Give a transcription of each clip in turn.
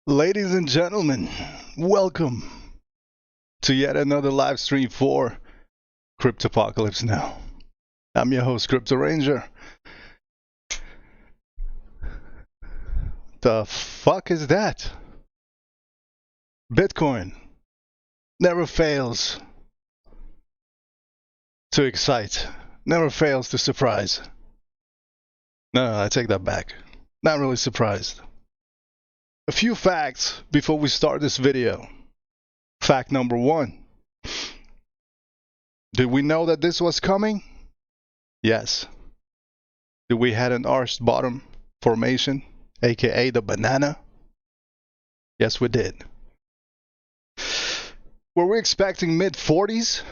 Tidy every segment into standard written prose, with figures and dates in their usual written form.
Ladies and gentlemen, welcome to yet another live stream for Cryptopocalypse Now. I'm your host, Crypto Ranger. The fuck is that? Bitcoin never fails to excite, never fails to surprise. No, I take that back. Not really surprised. A few facts before we start this video. Fact number one. Did we know that this was coming? Yes. Did we had an arched bottom formation, aka the banana? Yes, we did. Were we expecting mid-40s?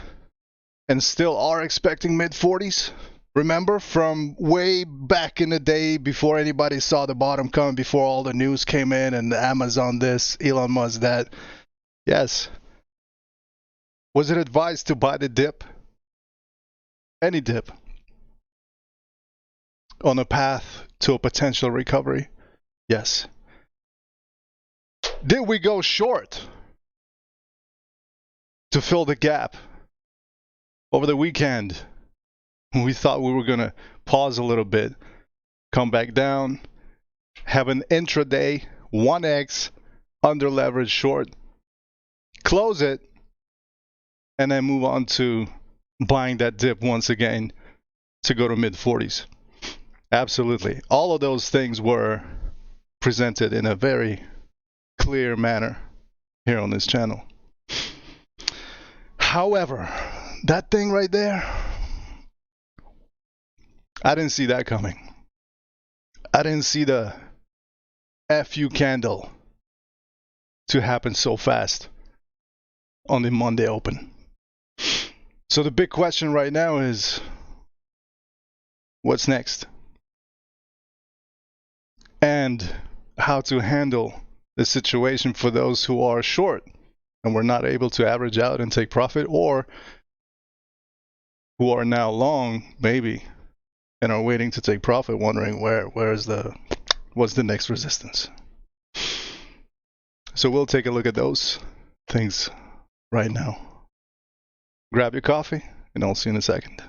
And still are expecting mid-40s? Remember from way back in the day before anybody saw the bottom coming, before all the news came in and Amazon this, Elon Musk that? Yes. Was it advised to buy the dip? Any dip? On a path to a potential recovery? Yes. Did we go short to fill the gap over the weekend? We thought we were going to pause a little bit, come back down, have an intraday 1x under leverage short, close it, and then move on to buying that dip once again to go to mid-40s. Absolutely. All of those things were presented in a very clear manner here on this channel. However, that thing right there, I didn't see that coming. I didn't see the FU candle to happen so fast on the Monday open. So the big question right now is, what's next? And how to handle the situation for those who are short and were not able to average out and take profit, or who are now long, maybe, and are waiting to take profit, wondering what's the next resistance. So we'll take a look at those things right now. Grab your coffee, and I'll see you in a second.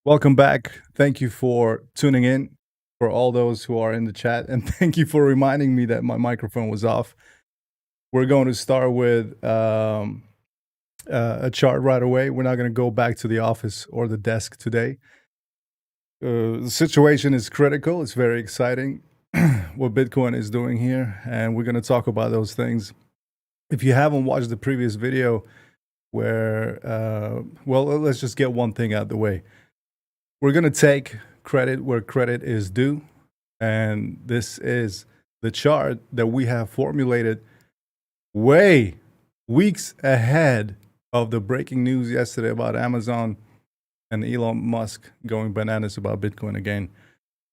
Welcome back. Thank you for tuning in, for all those who are in the chat, and thank you for reminding me that my microphone was off. We're going to start with a chart right away. We're not going to go back to the office or the desk today. The situation is critical. It's very exciting what Bitcoin is doing here, and we're going to talk about those things. If you haven't watched the previous video where, well, let's just get one thing out of the way. We're going to take credit where credit is due, and this is the chart that we have formulated way weeks ahead of the breaking news yesterday about Amazon and Elon Musk going bananas about Bitcoin again.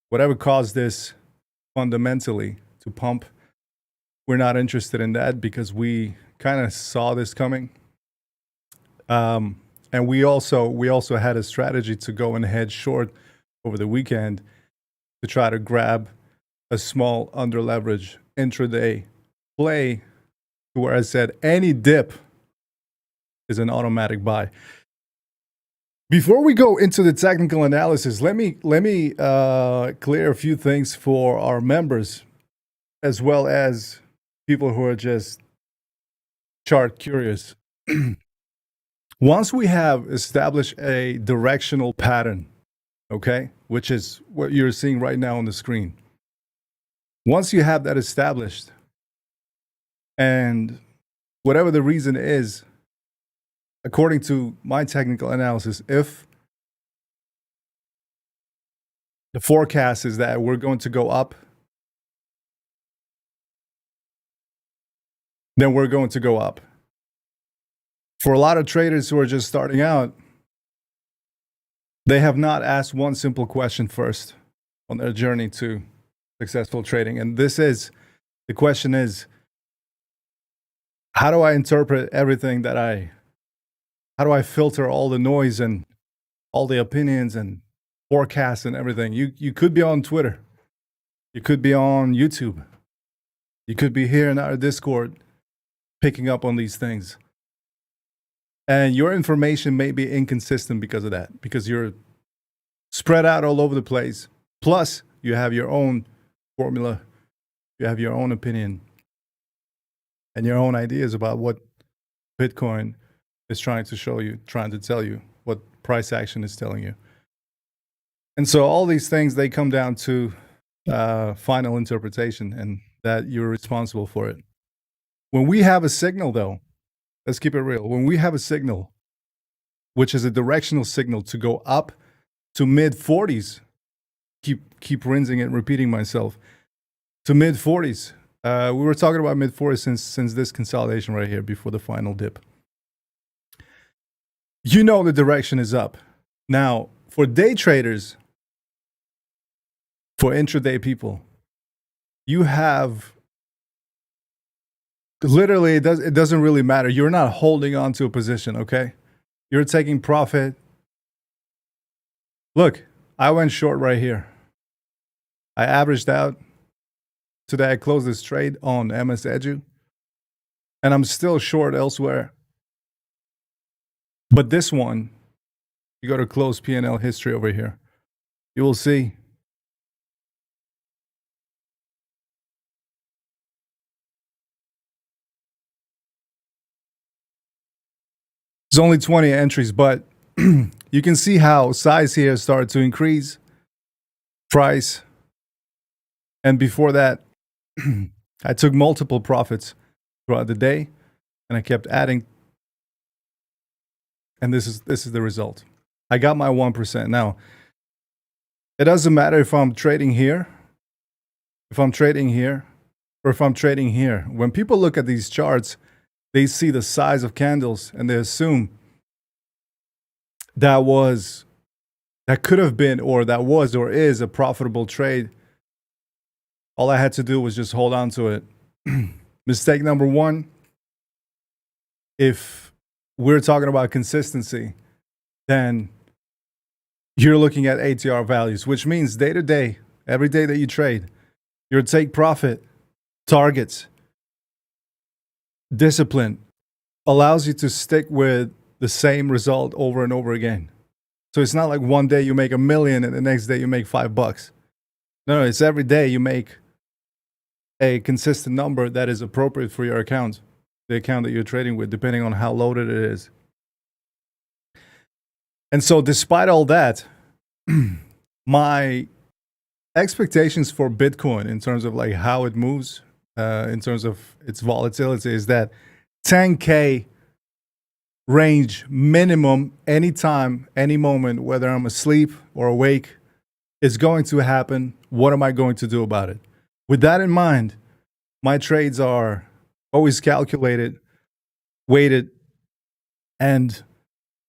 Whatever caused this fundamentally to pump, we're not interested in that because we kind of saw this coming. And we also had a strategy to go and head short over the weekend to try to grab a small under leverage intraday play, where I said any dip is an automatic buy. Before we go into the technical analysis, let me clear a few things for our members, as well as people who are just chart curious. Once we have established a directional pattern, okay, which is what you're seeing right now on the screen. Once you have that established, and whatever the reason is, according to my technical analysis, if the forecast is that we're going to go up, then we're going to go up. For a lot of traders who are just starting out, they have not asked one simple question first on their journey to successful trading. And the question is, how do I interpret everything how do I filter all the noise and all the opinions and forecasts and everything? You could be on Twitter. You could be on YouTube. You could be here in our Discord picking up on these things. And your information may be inconsistent because of that, because you're spread out all over the place. Plus, you have your own formula. You have your own opinion and your own ideas about what Bitcoin is trying to show you, trying to tell you, what price action is telling you. And so all these things, they come down to final interpretation, and that you're responsible for it. When we have a signal, though, let's keep it real. When we have a signal, which is a directional signal to go up to mid 40s, keep rinsing it, repeating myself, to mid 40s. We were talking about mid 40s since this consolidation right here before the final dip. You know the direction is up. Now, for day traders, for intraday people, you have literally, it doesn't really matter. You're not holding on to a position, okay? You're taking profit. Look, I went short right here. I averaged out. Today I closed this trade on MSEDU, and I'm still short elsewhere. But this one, you go to close P&L history over here, you will see it's only 20 entries, but you can see how size here started to increase, price, and before that, I took multiple profits throughout the day, and I kept adding. And this is the result. I got my 1%. Now, it doesn't matter if I'm trading here, or if I'm trading here. When people look at these charts, they see the size of candles and they assume that could have been, or that was, or is a profitable trade. All I had to do was just hold on to it. Mistake number one, if we're talking about consistency, then you're looking at ATR values, which means day to day, every day that you trade, your take profit, targets, discipline allows you to stick with the same result over and over again. So it's not like one day you make $1 million and the next day you make $5. No, it's every day you make a consistent number that is appropriate for your account. the account that you're trading with, depending on how loaded it is. And so despite all that, my expectations for Bitcoin in terms of like how it moves, in terms of its volatility, is that 10K range minimum anytime, any moment, whether I'm asleep or awake, is going to happen. What am I going to do about it? With that in mind, my trades are always calculated, weighted, and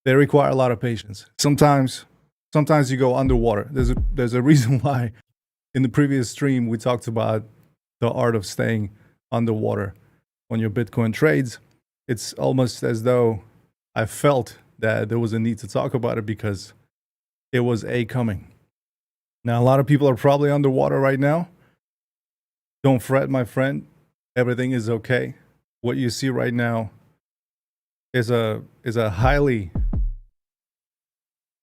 they require a lot of patience. Sometimes you go underwater. There's a reason why in the previous stream we talked about the art of staying underwater on your Bitcoin trades. It's almost as though I felt that there was a need to talk about it because it was coming. Now, a lot of people are probably underwater right now. Don't fret, my friend. Everything is okay. What you see right now is a highly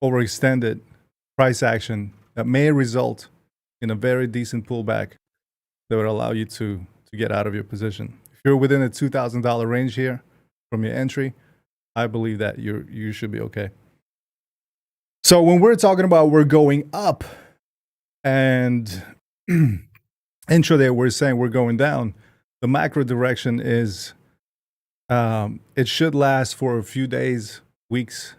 overextended price action that may result in a very decent pullback that would allow you to get out of your position. If you're within a $2,000 range here from your entry, I believe that you should be okay. So when we're talking about we're going up and intraday we're saying we're going down, the macro direction is it should last for a few days, weeks,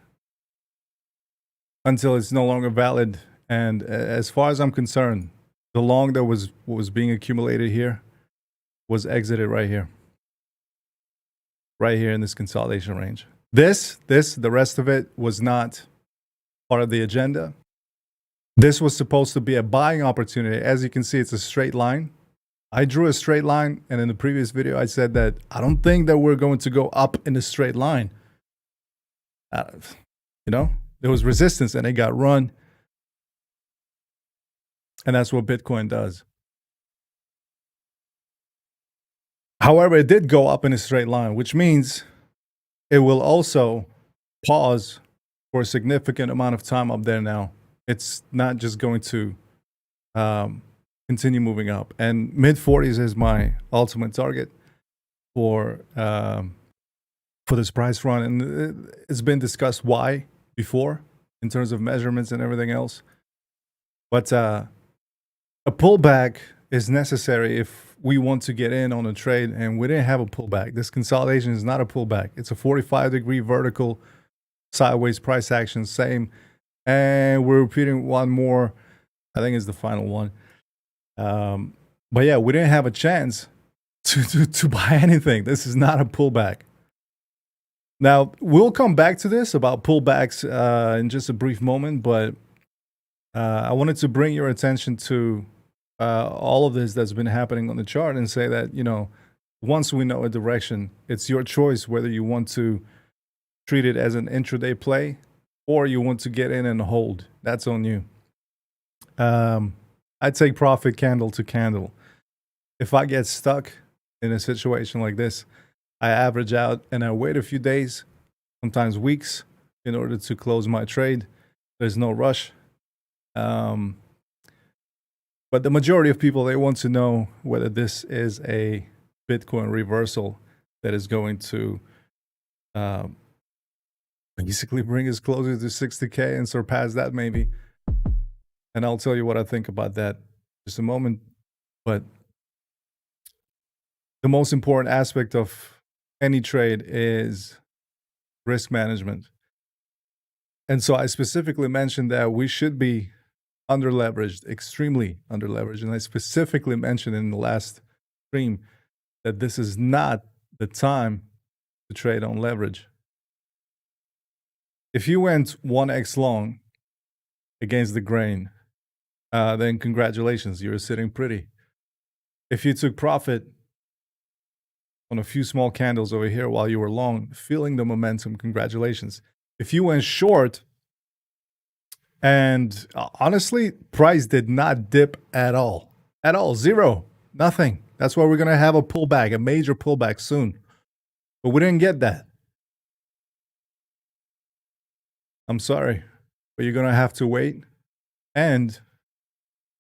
until it's no longer valid. And as far as I'm concerned, the long that was being accumulated here was exited right here in this consolidation range. The rest of it was not part of the agenda. This was supposed to be a buying opportunity. As you can see, it's a straight line. I drew a straight line, and in the previous video, I said that I don't think that we're going to go up in a straight line. There was resistance, and it got run. And that's what Bitcoin does. However, it did go up in a straight line, which means it will also pause for a significant amount of time up there now. It's not just going to continue moving up. And mid-40s is my ultimate target for this price run. And it's been discussed why before in terms of measurements and everything else. But a pullback is necessary if we want to get in on a trade, and we didn't have a pullback. This consolidation is not a pullback. It's a 45-degree vertical sideways price action, same. And we're repeating one more. I think it's the final one. But yeah, we didn't have a chance to buy anything. This is not a pullback. Now, we'll come back to this about pullbacks in just a brief moment, but I wanted to bring your attention to all of this that's been happening on the chart and say that, once we know a direction, it's your choice whether you want to treat it as an intraday play or you want to get in and hold. That's on you. I take profit candle to candle. If I get stuck in a situation like this, I average out and I wait a few days, sometimes weeks, in order to close my trade. There's no rush. But the majority of people, they want to know whether this is a Bitcoin reversal that is going to basically bring us closer to 60K and surpass that maybe. And I'll tell you what I think about that in just a moment. But the most important aspect of any trade is risk management. And so I specifically mentioned that we should be under-leveraged, extremely under-leveraged. And I specifically mentioned in the last stream that this is not the time to trade on leverage. If you went 1x long against the grain, then congratulations, you're sitting pretty. If you took profit on a few small candles over here while you were long, feeling the momentum, congratulations. If you went short, and honestly, price did not dip at all. At all. Zero. Nothing. That's why we're going to have a pullback, a major pullback soon. But we didn't get that. I'm sorry, but you're going to have to wait. And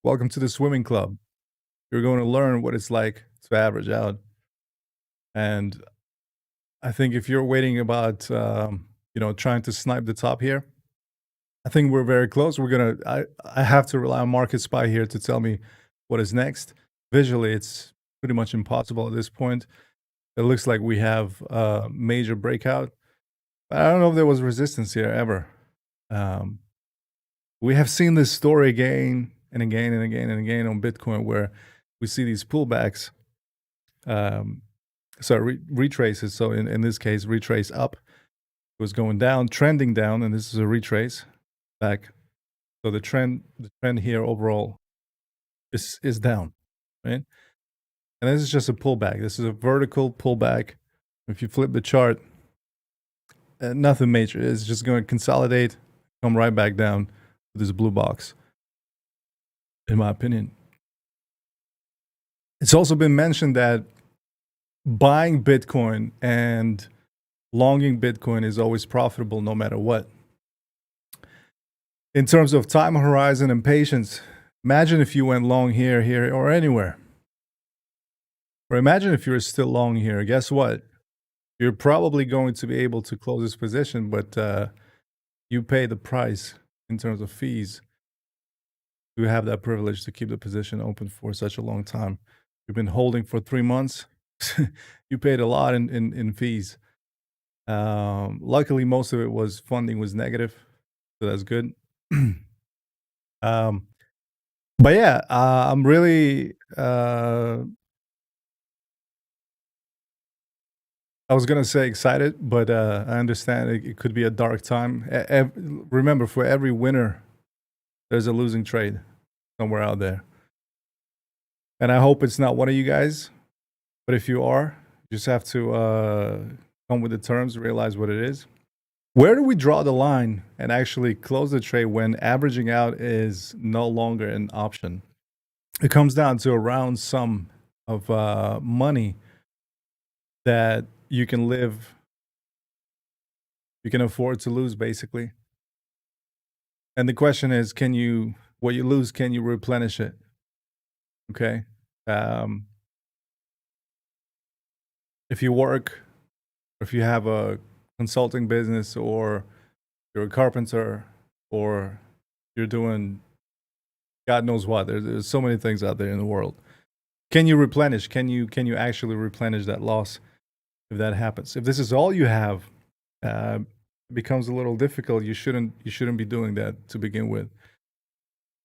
welcome to the swimming club. You're going to learn what it's like to average out. And I think if you're waiting about, trying to snipe the top here, I think we're very close. I have to rely on MarketSpy here to tell me what is next. Visually, it's pretty much impossible at this point. It looks like we have a major breakout. But I don't know if there was resistance here ever. We have seen this story again and again and again and again on Bitcoin, where we see these pullbacks, retraces. So in this case, retrace up. It was going down, trending down, and this is a retrace back. So the trend here overall is down, right? And this is just a pullback. This is a vertical pullback. If you flip the chart, nothing major. It's just going to consolidate, come right back down to this blue box, in my opinion. It's also been mentioned that buying Bitcoin and longing Bitcoin is always profitable no matter what. In terms of time horizon and patience, imagine if you went long here, here, or anywhere. Or imagine if you're still long here. Guess what? You're probably going to be able to close this position, but you pay the price in terms of fees to have that privilege to keep the position open for such a long time. You've been holding for 3 months. You paid a lot in fees. Luckily, most of it was funding was negative, so that's good. But yeah, I'm really. I was gonna say excited, but I understand it could be a dark time. Remember, for every winner, there's a losing trade somewhere out there, and I hope it's not one of you guys. But if you are, you just have to come with the terms, realize what it is. Where do we draw the line and actually close the trade when averaging out is no longer an option? It comes down to a round sum of money that you can afford to lose, basically. And the question is, what you lose, can you replenish it? Okay. If you work, or if you have a consulting business, or you're a carpenter, or you're doing God knows what, there's so many things out there in the world. Can you replenish? Can you actually replenish that loss if that happens? If this is all you have, it becomes a little difficult. You shouldn't be doing that to begin with.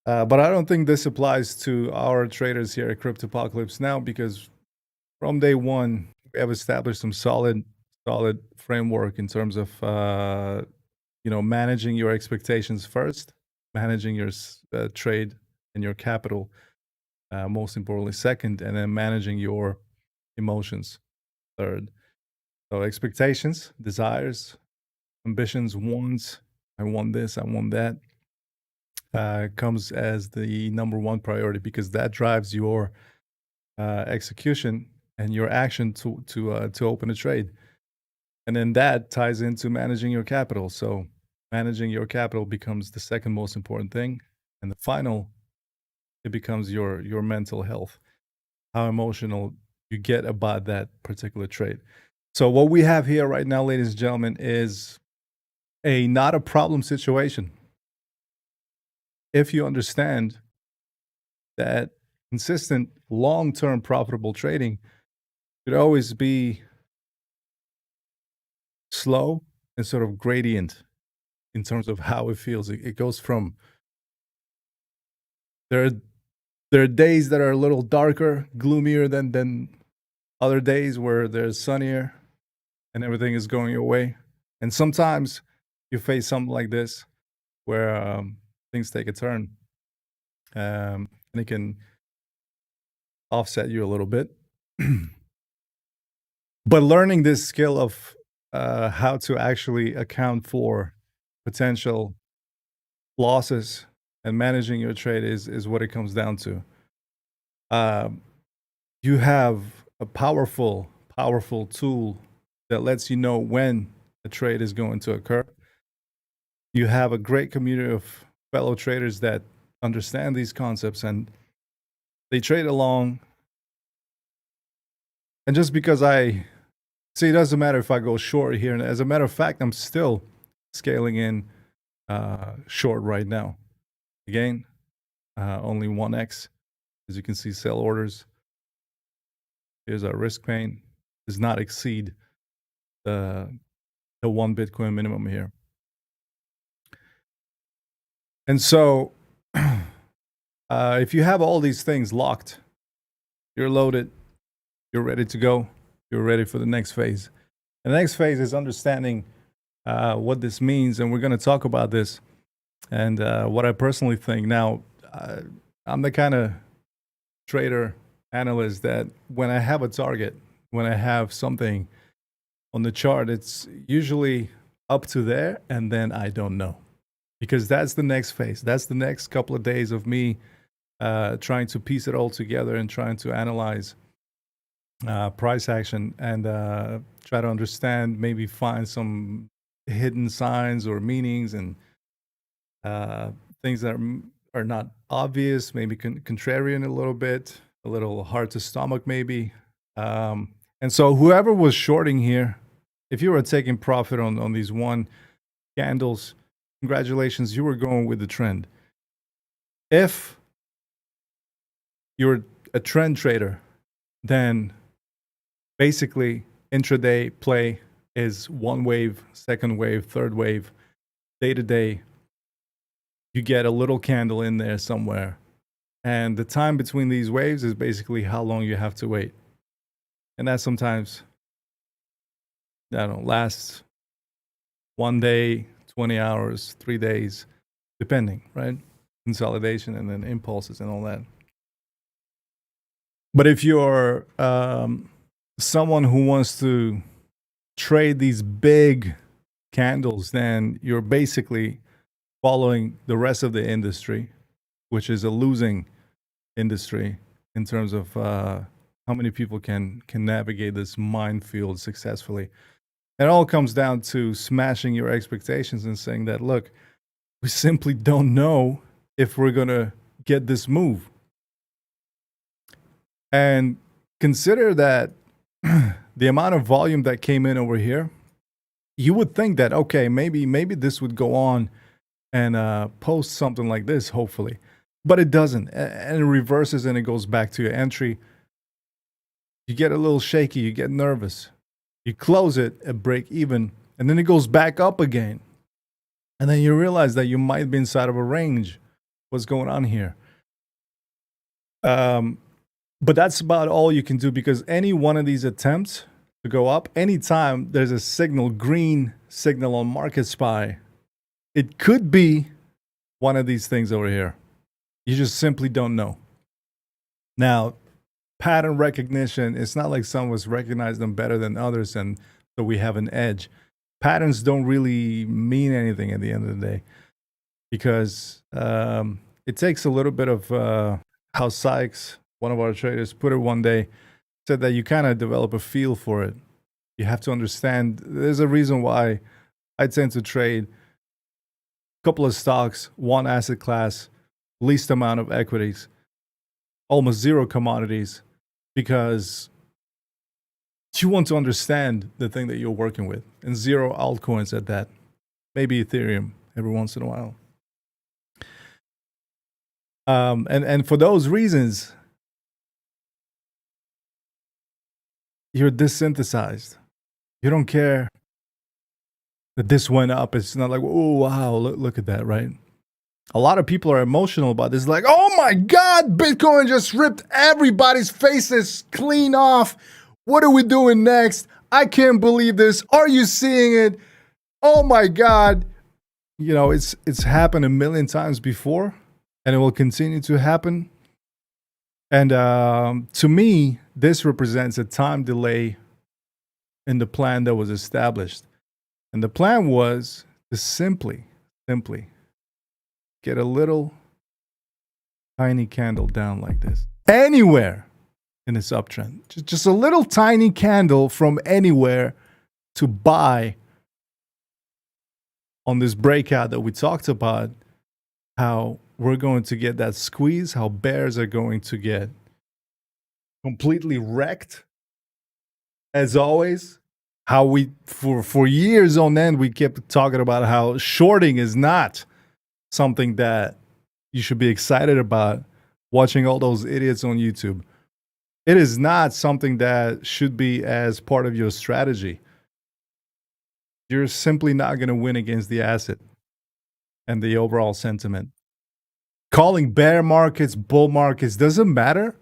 But I don't think this applies to our traders here at Cryptopocalypse Now, because from day one, we have established some solid framework in terms of managing your expectations first, managing your trade and your capital, most importantly second, and then managing your emotions third. So expectations, desires, ambitions, wants. I want this, I want that. Comes as the number one priority, because that drives your execution and your action to open a trade. And then that ties into managing your capital. So managing your capital becomes the second most important thing. And the final, it becomes your mental health, how emotional you get about that particular trade. So what we have here right now, ladies and gentlemen, is not a problem situation. If you understand that consistent, long-term profitable trading should always be slow and sort of gradient in terms of how it feels. It goes from, there are days that are a little darker, gloomier than other days where there's sunnier and everything is going your way. And sometimes you face something like this where things take a turn, and it can offset you a little bit. But learning this skill of how to actually account for potential losses and managing your trade is what it comes down to. You have a powerful tool that lets you know when a trade is going to occur. You have a great community of fellow traders that understand these concepts, and they trade along. And just because I See, it doesn't matter if I go short here. And as a matter of fact, I'm still scaling in short right now. Again, only 1x. As you can see, sell orders. Here's our risk pane. Does not exceed the 1 Bitcoin minimum here. And so if you have all these things locked, you're loaded, you're ready to go, you're ready for the next phase. And the next phase is understanding what this means, and we're going to talk about this and what I personally think. Now, I'm the kind of trader analyst that when I have a target, when I have something on the chart, it's usually up to there, and then I don't know. Because that's the next phase. That's the next couple of days of me trying to piece it all together and trying to analyze price action and try to understand, maybe find some hidden signs or meanings and things that are not obvious, maybe contrarian a little hard to stomach maybe. And so whoever was shorting here, if you were taking profit on these one candles, congratulations, you were going with the trend. If you're a trend trader, then basically intraday play is one wave, second wave, third wave, day to day. You get a little candle in there somewhere. And the time between these waves is basically how long you have to wait. And that sometimes, I don't know, lasts 1 day, 20 hours, 3 days, depending, right? Consolidation and then impulses and all that. But if you're someone who wants to trade these big candles, then you're basically following the rest of the industry, which is a losing industry in terms of how many people can navigate this minefield successfully. It all comes down to smashing your expectations and saying that, look, we simply don't know if we're going to get this move. And consider that the amount of volume that came in over here, you would think that, okay, maybe this would go on and post something like this, hopefully. But it doesn't. And it reverses and it goes back to your entry. You get a little shaky, you get nervous. You close it at break even, and then it goes back up again. And then you realize that you might be inside of a range. What's going on here? But that's about all you can do, because any one of these attempts to go up, anytime there's a signal, green signal on MarketSpy, it could be one of these things over here. You just simply don't know. Now, pattern recognition, it's not like some of us recognize them better than others and so we have an edge. Patterns don't really mean anything at the end of the day, because it takes a little bit of how Sykes, one of our traders, put it one day, said that you kind of develop a feel for it. You have to understand. There's a reason why I tend to trade a couple of stocks, one asset class, least amount of equities, almost zero commodities, because you want to understand the thing that you're working with, and zero altcoins at that. Maybe Ethereum every once in a while. And for those reasons, you're desynthesized. You don't care that this went up. It's not like, oh, wow, look at that, right? A lot of people are emotional about this. Like, oh my God, Bitcoin just ripped everybody's faces clean off. What are we doing next? I can't believe this. Are you seeing it? Oh my God. You know, it's happened a million times before, and it will continue to happen. And to me, this represents a time delay in the plan that was established. And the plan was to simply get a little tiny candle down like this. Anywhere in this uptrend. Just a little tiny candle from anywhere to buy on this breakout that we talked about, how we're going to get that squeeze, how bears are going to get completely wrecked, as always, how we for years on end we kept talking about how shorting is not something that you should be excited about, watching all those idiots on YouTube. It is not something that should be as part of your strategy. You're simply not going to win against the asset and the overall sentiment. Calling bear markets bull markets doesn't matter.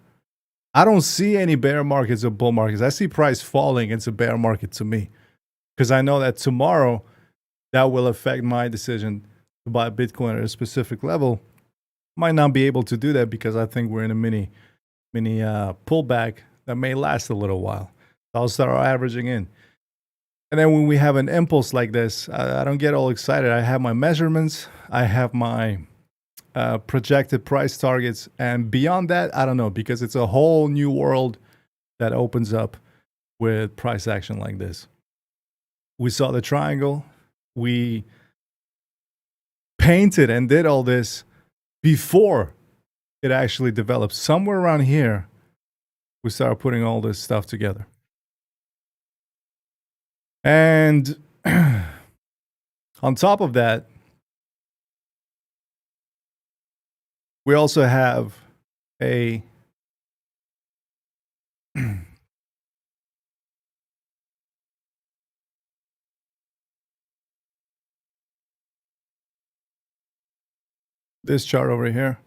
I don't see any bear markets or bull markets. I see price falling. It's a bear market to me, because I know that tomorrow that will affect my decision to buy Bitcoin at a specific level. Might not be able to do that because I think we're in a mini pullback that may last a little while. I'll start averaging in. And then when we have an impulse like this, I don't get all excited. I have my measurements. I have my projected price targets. And beyond that, I don't know, because it's a whole new world that opens up with price action like this. We saw the triangle. We painted and did all this before it actually developed. Somewhere around here, we started putting all this stuff together. And on top of that, we also have a this chart over here.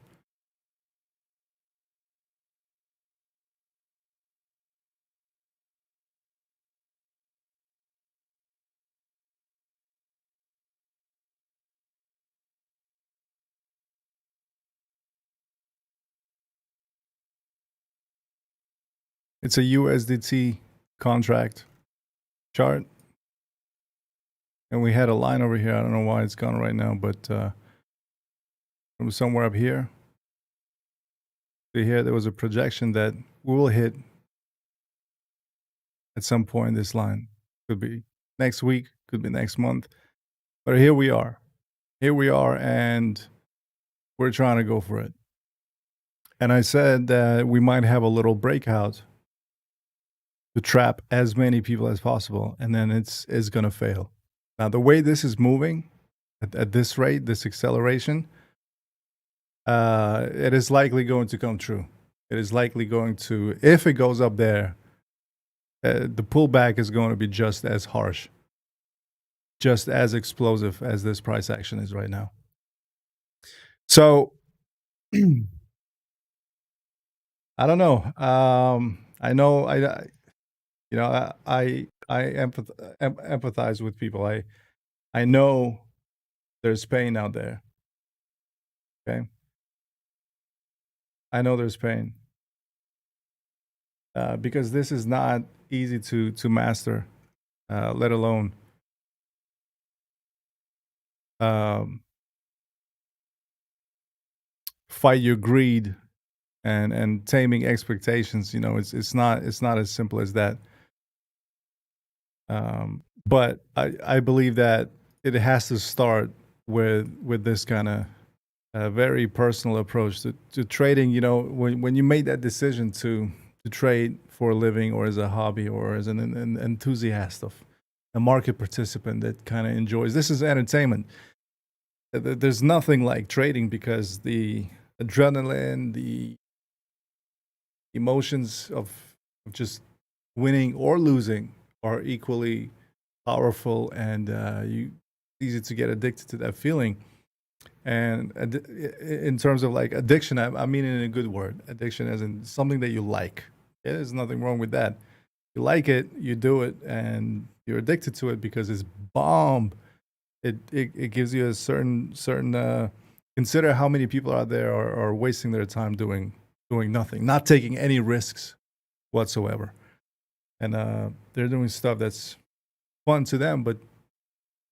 It's a USDT contract chart. And we had a line over here. I don't know why it's gone right now, but from somewhere up here. See here, there was a projection that we will hit at some point this line. Could be next week, could be next month. But here we are. Here we are, and we're trying to go for it. And I said that we might have a little breakout to trap as many people as possible, and then it's going to fail. Now, the way this is moving at this rate, this acceleration, it is likely going to come true. It is likely going to, if it goes up there, the pullback is going to be just as harsh, just as explosive as this price action is right now. So, I don't know. I know I empathize with people. I know there's pain out there. Okay, I know there's pain because this is not easy to master, let alone fight your greed and taming expectations. It's not as simple as that. But I believe that it has to start with this kind of very personal approach to trading. When you made that decision to trade for a living, or as a hobby, or as an enthusiast of a market participant that kind of enjoys, this is entertainment. There's nothing like trading, because the adrenaline, the emotions of just winning or losing are equally powerful, and easy to get addicted to that feeling. And in terms of like addiction, I mean it in a good word. Addiction as in something that you like. Yeah, there's nothing wrong with that. You like it, you do it, and you're addicted to it because it's bomb. It gives you a certain consider how many people out there are wasting their time doing nothing, not taking any risks whatsoever. And they're doing stuff that's fun to them, but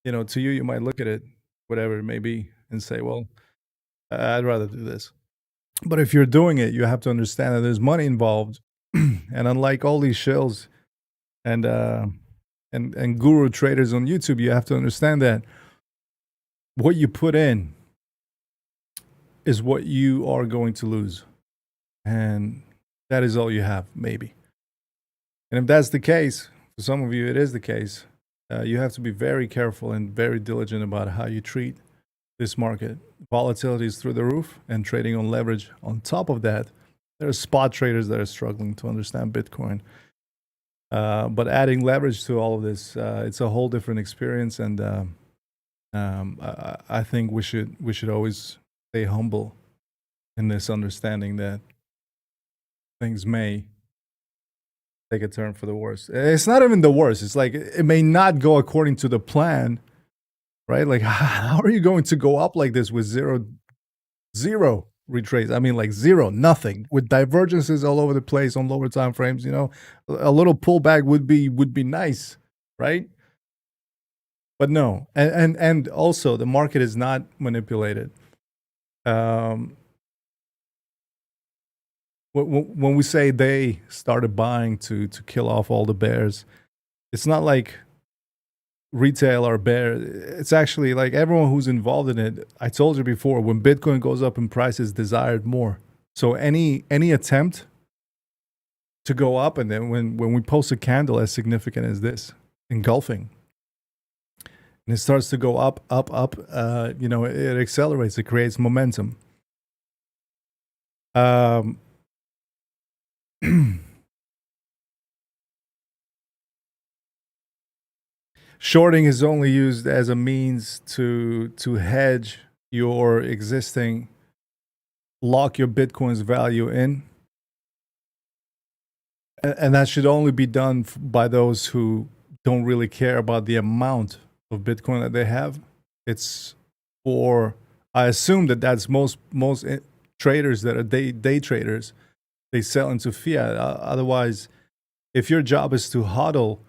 to you might look at it, whatever it may be, and say, well, I'd rather do this. But if you're doing it, you have to understand that there's money involved. And unlike all these shills and guru traders on YouTube, you have to understand that what you put in is what you are going to lose. And that is all you have, maybe. And if that's the case, for some of you, it is the case. You have to be very careful and very diligent about how you treat this market. Volatility is through the roof, and trading on leverage. On top of that, there are spot traders that are struggling to understand Bitcoin. But adding leverage to all of this, it's a whole different experience, and I think we should always stay humble in this understanding that things may take a turn for the worse. It's not even the worst. It's like it may not go according to the plan, right? Like, how are you going to go up like this with zero retrace? I mean, like zero, nothing, with divergences all over the place on lower time frames. You know, a little pullback would be nice, right? But no, and also the market is not manipulated. When we say they started buying to kill off all the bears, it's not like retail are bear. It's actually like everyone who's involved in it. I told you before, when Bitcoin goes up in price, is desired more. So any attempt to go up, and then when we post a candle as significant as this, engulfing, and it starts to go up, you know, it accelerates. It creates momentum. Shorting is only used as a means to hedge your existing, lock your Bitcoin's value in. And that should only be done by those who don't really care about the amount of Bitcoin that they have. It's for, I assume that's most traders that are day traders. They sell into fiat. Otherwise, if your job is to hodl,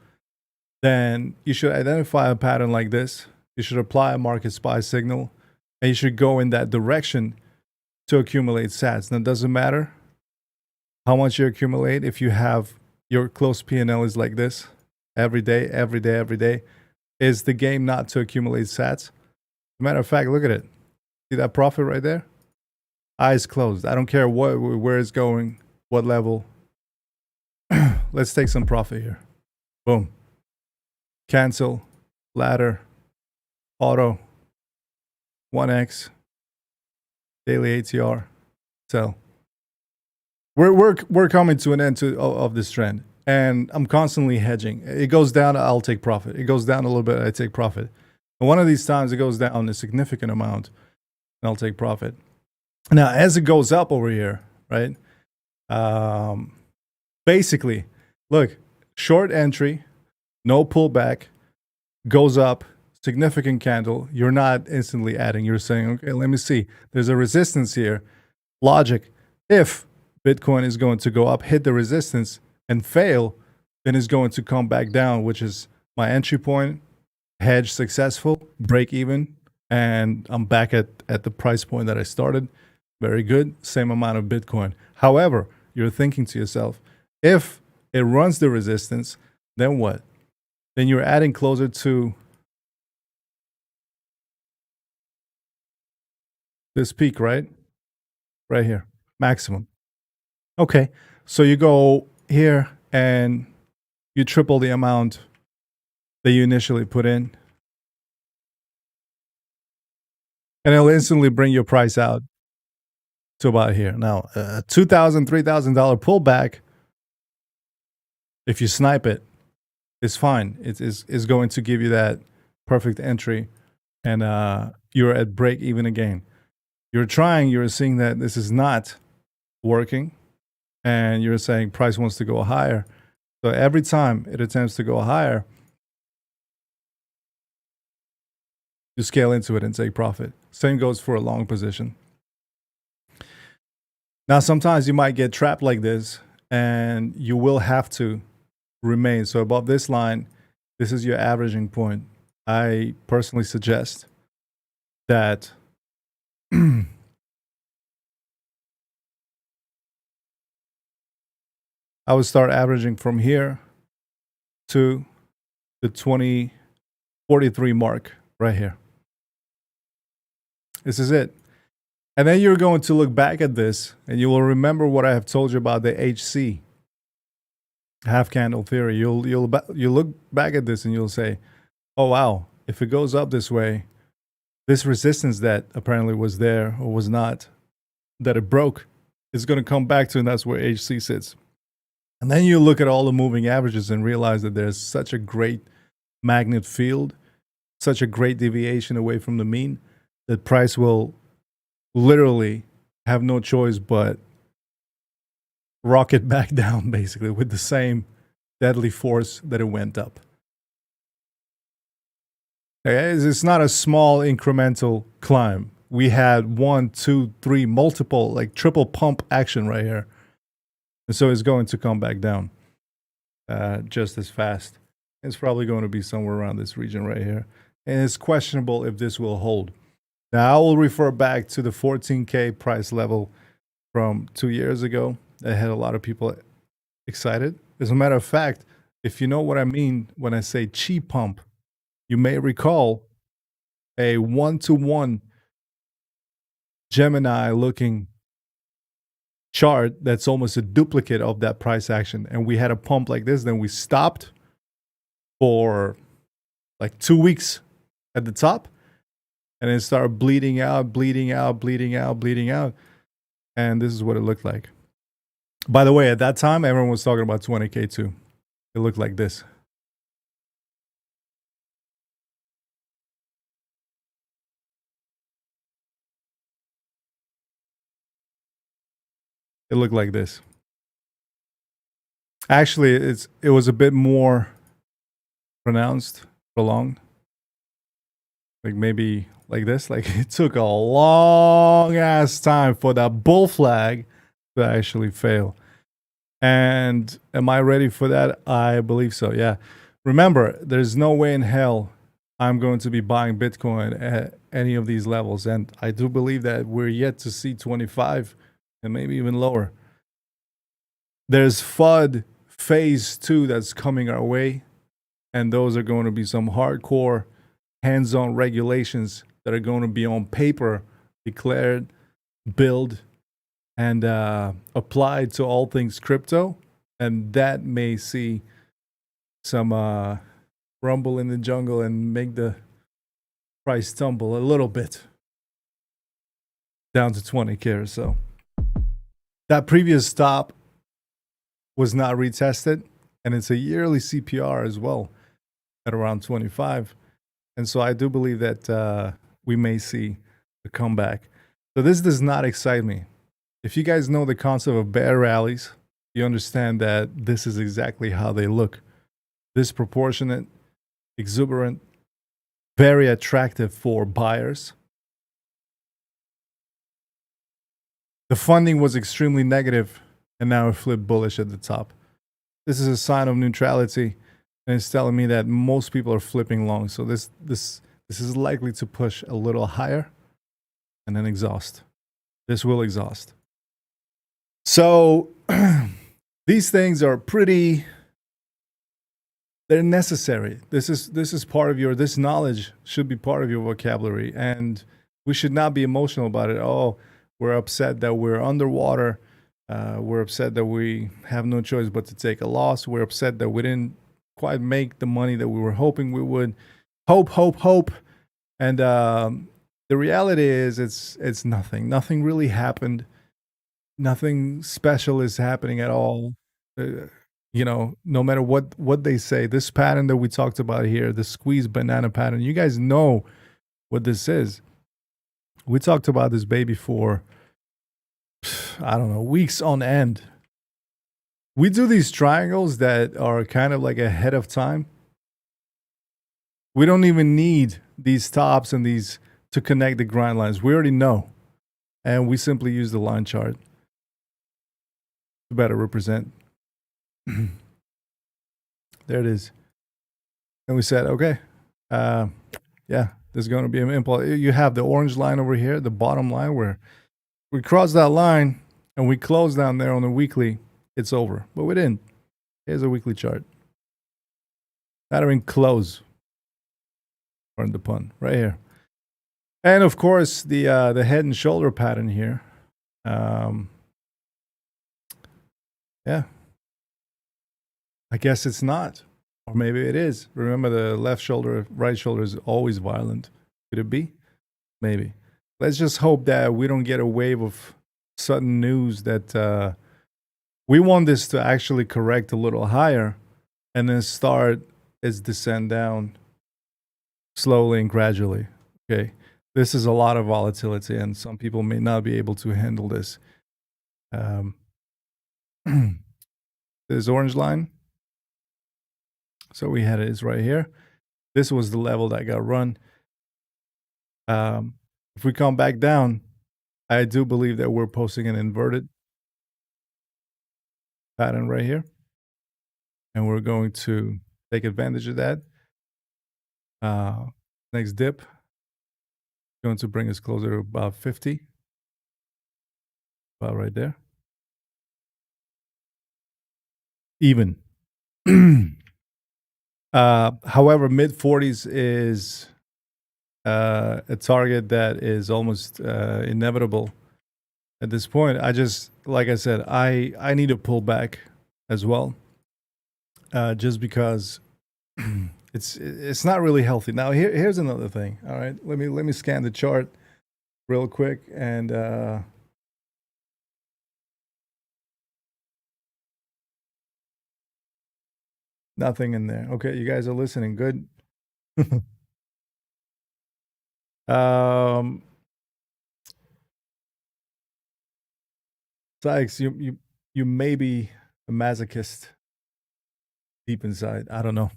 then you should identify a pattern like this. You should apply a MarketSpy signal, and you should go in that direction to accumulate sats. Now, it doesn't matter how much you accumulate if you have your close P&L is like this every day. Is the game not to accumulate sats? As a matter of fact, look at it. See that profit right there? Eyes closed. I don't care where it's going, what level. Let's take some profit here. Boom. Cancel, ladder, auto, 1x, daily ATR, sell. We're coming to an end of this trend, and I'm constantly hedging. It goes down, I'll take profit. It goes down a little bit, I take profit. And one of these times it goes down a significant amount, and I'll take profit. Now, as it goes up over here, right? Basically, look, short entry, no pullback, goes up, significant candle. You're not instantly adding. You're saying, okay, let me see. There's a resistance here. Logic. If Bitcoin is going to go up, hit the resistance, and fail, then it's going to come back down, which is my entry point, hedge successful, break even, and I'm back at the price point that I started. Very good. Same amount of Bitcoin. However, you're thinking to yourself, if it runs the resistance, then what? Then you're adding closer to this peak, right? Right here, maximum. Okay, so you go here and you triple the amount that you initially put in. And it'll instantly bring your price out to about here. Now, a $2,000, $3,000 pullback, if you snipe it, is fine. It's going to give you that perfect entry, and you're at break even again. You're seeing that this is not working, and you're saying price wants to go higher. So every time it attempts to go higher, you scale into it and take profit. Same goes for a long position. Now, sometimes you might get trapped like this, and you will have to remain. So above this line, this is your averaging point. I personally suggest that I would start averaging from here to the 2043 mark right here. This is it. And then you're going to look back at this, and you will remember what I have told you about the HC. half candle theory, you'll look back at this and you'll say, oh wow, if it goes up this way, this resistance that apparently was there or was not, that it broke, is going to come back to, and that's where HC sits. And then you look at all the moving averages and realize that there's such a great magnet field, such a great deviation away from the mean, that price will literally have no choice but rocket back down, basically, with the same deadly force that it went up. Okay, it's not a small incremental climb. We had 1, 2, 3, multiple, like triple pump action right here. And so it's going to come back down just as fast. It's probably going to be somewhere around this region right here. And it's questionable if this will hold. Now, I will refer back to the 14K price level from 2 years ago. That had a lot of people excited. As a matter of fact, if you know what I mean when I say chi pump, you may recall a 1-to-1 Gemini looking chart that's almost a duplicate of that price action. And we had a pump like this, then we stopped for like 2 weeks at the top, and then started bleeding out, bleeding out, bleeding out, bleeding out. And this is what it looked like. By the way, at that time, everyone was talking about 20K too. It looked like this. It looked like this. Actually, it was a bit more pronounced, prolonged. Like maybe like this. Like it took a long ass time for that bull flag to actually fail. And am I ready for that? I believe so, yeah. Remember, there's no way in hell I'm going to be buying Bitcoin at any of these levels. And I do believe that we're yet to see 25 and maybe even lower. There's FUD phase 2 that's coming our way. And those are going to be some hardcore hands-on regulations that are going to be on paper, declared, built, and applied to all things crypto. And that may see some rumble in the jungle and make the price tumble a little bit down to 20K or so. That previous stop was not retested, and it's a yearly CPR as well at around 25. And so I do believe that we may see a comeback. So this does not excite me. If you guys know the concept of bear rallies, you understand that this is exactly how they look. Disproportionate, exuberant, very attractive for buyers. The funding was extremely negative, and now it flipped bullish at the top. This is a sign of neutrality, and it's telling me that most people are flipping long. So this is likely to push a little higher and then exhaust. This will exhaust. So these things are they're necessary. This is part of this knowledge should be part of your vocabulary, and we should not be emotional about it. Oh, we're upset that we're underwater. We're upset that we have no choice but to take a loss. We're upset that we didn't quite make the money that we were hoping we would. Hope. And the reality is it's nothing. Nothing really happened. Nothing special is happening at all. No matter what they say, this pattern that we talked about here, the squeeze banana pattern, you guys know what this is. We talked about this baby for, I don't know, weeks on end. We do these triangles that are kind of like ahead of time. We don't even need these tops and these to connect the grind lines. We already know. And we simply use the line chart to better represent. There it is. And we said, okay, there's going to be an impulse. You have the orange line over here, the bottom line, where we cross that line and we close down there on the weekly, it's over. But we didn't. Here's a weekly chart. Not even close. Pardon the pun, right here. And of course, the head and shoulder pattern here. I guess it's not. Or maybe it is. Remember, the left shoulder, right shoulder is always violent. Could it be? Maybe. Let's just hope that we don't get a wave of sudden news that we want this to actually correct a little higher and then start its descent down slowly and gradually. Okay. This is a lot of volatility, and some people may not be able to handle this. This orange line. So we had it is right here. This was the level that got run. If we come back down, I do believe that we're posting an inverted pattern right here. And we're going to take advantage of that. Next dip, going to bring us closer to about 50. About right there. Even. However, mid 40s is a target that is almost inevitable at this point. Like I said, I need to pull back as well, just because it's not really healthy. Now here's another thing. All right, let me scan the chart real quick and. Nothing in there. Okay, you guys are listening. Good. Sykes, you may be a masochist deep inside. I don't know.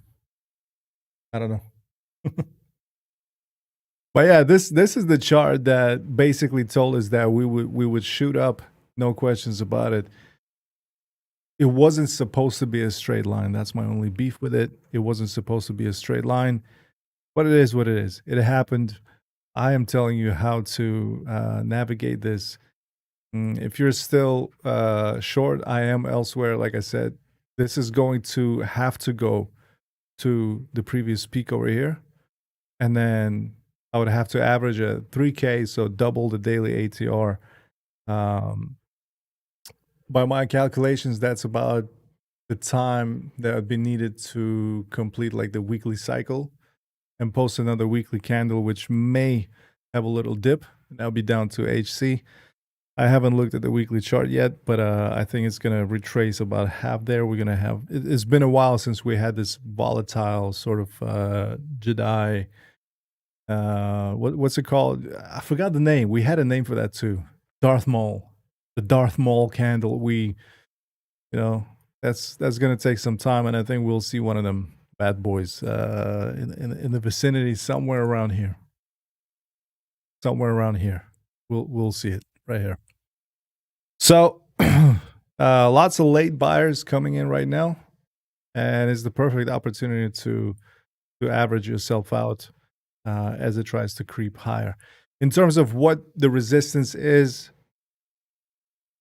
But yeah, this is the chart that basically told us that we would shoot up, no questions about it. It wasn't supposed to be a straight line. That's my only beef with it. It wasn't supposed to be a straight line, but it is what it is. It happened. I am telling you how to navigate this. If you're still short, I am elsewhere. Like I said, this is going to have to go to the previous peak over here. And then I would have to average a 3K, so double the daily ATR. By my calculations, that's about the time that would be needed to complete like the weekly cycle and post another weekly candle, which may have a little dip. That'll be down to HC. I haven't looked at the weekly chart yet, but I think it's going to retrace about half there. We're going to have, it's been a while since we had this volatile sort of Jedi, what's it called? I forgot the name. We had a name for that too. Darth Maul. The Darth Maul candle. That's going to take some time, and I think we'll see one of them bad boys in the vicinity somewhere around here. We'll see it right here. So lots of late buyers coming in right now, and it's the perfect opportunity to average yourself out as it tries to creep higher. In terms of what the resistance is,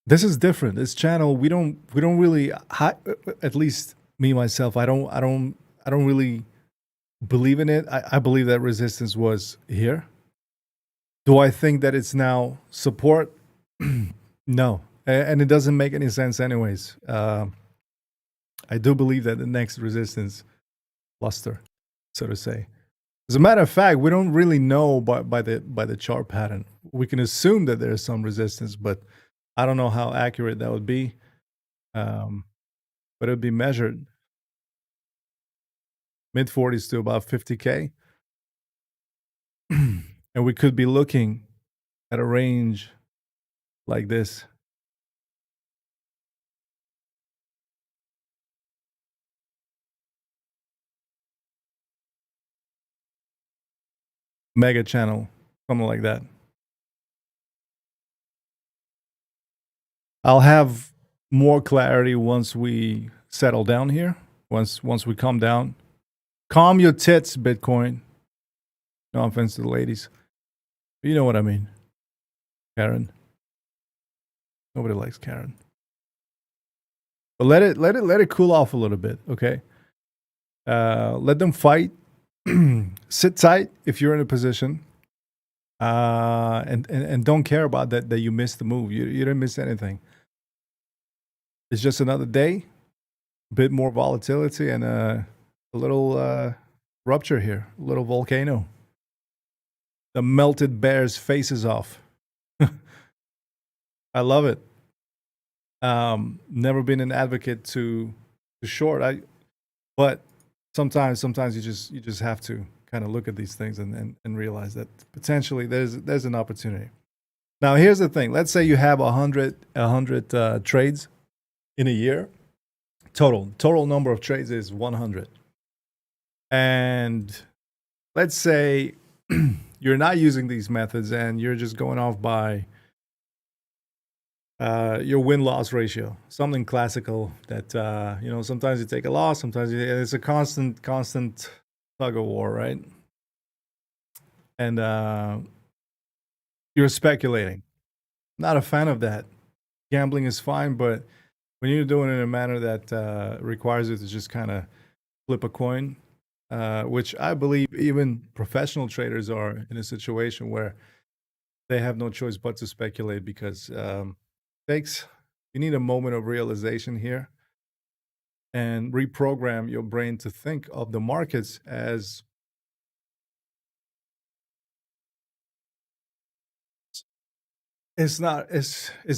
this is different. This channel, we don't really, at least me myself, I don't really believe in it. I believe that resistance was here. Do I think that it's now support? No, and it doesn't make any sense anyways. I do believe that the next resistance cluster, so to say. As a matter of fact, we don't really know by the chart pattern. We can assume that there's some resistance, but I don't know how accurate that would be. But it would be measured mid 40s to about 50K. And we could be looking at a range like this. Mega channel, something like that. I'll have more clarity once we settle down here. Once we calm down. Calm your tits, Bitcoin. No offense to the ladies. But you know what I mean. Karen. Nobody likes Karen. But let it cool off a little bit, okay? Let them fight. Sit tight if you're in a position. And don't care about that you missed the move. You didn't miss anything. It's just another day. bit more volatility and a little rupture here, a little volcano. The melted bear's faces off. I love it. Never been an advocate to short. But sometimes you just have to kind of look at these things and realize that potentially there's an opportunity. Now here's the thing. Let's say you have 100 trades in a year. Total number of trades is 100. And let's say you're not using these methods and you're just going off by your win-loss ratio, something classical that sometimes you take a loss, sometimes it's a constant tug of war, right? And you're speculating. Not a fan of that. Gambling is fine, but when you're doing it in a manner that requires you to just kind of flip a coin, which I believe even professional traders are in a situation where they have no choice but to speculate because you need a moment of realization here and reprogram your brain to think of the markets as it's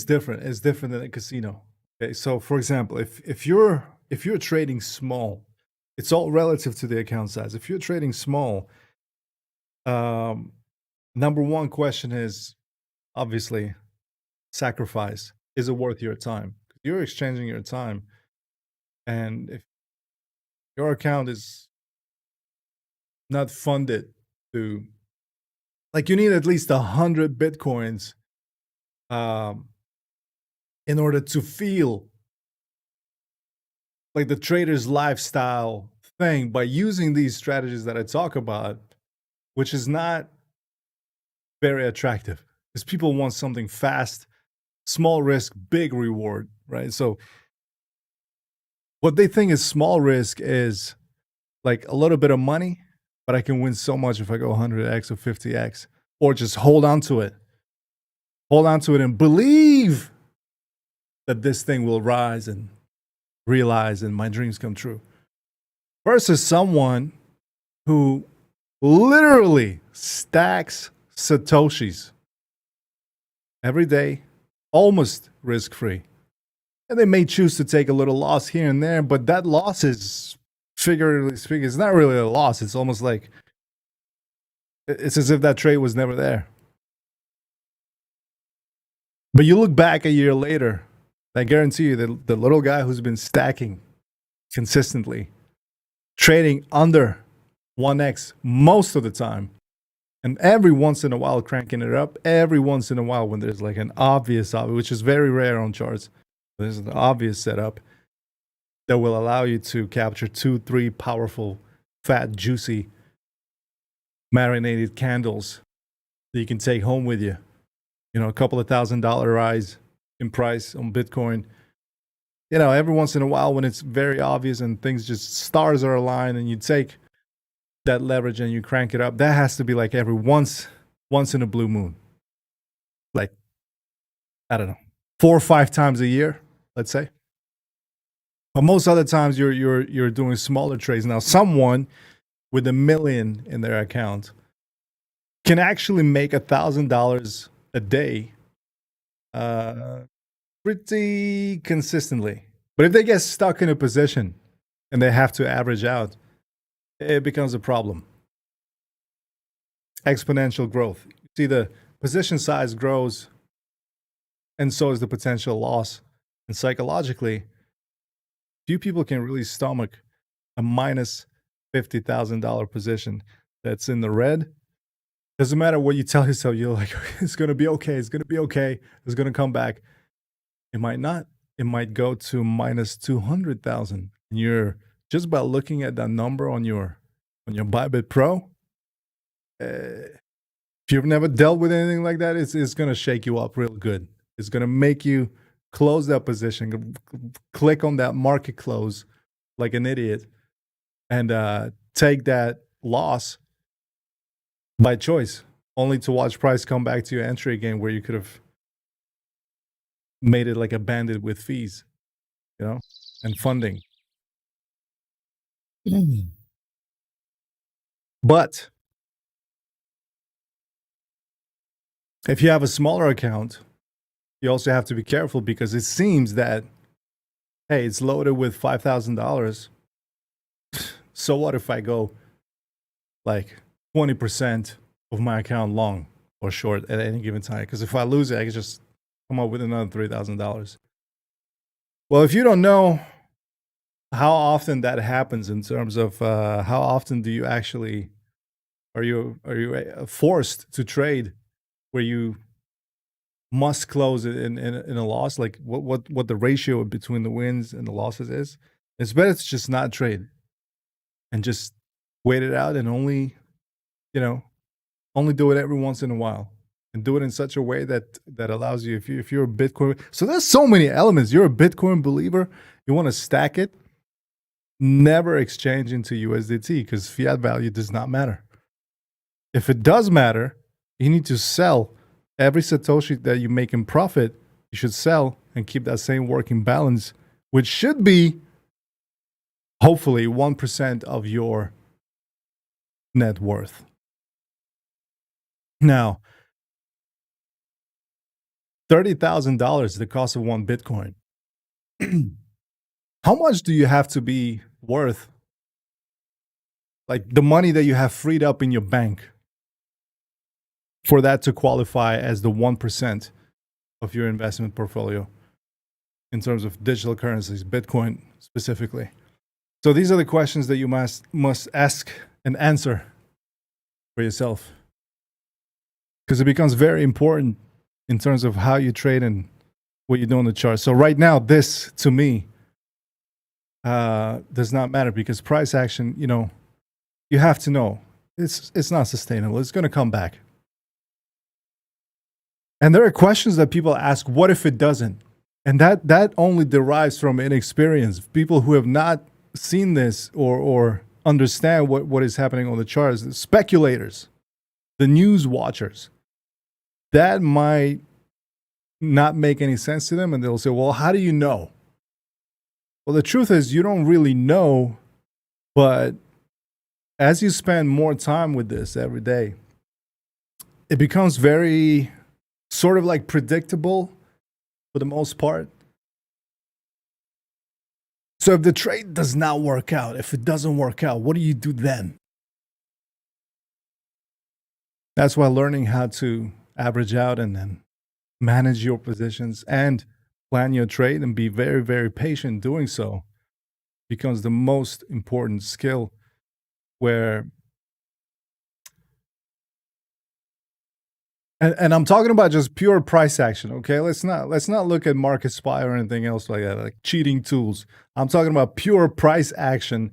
different. It's different than a casino. Okay, so for example, if you're trading small, it's all relative to the account size. If you're trading small, number one question is obviously sacrifice. Is it worth your time? You're exchanging your time, and if your account is not funded to, like, you need at least 100 bitcoins in order to feel like the trader's lifestyle thing by using these strategies that I talk about, which is not very attractive because people want something fast, small risk, big reward, right? So what they think is small risk is like a little bit of money, but I can win so much if I go 100x or 50x, or just hold on to it. Hold on to it and believe that this thing will rise and realize and my dreams come true. Versus someone who literally stacks Satoshis every day, almost risk-free. And they may choose to take a little loss here and there, but that loss is, figuratively speaking, it's not really a loss. It's almost like it's as if that trade was never there. But you look back a year later, I guarantee you that the little guy who's been stacking consistently, trading under 1x most of the time, and every once in a while cranking it up, every once in a while when there's like an obvious, which is very rare on charts, there's an obvious setup that will allow you to capture 2-3 powerful, fat, juicy, marinated candles that you can take home with you. You know, a couple of $1,000 rise in price on Bitcoin. You know, every once in a while when it's very obvious and things just stars are aligned and you take that leverage and you crank it up, that has to be like every once in a blue moon. Like, I don't know, 4 or 5 times a year, let's say. But most other times you're doing smaller trades. Now, someone with $1 million in their account can actually make $1,000 a day pretty consistently. But if they get stuck in a position and they have to average out, it becomes a problem. Exponential growth. You see, the position size grows, and so is the potential loss. And psychologically, few people can really stomach a minus $50,000 position that's in the red. Doesn't matter what you tell yourself, you're like, it's going to be okay. It's going to be okay. It's going to come back. It might not. It might go to minus 200,000. And you're just by looking at that number on your Bybit Pro. If you've never dealt with anything like that, it's going to shake you up real good. It's going to make you close that position, click on that market close like an idiot, and take that loss by choice, only to watch price come back to your entry again where you could have made it like a bandit with fees, you know, and funding. But if you have a smaller account, you also have to be careful because it seems that, hey, it's loaded with $5,000. So what if I go like 20% of my account long or short at any given time? Because if I lose it, I can just come up with another $3,000. Well, if you don't know how often that happens in terms of how often do you actually are you forced to trade where you must close it in a loss, like what the ratio between the wins and the losses is, it's better to just not trade and just wait it out and only do it every once in a while and do it in such a way that allows you, if you're a Bitcoin. So there's so many elements. You're a Bitcoin believer, you want to stack it, never exchange into USDT because fiat value does not matter. If it does matter, you need to sell every Satoshi that you make in profit. You should sell and keep that same working balance, which should be hopefully 1% of your net worth. Now, $30,000 is the cost of one Bitcoin. How much do you have to be worth? Like the money that you have freed up in your bank for that to qualify as the 1% of your investment portfolio in terms of digital currencies, Bitcoin specifically. So these are the questions that you must ask and answer for yourself, because it becomes very important in terms of how you trade and what you do on the chart. So right now, this to me does not matter because price action, you have to know it's not sustainable. It's going to come back. And there are questions that people ask, what if it doesn't? And that only derives from inexperience. People who have not seen this or understand what is happening on the charts, the speculators, the news watchers, that might not make any sense to them. And they'll say, well, how do you know? Well, the truth is you don't really know, but as you spend more time with this every day, it becomes very sort of like predictable for the most part. So if the trade does not work out, if it doesn't work out, what do you do then? That's why learning how to average out and then manage your positions and plan your trade and be very, very patient doing so becomes the most important skill, where and I'm talking about just pure price action, okay? Let's not look at MarketSpy or anything else like that, like cheating tools. I'm talking about pure price action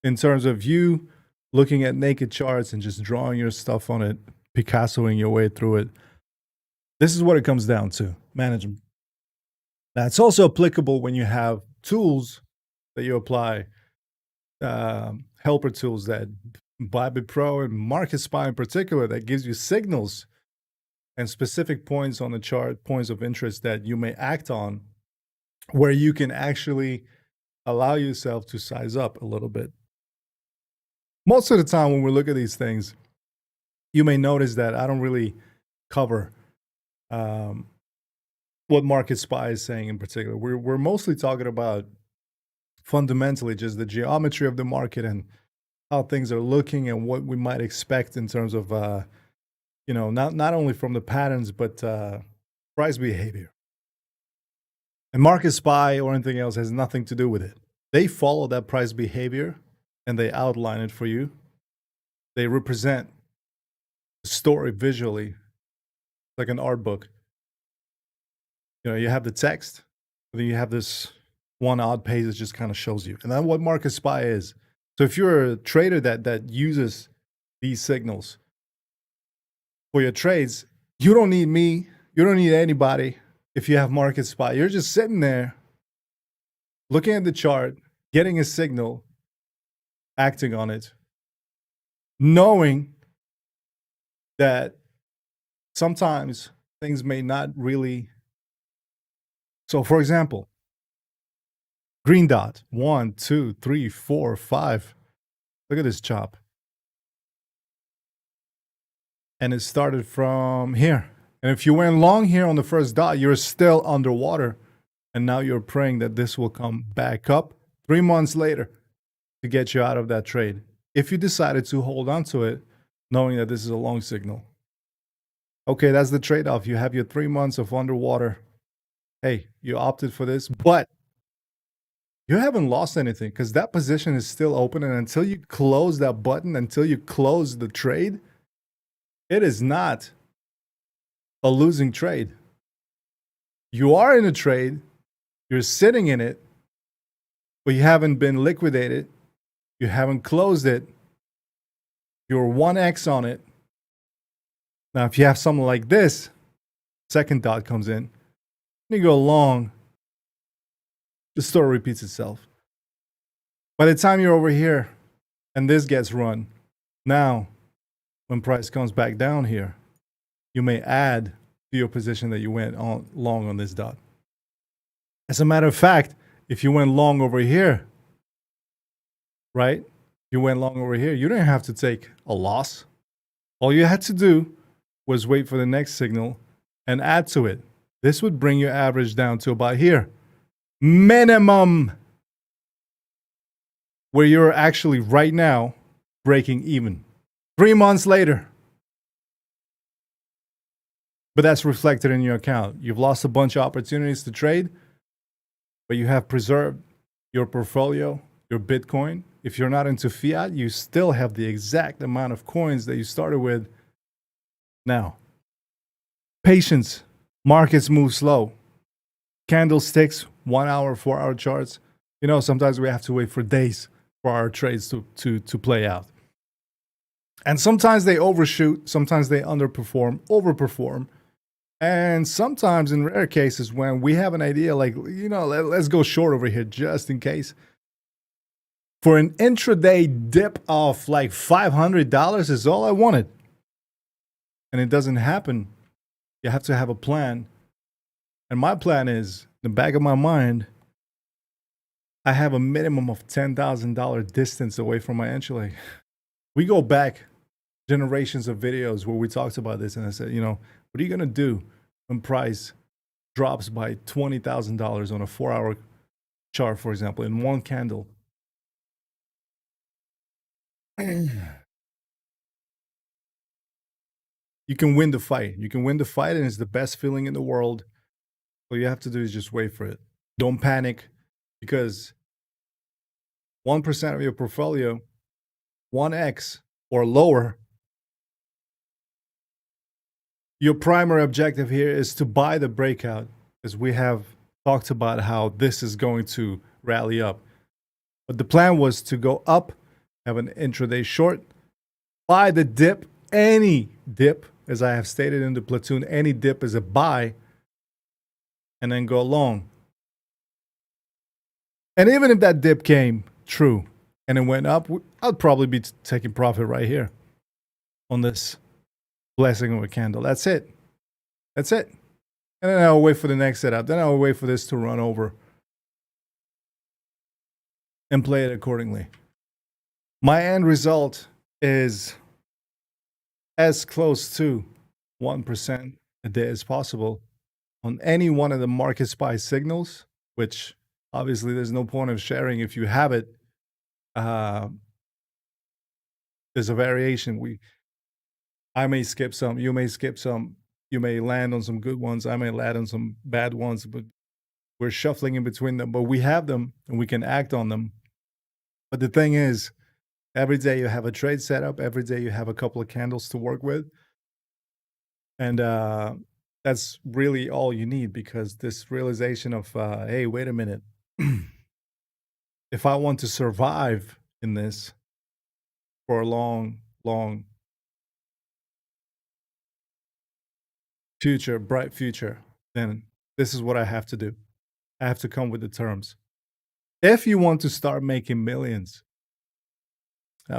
in terms of you looking at naked charts and just drawing your stuff on it, Picassoing your way through it. This is what it comes down to, management. That's also applicable when you have tools that you apply, helper tools that Bybit Pro and MarketSpy in particular, that gives you signals and specific points on the chart, points of interest that you may act on, where you can actually allow yourself to size up a little bit. Most of the time when we look at these things, you may notice that I don't really cover what MarketSpy is saying in particular. We're mostly talking about fundamentally just the geometry of the market and how things are looking and what we might expect in terms of not only from the patterns, but price behavior. And MarketSpy or anything else has nothing to do with it. They follow that price behavior and they outline it for you. They represent the story visually, like an art book. You have the text, then you have this one odd page that just kind of shows you. And that's what MarketSpy is. So if you're a trader that uses these signals for your trades, you don't need me. You don't need anybody. If you have MarketSpy, you're just sitting there looking at the chart, getting a signal, acting on it, knowing that sometimes things may not really. So for example, green dot, 1, 2, 3, 4, 5. Look at this chop. And it started from here. And if you went long here on the first dot, you're still underwater. And now you're praying that this will come back up 3 months later to get you out of that trade. If you decided to hold on to it, knowing that this is a long signal. Okay, that's the trade-off. You have your 3 months of underwater. Hey, you opted for this, but you haven't lost anything because that position is still open. And until you close that button, until you close the trade, it is not a losing trade. You are in a trade, you're sitting in it, but you haven't been liquidated, you haven't closed it, you're 1x on it. Now, if you have something like this, second dot comes in, you go long, the story repeats itself. By the time you're over here and this gets run, now, when price comes back down here, you may add to your position that you went on long on this dot. As a matter of fact, if you went long over here, right? You went long over here, you didn't have to take a loss. All you had to do was wait for the next signal and add to it. This would bring your average down to about here. Minimum. Where you're actually right now breaking even. 3 months later. But that's reflected in your account. You've lost a bunch of opportunities to trade, but you have preserved your portfolio, your Bitcoin. If you're not into fiat, you still have the exact amount of coins that you started with. Now, patience. Markets move slow. Candlesticks, 1 hour, 4 hour charts. You know, sometimes we have to wait for days for our trades to play out. And sometimes they overshoot, sometimes they underperform, overperform. And sometimes in rare cases when we have an idea like, you know, let's go short over here just in case. For an intraday dip of like $500 is all I wanted. And it doesn't happen. You have to have a plan. And my plan is, in the back of my mind, I have a minimum of $10,000 distance away from my entry leg. We go back generations of videos where we talked about this, and I said, you know, what are you going to do when price drops by $20,000 on a 4 hour chart, for example, in one candle? You can win the fight. You can win the fight, and it's the best feeling in the world. All you have to do is just wait for it. Don't panic, because 1% of your portfolio, 1x or lower, your primary objective here is to buy the breakout, as we have talked about how this is going to rally up. But the plan was to go up, have an intraday short, buy the dip, any dip, as I have stated in the platoon, any dip is a buy, and then go long. And even if that dip came true and it went up, I'd probably be taking profit right here on this blessing of a candle. That's it. That's it. And then I'll wait for the next setup. Then I'll wait for this to run over and play it accordingly. My end result is as close to 1% a day as possible on any one of the MarketSpy signals, which obviously there's no point of sharing if you have it. There's a variation. I may skip some, you may skip some, you may land on some good ones, I may land on some bad ones, but we're shuffling in between them. But we have them and we can act on them. But the thing is, every day you have a trade setup, every day you have a couple of candles to work with. And that's really all you need, because this realization of, hey, wait a minute. If I want to survive in this for a long, long future, bright future, then this is what I have to do. I have to come with the terms. If you want to start making millions,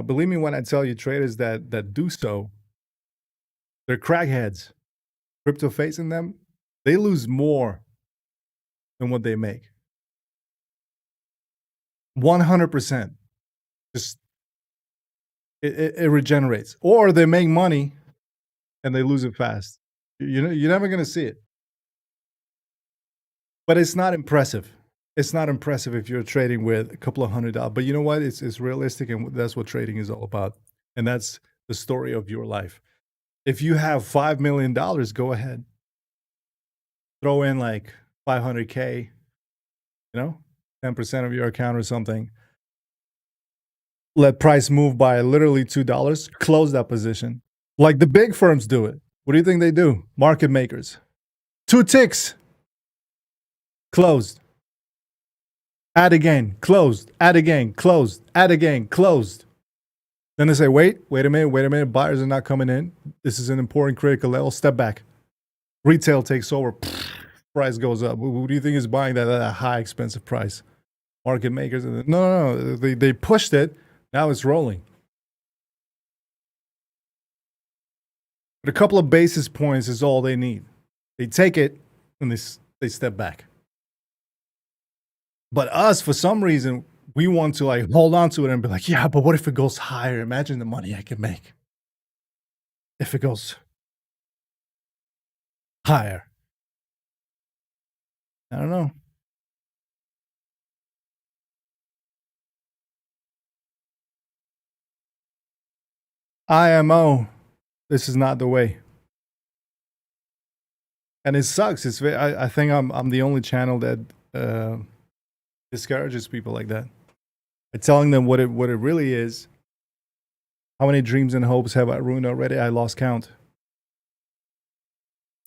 believe me when I tell you, traders that do so, they're crackheads. Crypto facing them, they lose more than what they make. 100%. Just it regenerates, or they make money and they lose it fast. You're never gonna see it. But it's not impressive. It's not impressive if you're trading with a couple of $100. But you know what? It's realistic, and that's what trading is all about. And that's the story of your life. If you have $5 million, go ahead. Throw in like 500K, 10% of your account or something. Let price move by literally $2. Close that position. Like the big firms do it. What do you think they do? Market makers. 2 ticks. Closed. Add again, closed. Add again, closed. Add again, closed. Then they say, wait a minute. Buyers are not coming in. This is an important critical level. Step back. Retail takes over. Price goes up. Who do you think is buying that at a high expensive price? Market makers. No. They pushed it. Now it's rolling. But a couple of basis points is all they need. They take it and they step back. But us, for some reason, we want to like hold on to it and be like, yeah, but what if it goes higher? Imagine the money I can make if it goes higher. I don't know. IMO, this is not the way. And it sucks. I think I'm the only channel that discourages people like that. By telling them what it really is. How many dreams and hopes have I ruined already? I lost count.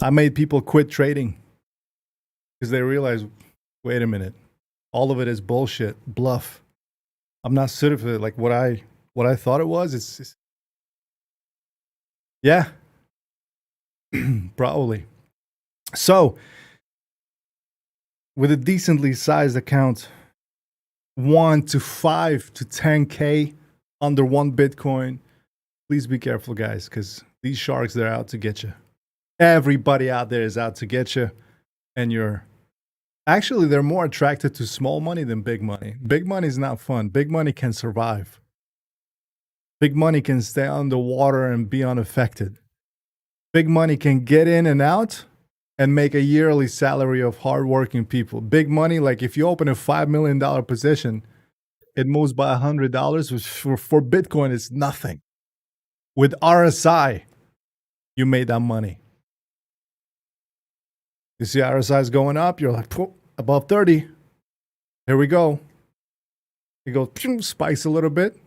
I made people quit trading because they realize, wait a minute, all of it is bullshit, bluff. I'm not suited for it. Like what I thought it was. It's yeah, probably. So, with a decently sized account, 1 to 5 to 10K under 1 Bitcoin, please be careful, guys, because these sharks, they're out to get you. Everybody out there is out to get you, and they're more attracted to small money than big money. Big money is not fun. Big money can survive. Big money can stay underwater and be unaffected. Big money can get in and out and make a yearly salary of hardworking people. Big money, like if you open a $5 million position, it moves by $100, which for Bitcoin is nothing. With RSI, you made that money. You see RSI is going up, you're like, above 30. Here we go. It goes, spikes a little bit.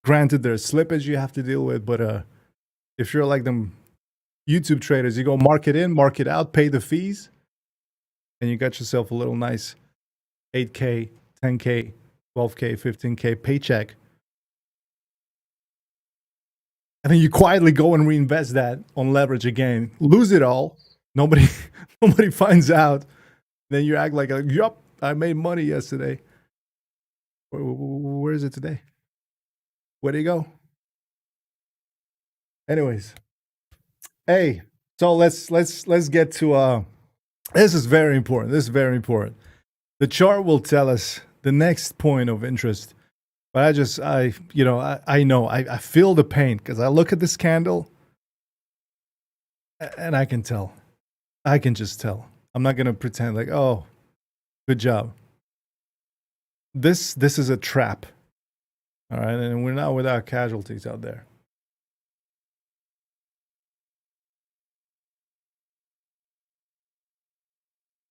Granted, there's slippage you have to deal with, but if you're like them YouTube traders, you go market in, market out, pay the fees, and you got yourself a little nice 8K, 10K, 12K, 15K paycheck. And then you quietly go and reinvest that on leverage again. Lose it all. Nobody finds out. Then you act like, yup, I made money yesterday. Where is it today? Where'd he go? Anyways. Hey, so let's get to this is very important. This is very important. The chart will tell us the next point of interest. But I know I feel the pain because I look at this candle and I can tell. I can just tell. I'm not gonna pretend like, oh, good job. This is a trap. All right, and we're not without casualties out there.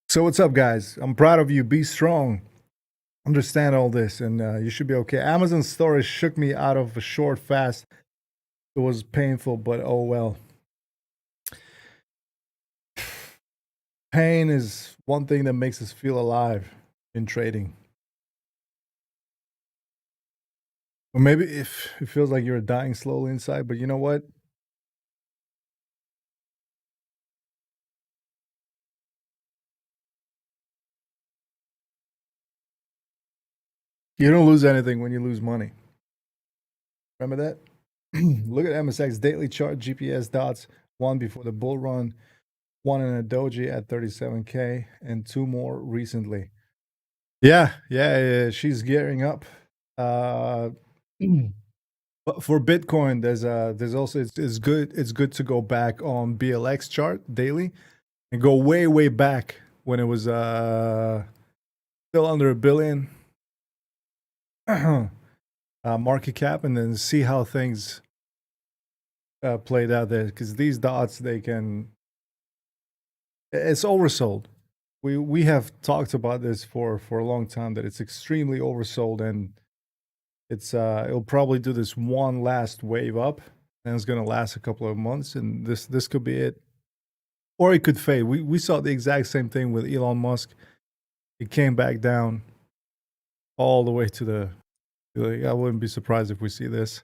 So what's up, guys? I'm proud of you. Be strong. Understand all this, and you should be okay. Amazon's story shook me out of a short fast. It was painful, but oh well. Pain is one thing that makes us feel alive in trading. Or maybe if it feels like you're dying slowly inside, but you know what? You don't lose anything when you lose money. Remember that? Look at MSX daily chart, GPS dots, 1 before the bull run, 1 in a doji at 37K, and 2 more recently. Yeah, she's gearing up. But for Bitcoin, there's also it's good to go back on BLX chart daily and go way back when it was still under a billion market cap, and then see how things played out there. Because these dots, it's oversold. We have talked about this for a long time, that it's extremely oversold, and it'll probably do this one last wave up, and it's going to last a couple of months, and this could be it, or it could fade. We saw the exact same thing with Elon Musk. It came back down all the way to the. I wouldn't be surprised if we see this,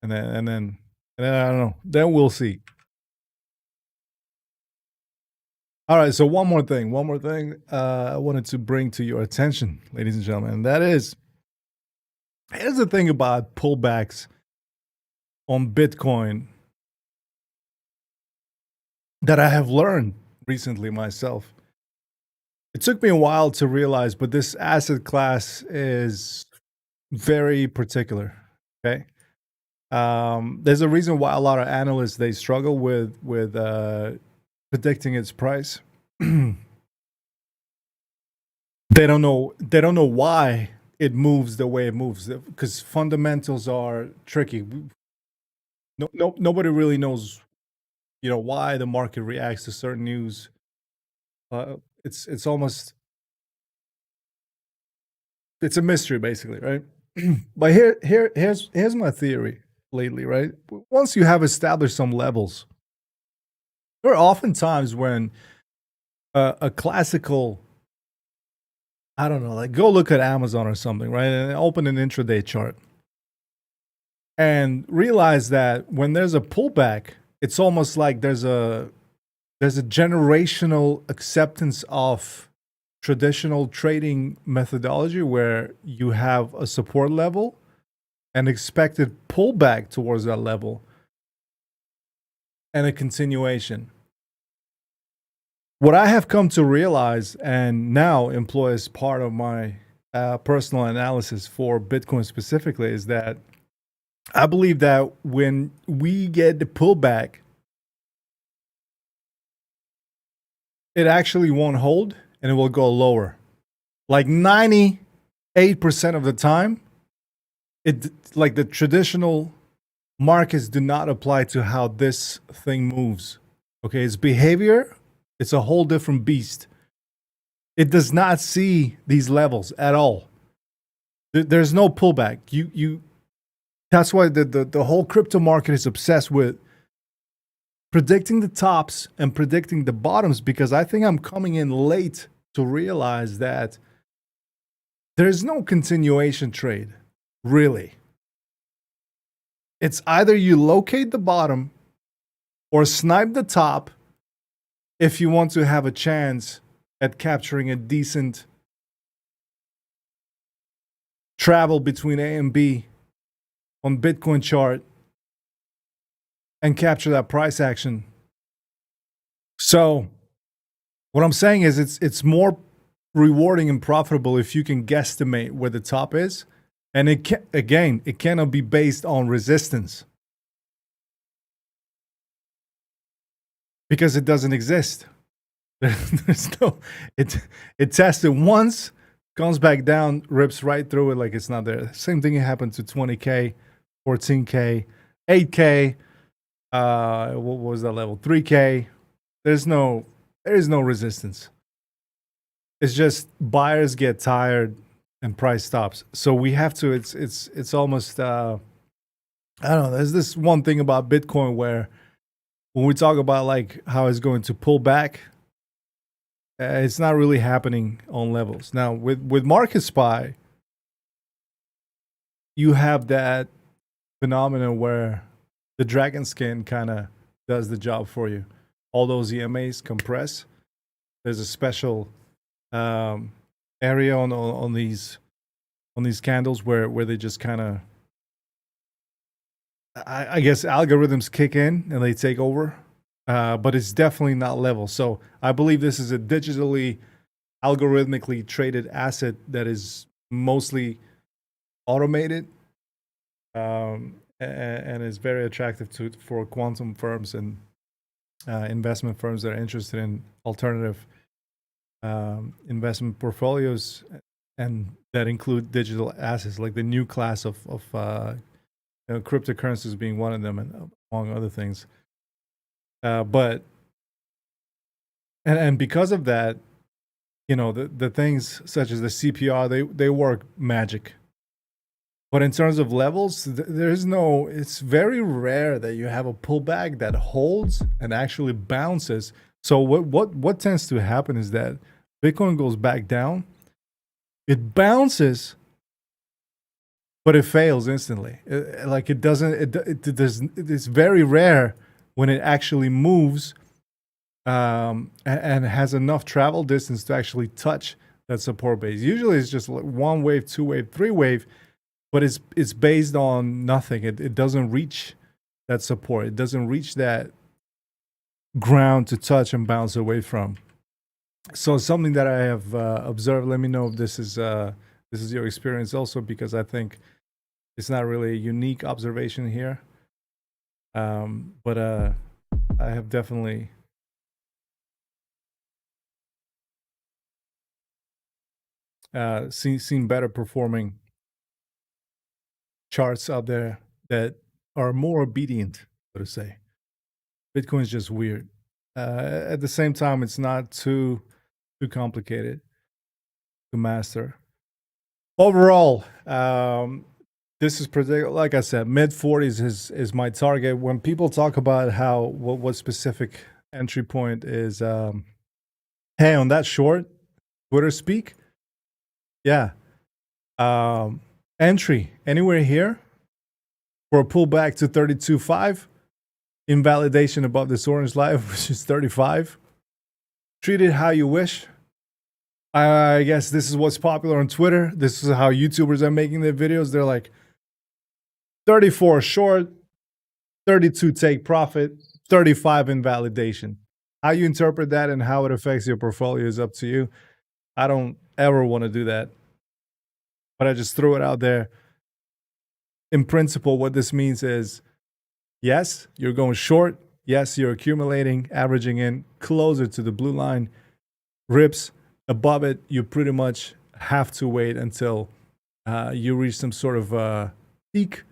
and then I don't know. Then we'll see. All right. So one more thing I wanted to bring to your attention, ladies and gentlemen, and that is, here's the thing about pullbacks on Bitcoin that I have learned recently myself. It took me a while to realize, but this asset class is very particular. Okay. There's a reason why a lot of analysts, they struggle with predicting its price. They don't know why it moves the way it moves, because fundamentals are tricky. Nobody really knows, why the market reacts to certain news. It's almost, it's a mystery, basically, right? But here's my theory lately, right? Once you have established some levels, there are often times when a classical, I don't know, like go look at Amazon or something, right? And open an intraday chart and realize that when there's a pullback, it's almost like there's a generational acceptance of traditional trading methodology, where you have a support level and expected pullback towards that level and a continuation. What I have come to realize and now employ as part of my personal analysis for Bitcoin specifically is that I believe that when we get the pullback, it actually won't hold and it will go lower. Like 98% of the time, like the traditional markets do not apply to how this thing moves. Okay, its behavior, it's a whole different beast. It does not see these levels at all. There's no pullback. That's why the whole crypto market is obsessed with predicting the tops and predicting the bottoms, because I think I'm coming in late to realize that there's no continuation trade, really. It's either you locate the bottom or snipe the top if you want to have a chance at capturing a decent travel between A and B on Bitcoin chart and capture that price action. So what I'm saying is it's more rewarding and profitable if you can guesstimate where the top is. And it cannot be based on resistance, because it doesn't exist. There's no, it tests it once, comes back down, rips right through it like it's not there. Same thing happened to 20K, 14K, 8K. What was that level? 3K. There is no resistance. It's just buyers get tired and price stops. So we have to. It's almost. I don't know. There's this one thing about Bitcoin where when we talk about like how it's going to pull back, it's not really happening on levels. Now with MarketSpy, you have that phenomenon where the dragon skin kind of does the job for you. All those EMAs compress. There's a special area on these candles where they just kind of, I guess, algorithms kick in and they take over. But it's definitely not level. So I believe this is a digitally, algorithmically traded asset that is mostly automated. and is very attractive for quantum firms and investment firms that are interested in alternative investment portfolios, and that include digital assets, like the new class of cryptocurrencies being one of them, and among other things. But because of that, the things such as the CPR, they work magic. But in terms of levels, there's no. It's very rare that you have a pullback that holds and actually bounces. So what tends to happen is that Bitcoin goes back down, it bounces, but it fails instantly. It doesn't. It's very rare when it actually moves and has enough travel distance to actually touch that support base. Usually, it's just like 1 wave, 2 wave, 3 wave, but it's based on nothing. It doesn't reach that support. It doesn't reach that ground to touch and bounce away from. So something that I have observed. Let me know if this is your experience also, because I think it's not really a unique observation here. But I have definitely seen better performing charts out there that are more obedient, so to say. Bitcoin is just weird. At the same time, it's not too complicated to master. Overall, this is like I said, mid 40s is my target. When people talk about what specific entry point is, hey, on that short, Twitter speak, yeah, entry anywhere here for a pullback to 32.5, invalidation above this orange line, which is 35. Treat it how you wish. I guess this is what's popular on Twitter. This is how YouTubers are making their videos. They're like 34 short, 32 take profit, 35 invalidation. How you interpret that and how it affects your portfolio is up to you. I don't ever want to do that, but I just threw it out there. In principle, what this means is, yes, you're going short. Yes, you're accumulating, averaging in closer to the blue line. Rips above it, you pretty much have to wait until you reach some sort of peak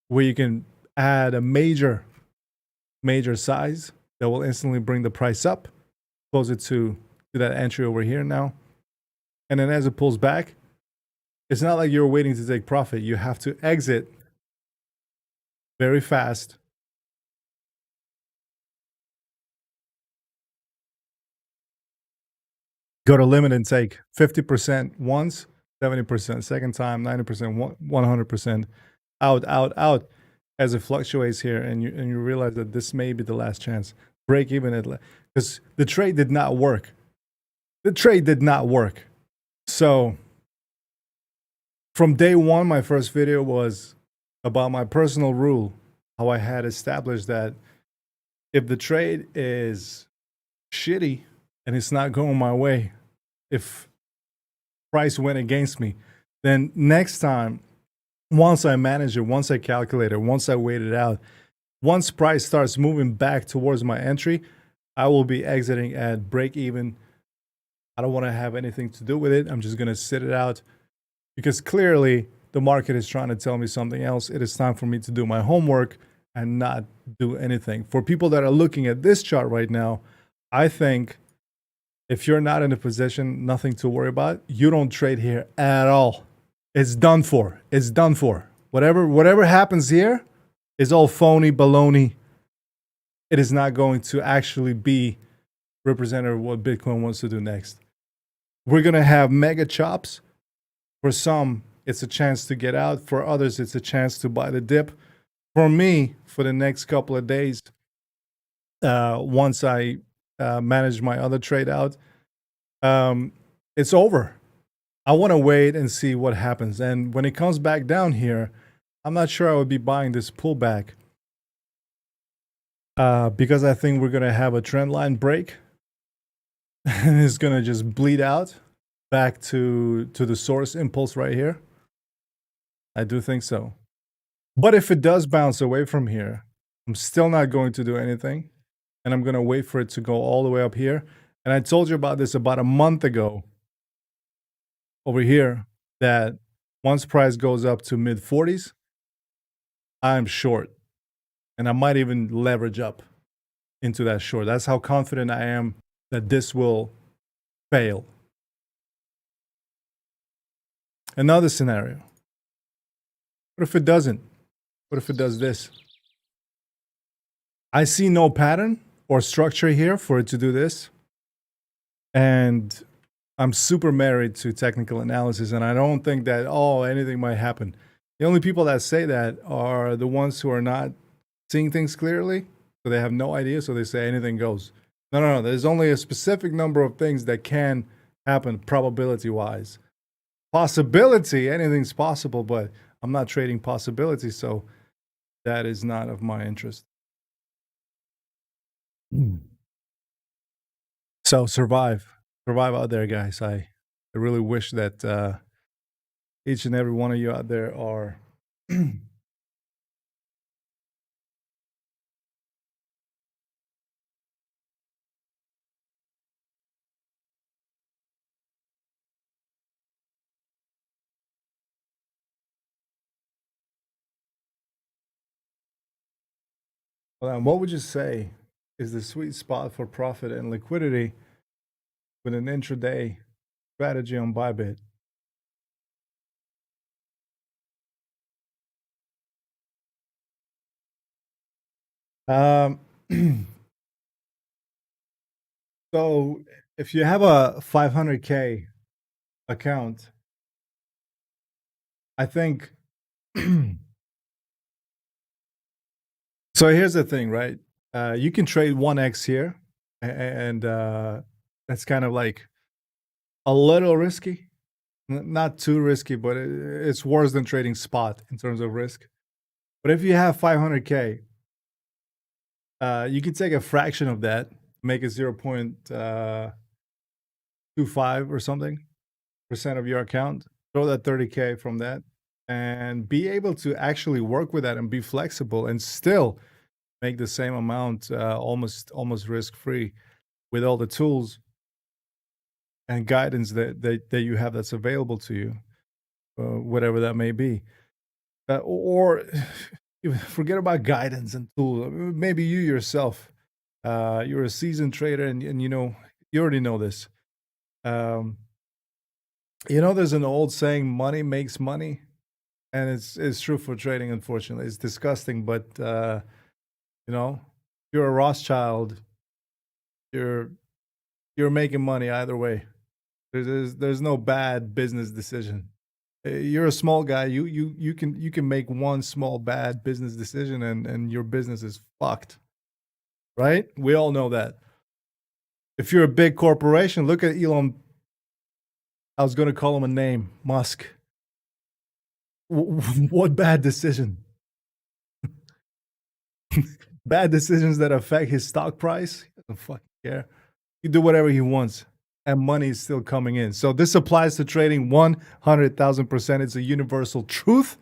where you can add a major size that will instantly bring the price up closer to that entry over here now. And then as it pulls back, it's not like you're waiting to take profit. You have to exit very fast. Go to limit and take 50% once, 70% second time, 90%, 100%, out as it fluctuates here, and you realize that this may be the last chance. Break even at, because the trade did not work. So from day one, my first video was about my personal rule, how I had established that if the trade is shitty and it's not going my way, if price went against me, then next time, once I manage it, once I calculate it, once I wait it out, once price starts moving back towards my entry, I will be exiting at break even. I don't want to have anything to do with it. I'm just going to sit it out, because clearly the market is trying to tell me something else. It is time for me to do my homework and not do anything. For people that are looking at this chart right now, I think if you're not in a position, nothing to worry about, you don't trade here at all. It's done for. It's done for. Whatever happens here is all phony baloney. It is not going to actually be representative of what Bitcoin wants to do next. We're going to have mega chops. For some, it's a chance to get out. For others, it's a chance to buy the dip. For me, for the next couple of days, once I manage my other trade out, it's over. I want to wait and see what happens. And when it comes back down here, I'm not sure I would be buying this pullback, because I think we're going to have a trend line break and it's going to just bleed out back to the source impulse right here. I do think so. But if it does bounce away from here, I'm still not going to do anything, and I'm gonna wait for it to go all the way up here. And I told you about this about a month ago over here, that once price goes up to mid 40s, I'm short, and I might even leverage up into that short. That's how confident I am that this will fail. Another scenario. What if it doesn't? What if it does this? I see no pattern or structure here for it to do this. And I'm super married to technical analysis, and I don't think that, anything might happen. The only people that say that are the ones who are not seeing things clearly, so they have no idea, so they say anything goes. No. There's only a specific number of things that can happen probability-wise. Possibility, anything's possible, but I'm not trading possibility, so that is not of my interest. So survive out there, guys. I really wish that each and every one of you out there are what would you say is the sweet spot for profit and liquidity with an intraday strategy on Bybit? Um, so if you have a 500K account, I think. So here's the thing, right? You can trade 1x here, and that's kind of like a little risky. Not too risky, but it's worse than trading spot in terms of risk. But if you have 500K, you can take a fraction of that, make it 0.25 or something percent of your account, throw that 30K from that, and be able to actually work with that and be flexible and still make the same amount, almost risk free, with all the tools and guidance that you have that's available to you, whatever that may be. Or forget about guidance and tools. Maybe you yourself, you're a seasoned trader, and you already know this. There's an old saying, money makes money, and it's true for trading. Unfortunately, it's disgusting, but you're a Rothschild, you're making money either way. There's no bad business decision. You're a small guy. You can make one small bad business decision, and your business is fucked. Right? We all know that. If you're a big corporation, look at Elon. I was going to call him a name, Musk. What bad decision? Bad decisions that affect his stock price? He doesn't fucking care. You do whatever he wants, and money is still coming in. So this applies to trading 100,000%. It's a universal truth.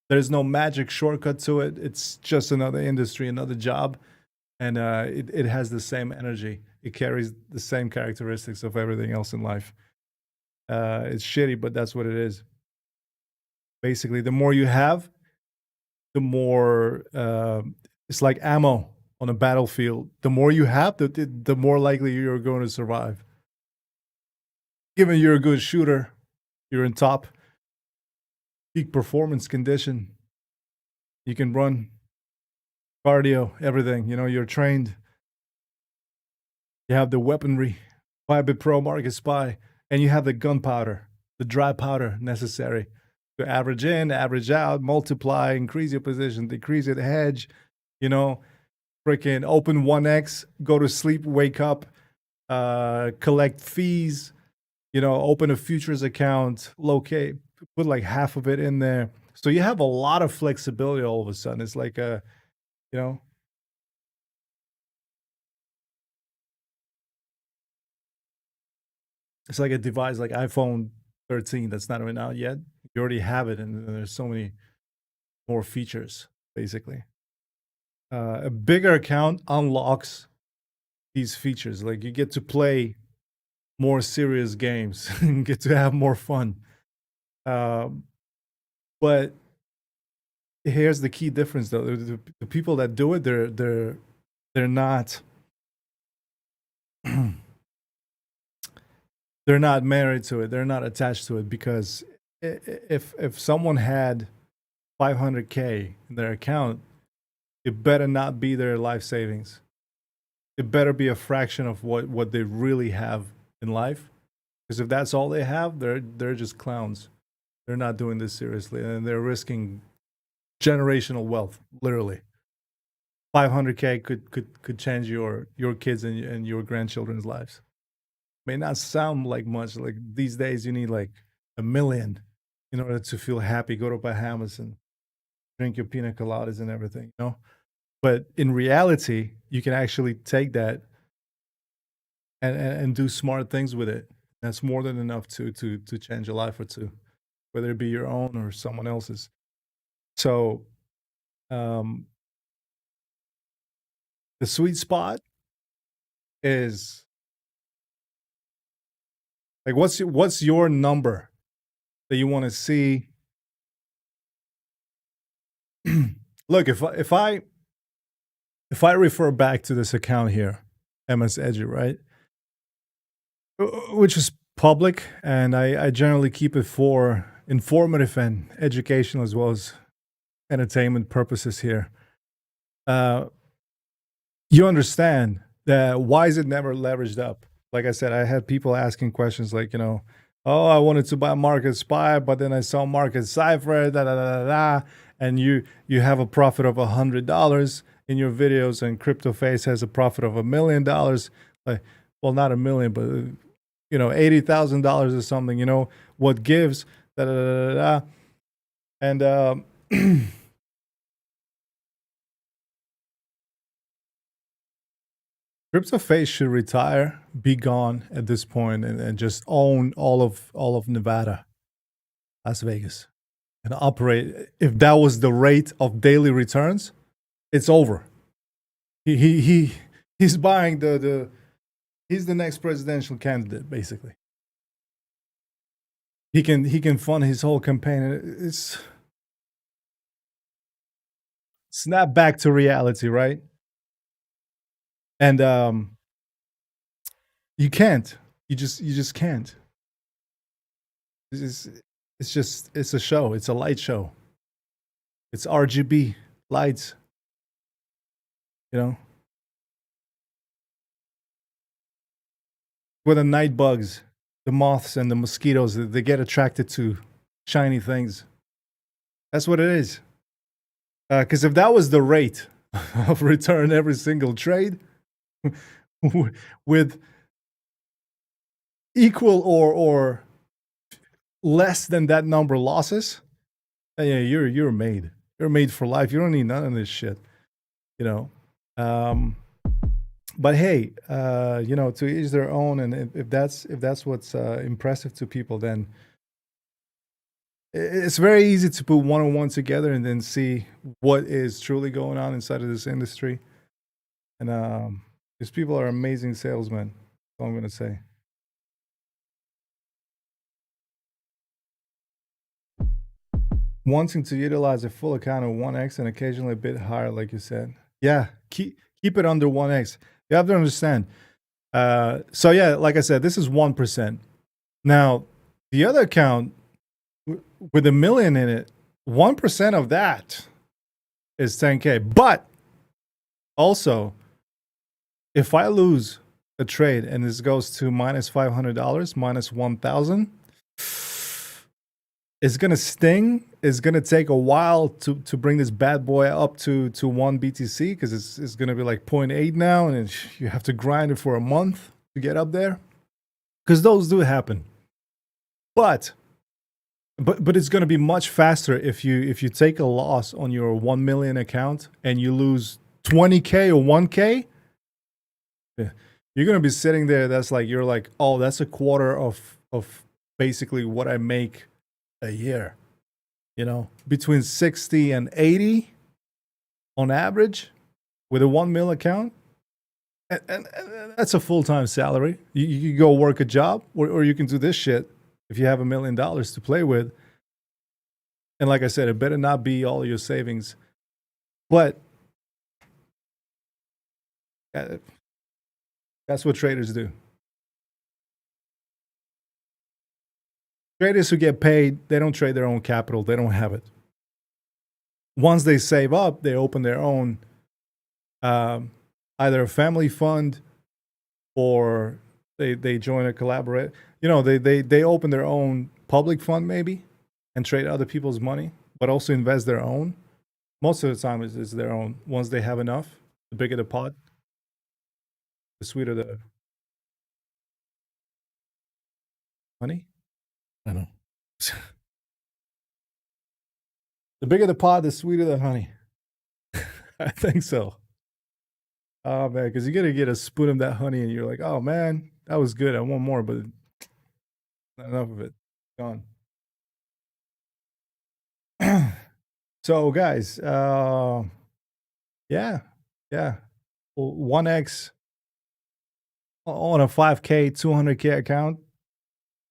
There's no magic shortcut to it. It's just another industry, another job, and it has the same energy. It carries the same characteristics of everything else in life. It's shitty, but that's what it is. Basically, the more you have, the more it's like ammo on a battlefield. The more you have, the more likely you're going to survive. Given you're a good shooter, you're in top peak performance condition, you can run cardio, everything. You're trained. You have the weaponry, Bybit Pro, MarketSpy, and you have the gunpowder, the dry powder necessary to average in, average out, multiply, increase your position, decrease it, hedge, freaking open 1x, go to sleep, wake up, collect fees, open a futures account, locate, put like half of it in there. So you have a lot of flexibility all of a sudden. It's like it's like a device like iPhone 13 that's not even out yet. You already have it, and there's so many more features, basically. A bigger account unlocks these features. Like you get to play more serious games and get to have more fun. But here's the key difference, though: the people that do it, they're not they're not married to it. They're not attached to it, because if someone had 500K in their account, it better not be their life savings. It better be a fraction of what they really have in life. Because if that's all they have, they're just clowns. They're not doing this seriously, and they're risking generational wealth, literally. 500K could change your kids and your grandchildren's lives. May not sound like much. Like these days, you need like $1 million in order to feel happy. Go to Bahamas and drink your pina coladas and everything, you know. But in reality, you can actually take that and do smart things with it. That's more than enough to change a life or two, whether it be your own or someone else's. So, the sweet spot is like, what's your number that you want to see? Look, if I refer back to this account here, MEXC, right, which is public, and I generally keep it for informative and educational as well as entertainment purposes here. You understand that why is it never leveraged up? Like I said, I had people asking questions like, oh, I wanted to buy MarketSpy, but then I saw MarketCypher, da da da da, and you have a profit of $100 in your videos, and CryptoFace has a profit of $1 million. Like, well, not $1 million, but $80,000 or something. What gives, da da da da da, and CryptoFace should retire, be gone at this point, and just own all of Nevada, Las Vegas, and operate. If that was the rate of daily returns, it's over. He's buying he's the next presidential candidate, basically. He can fund his whole campaign. It's snap back to reality, right? And you can't. You just can't. It's a show. It's a light show. It's RGB lights. Where the night bugs, the moths and the mosquitoes, they get attracted to shiny things. That's what it is. Because if that was the rate of return every single trade, with equal or less than that number losses, yeah, you're made. You're made for life. You don't need none of this shit. But hey, to each their own. And if that's what's impressive to people, then it's very easy to put one-on-one together and then see what is truly going on inside of this industry. And these people are amazing salesmen. That's all I'm going to say. Wanting to utilize a full account of 1x and occasionally a bit higher, like you said. Yeah, keep it under 1x. You have to understand. So yeah, like I said, this is 1%. Now, the other account with $1 million in it, 1% of that is 10K. But also, if I lose a trade and this goes to minus $500, minus 1,000, it's gonna sting. It's gonna take a while to bring this bad boy up to 1 BTC, because it's gonna be like 0.8 now, and you have to grind it for a month to get up there. Because those do happen. But it's gonna be much faster if you take a loss on your 1 million account and you lose 20K or 1K. You're gonna be sitting there. You're like, oh, that's a quarter of basically what I make a year. between 60 and 80 on average with a 1 mil account. And that's a full-time salary. You go work a job, or you can do this shit if you have $1 million to play with. And like I said, it better not be all your savings. But that's what traders do. Traders who get paid, they don't trade their own capital. They don't have it. Once they save up, they open their own either a family fund or they join a collaborate. They open their own public fund maybe and trade other people's money, but also invest their own. Most of the time it's their own. Once they have enough, the bigger the pot, the sweeter the honey. I know. The bigger the pot, the sweeter the honey. I think so. Oh man, because you're gonna get a spoon of that honey and you're like, oh man, that was good. I want more, but not enough of it. Gone. So guys, yeah. Well, 1x on a 5K, 200K account,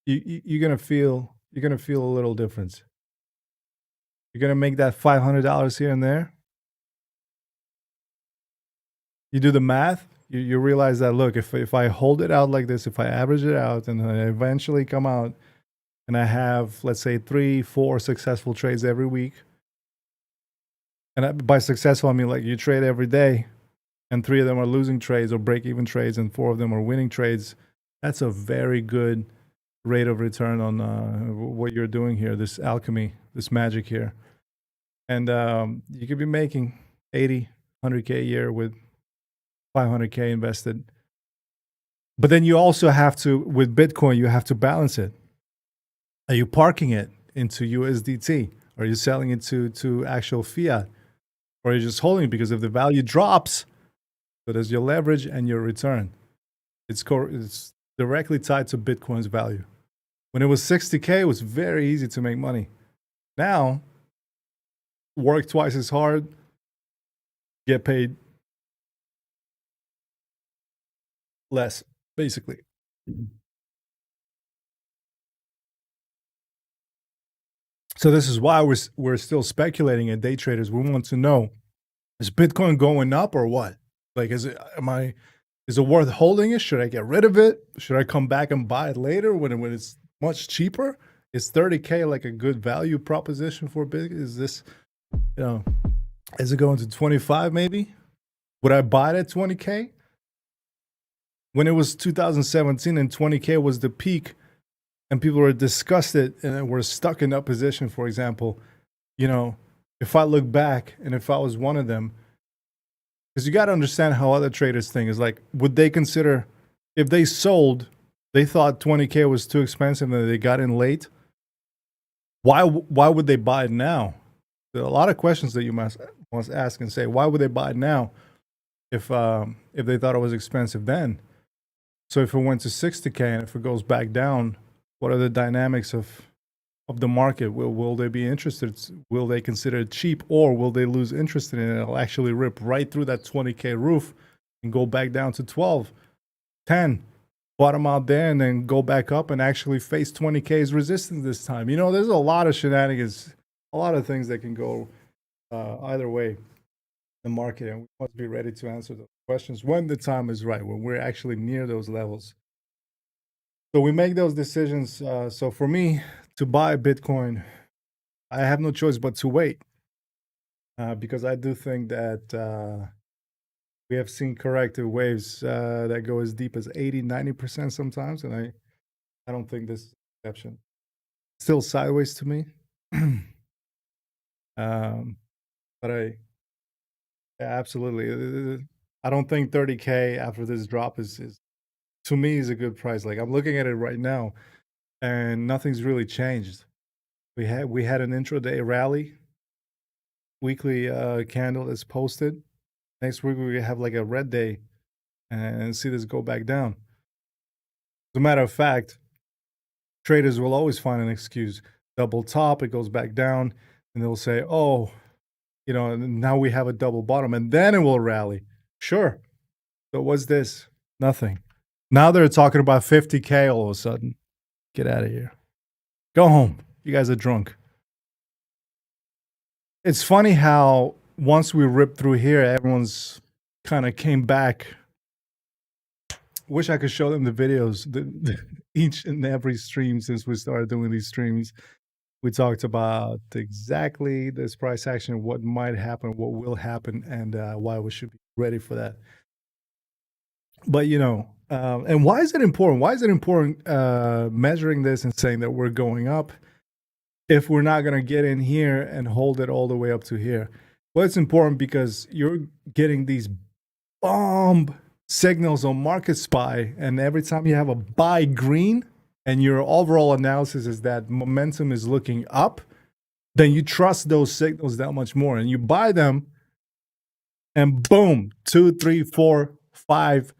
you're gonna feel a little difference. You're gonna make that $500 here and there. You do the math, you realize that, look, if I hold it out like this, if I average it out and I eventually come out and I have, let's say, 3-4 successful trades every week. And by successful, I mean like you trade every day and 3 of them are losing trades or break-even trades and 4 of them are winning trades. That's a very good rate of return on what you're doing here, this alchemy, this magic here. And you could be making 80, 100K a year with 500K invested. But then you also have to, with Bitcoin, you have to balance it. Are you parking it into USDT? Are you selling it to actual fiat? Or are you just holding it? Because if the value drops, so there's your leverage and your return. It's directly tied to Bitcoin's value. When it was 60K, it was very easy to make money. Now, work twice as hard, get paid less, basically. So this is why we're still speculating at day traders. We want to know, is Bitcoin going up or what? Like, is it worth holding it? Should I get rid of it? Should I come back and buy it later when it's much cheaper? Is 30K like a good value proposition for Bitcoin? Is this, is it going to 25 maybe? Would I buy it at 20K? When it was 2017 and 20K was the peak and people were disgusted and were stuck in that position, for example, if I look back and if I was one of them, because you got to understand how other traders think, is like, would they consider, if they sold, they thought 20K was too expensive and they got in late, why would they buy it now? There are a lot of questions that you must ask and say, why would they buy it now if they thought it was expensive then? So if it went to 60K and if it goes back down, what are the dynamics of the market? Will they be interested? Will they consider it cheap, or will they lose interest in it? It'll actually rip right through that 20K roof and go back down to 12, 10, bottom out there, and then go back up and actually face 20K's resistance this time. There's a lot of shenanigans, a lot of things that can go either way in the market, and we must be ready to answer those questions when the time is right, when we're actually near those levels. So we make those decisions. So for me to buy Bitcoin, I have no choice but to wait, because I do think that we have seen corrective waves that go as deep as 80, 90% sometimes, and I don't think this is an exception. Still sideways to me. But absolutely, I don't think 30K after this drop is to me is a good price. Like, I'm looking at it right now and nothing's really changed. We had an intraday rally, weekly candle that's posted. Next week we have like a red day and see this go back down. As a matter of fact, traders will always find an excuse. Double top, it goes back down. and they'll say, oh, now we have a double bottom, and then it will rally. Sure. So what's this? Nothing. Now they're talking about 50K all of a sudden. Get out of here. Go home. You guys are drunk. It's funny how once we ripped through here, everyone's kind of came back. Wish I could show them the videos. Each and every stream since we started doing these streams, we talked about exactly this price action, what might happen, what will happen, and why we should be ready for that. But and why is it important? Why is it important measuring this and saying that we're going up if we're not going to get in here and hold it all the way up to here? Well, it's important because you're getting these bomb signals on MarketSpy, and every time you have a buy green and your overall analysis is that momentum is looking up, then you trust those signals that much more, and you buy them, and boom, 2, 3, 4, 5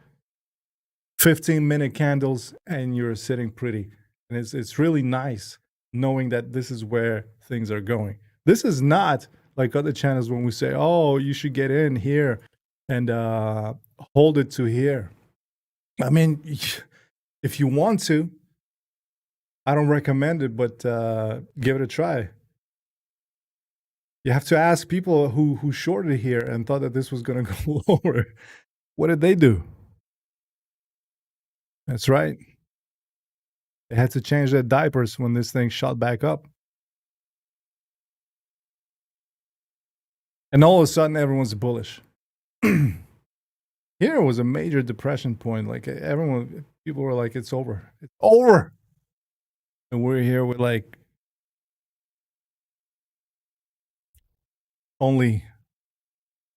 15-minute candles, and you're sitting pretty. And it's really nice knowing that this is where things are going. This is not like other channels when we say, oh, you should get in here and hold it to here. I mean, if you want to, I don't recommend it, but give it a try. You have to ask people who shorted here and thought that this was going to go lower. What did they do? That's right. They had to change their diapers when this thing shot back up. And all of a sudden, everyone's bullish. Here was a major depression point. Like people were like, it's over. It's over. And we're here with like only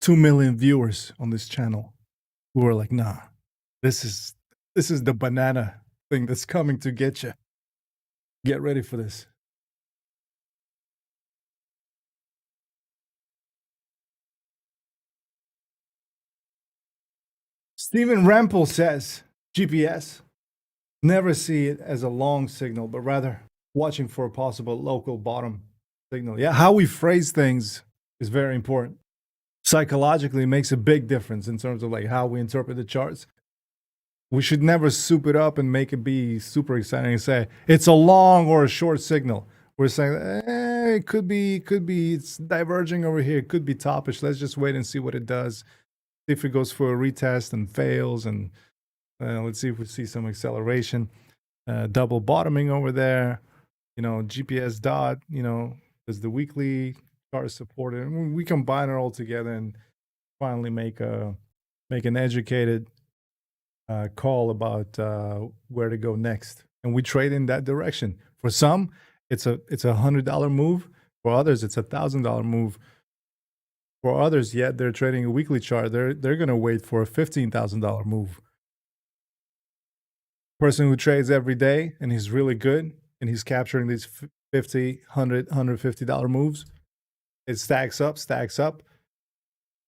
2 million viewers on this channel who were like, nah, this is the banana thing that's coming to get you. Get ready for this. Stephen Rampel says, GPS, never see it as a long signal, but rather watching for a possible local bottom signal. Yeah, how we phrase things is very important. Psychologically, it makes a big difference in terms of like how we interpret the charts. We should never soup it up and make it be super exciting and say it's a long or a short signal. We're saying, it could be, it's diverging over here. It could be toppish. Let's just wait and see what it does. See if it goes for a retest and fails, and let's see if we see some acceleration. Double bottoming over there. GPS dot, does the weekly chart support it? We combine it all together and finally make an educated call about where to go next, and we trade in that direction. For some, it's a $100 move. For others, it's $1,000 move. For others, yet they're trading a weekly chart. They're going to wait for a $15,000 move. Person who trades every day and he's really good and he's capturing these $50, $100, $150 moves. It stacks up.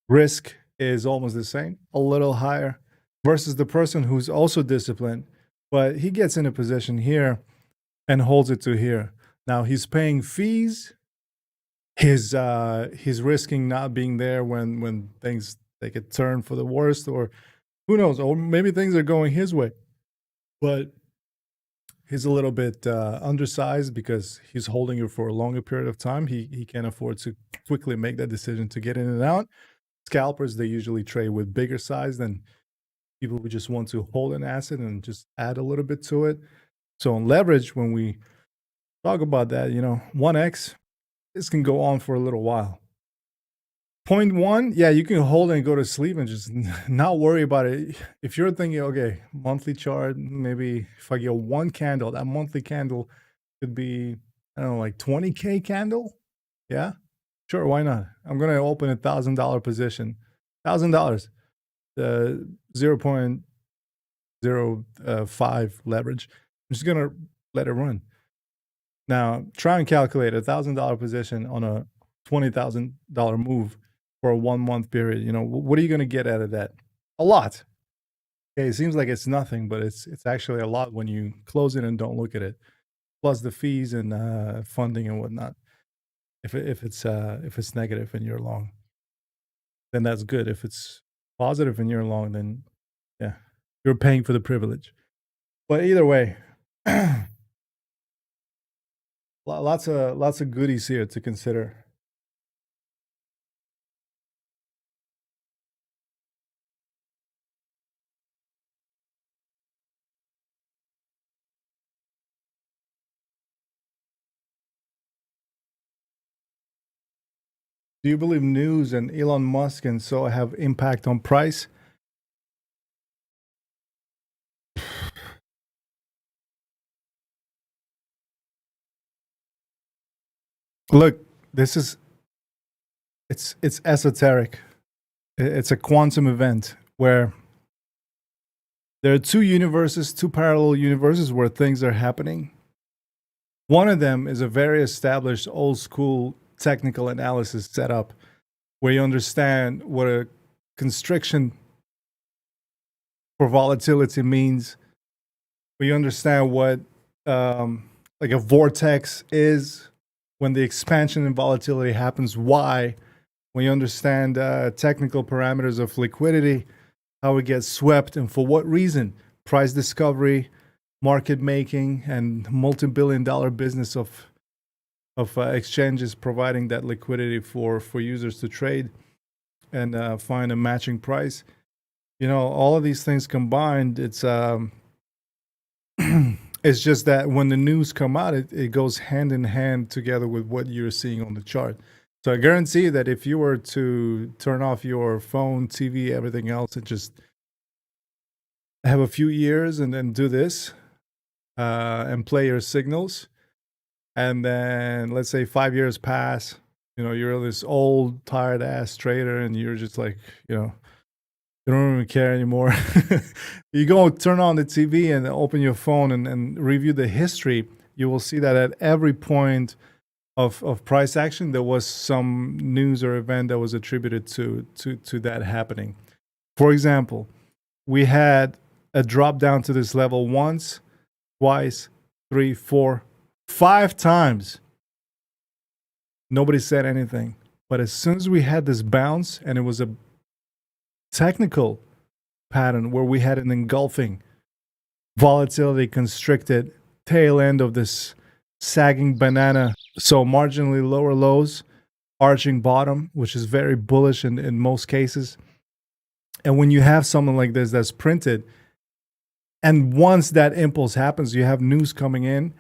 Risk is almost the same, a little higher, versus the person who's also disciplined, but he gets in a position here and holds it to here. Now he's paying fees. He's risking not being there when things take a turn for the worst, or who knows, or maybe things are going his way. But he's a little bit undersized because he's holding it for a longer period of time. He can't afford to quickly make that decision to get in and out. Scalpers, they usually trade with bigger size than people who just want to hold an asset and just add a little bit to it. So on leverage, when we talk about that, 1x, this can go on for a little while. 0.1, yeah, you can hold it and go to sleep and just not worry about it. If you're thinking, okay, monthly chart, maybe if I get one candle, that monthly candle could be, I don't know, like 20K candle. Yeah, sure, why not? I'm going to open a $1,000 position. $1,000, 0.05 leverage. I'm just going to let it run. Now, try and calculate a $1,000 position on a $20,000 move for a 1 month period. What are you going to get out of that? A lot. Okay, it seems like it's nothing, but it's actually a lot when you close it and don't look at it. Plus the fees and funding and whatnot. If it's negative and you're long, then that's good. If it's positive and you're long, then yeah, you're paying for the privilege. But either way, lots of goodies here to consider. Do you believe news and Elon Musk and so have impact on price? Look, this is it's esoteric. It's a quantum event where there are two parallel universes where things are happening. One of them is a very established old school technical analysis setup where you understand what a constriction for volatility means, where you understand what like a vortex is, when the expansion and volatility happens, why, when you understand technical parameters of liquidity, how it gets swept and for what reason, price discovery, market making, and multi-billion-dollar business of exchanges providing that liquidity for users to trade and find a matching price. You know, all of these things combined, it's it's just that when the news come out, it goes hand in hand together with what you're seeing on the chart. So I guarantee that if you were to turn off your phone, TV, everything else, and just have a few years and then do this and play your signals, and then let's say 5 years pass, you know, you're this old, tired ass trader, and you're just like, you know, you don't even care anymore. You go turn on the TV and open your phone and review the history. You will see that at every point of price action, there was some news or event that was attributed to that happening. For example, we had a drop down to this level once, twice, 3, 4, 5 times. Nobody said anything. But as soon as we had this bounce, and it was a technical pattern where we had an engulfing volatility constricted tail end of this sagging banana, so marginally lower lows, arching bottom, which is very bullish in most cases. And when you have something like this that's printed, and once that impulse happens, you have news coming in,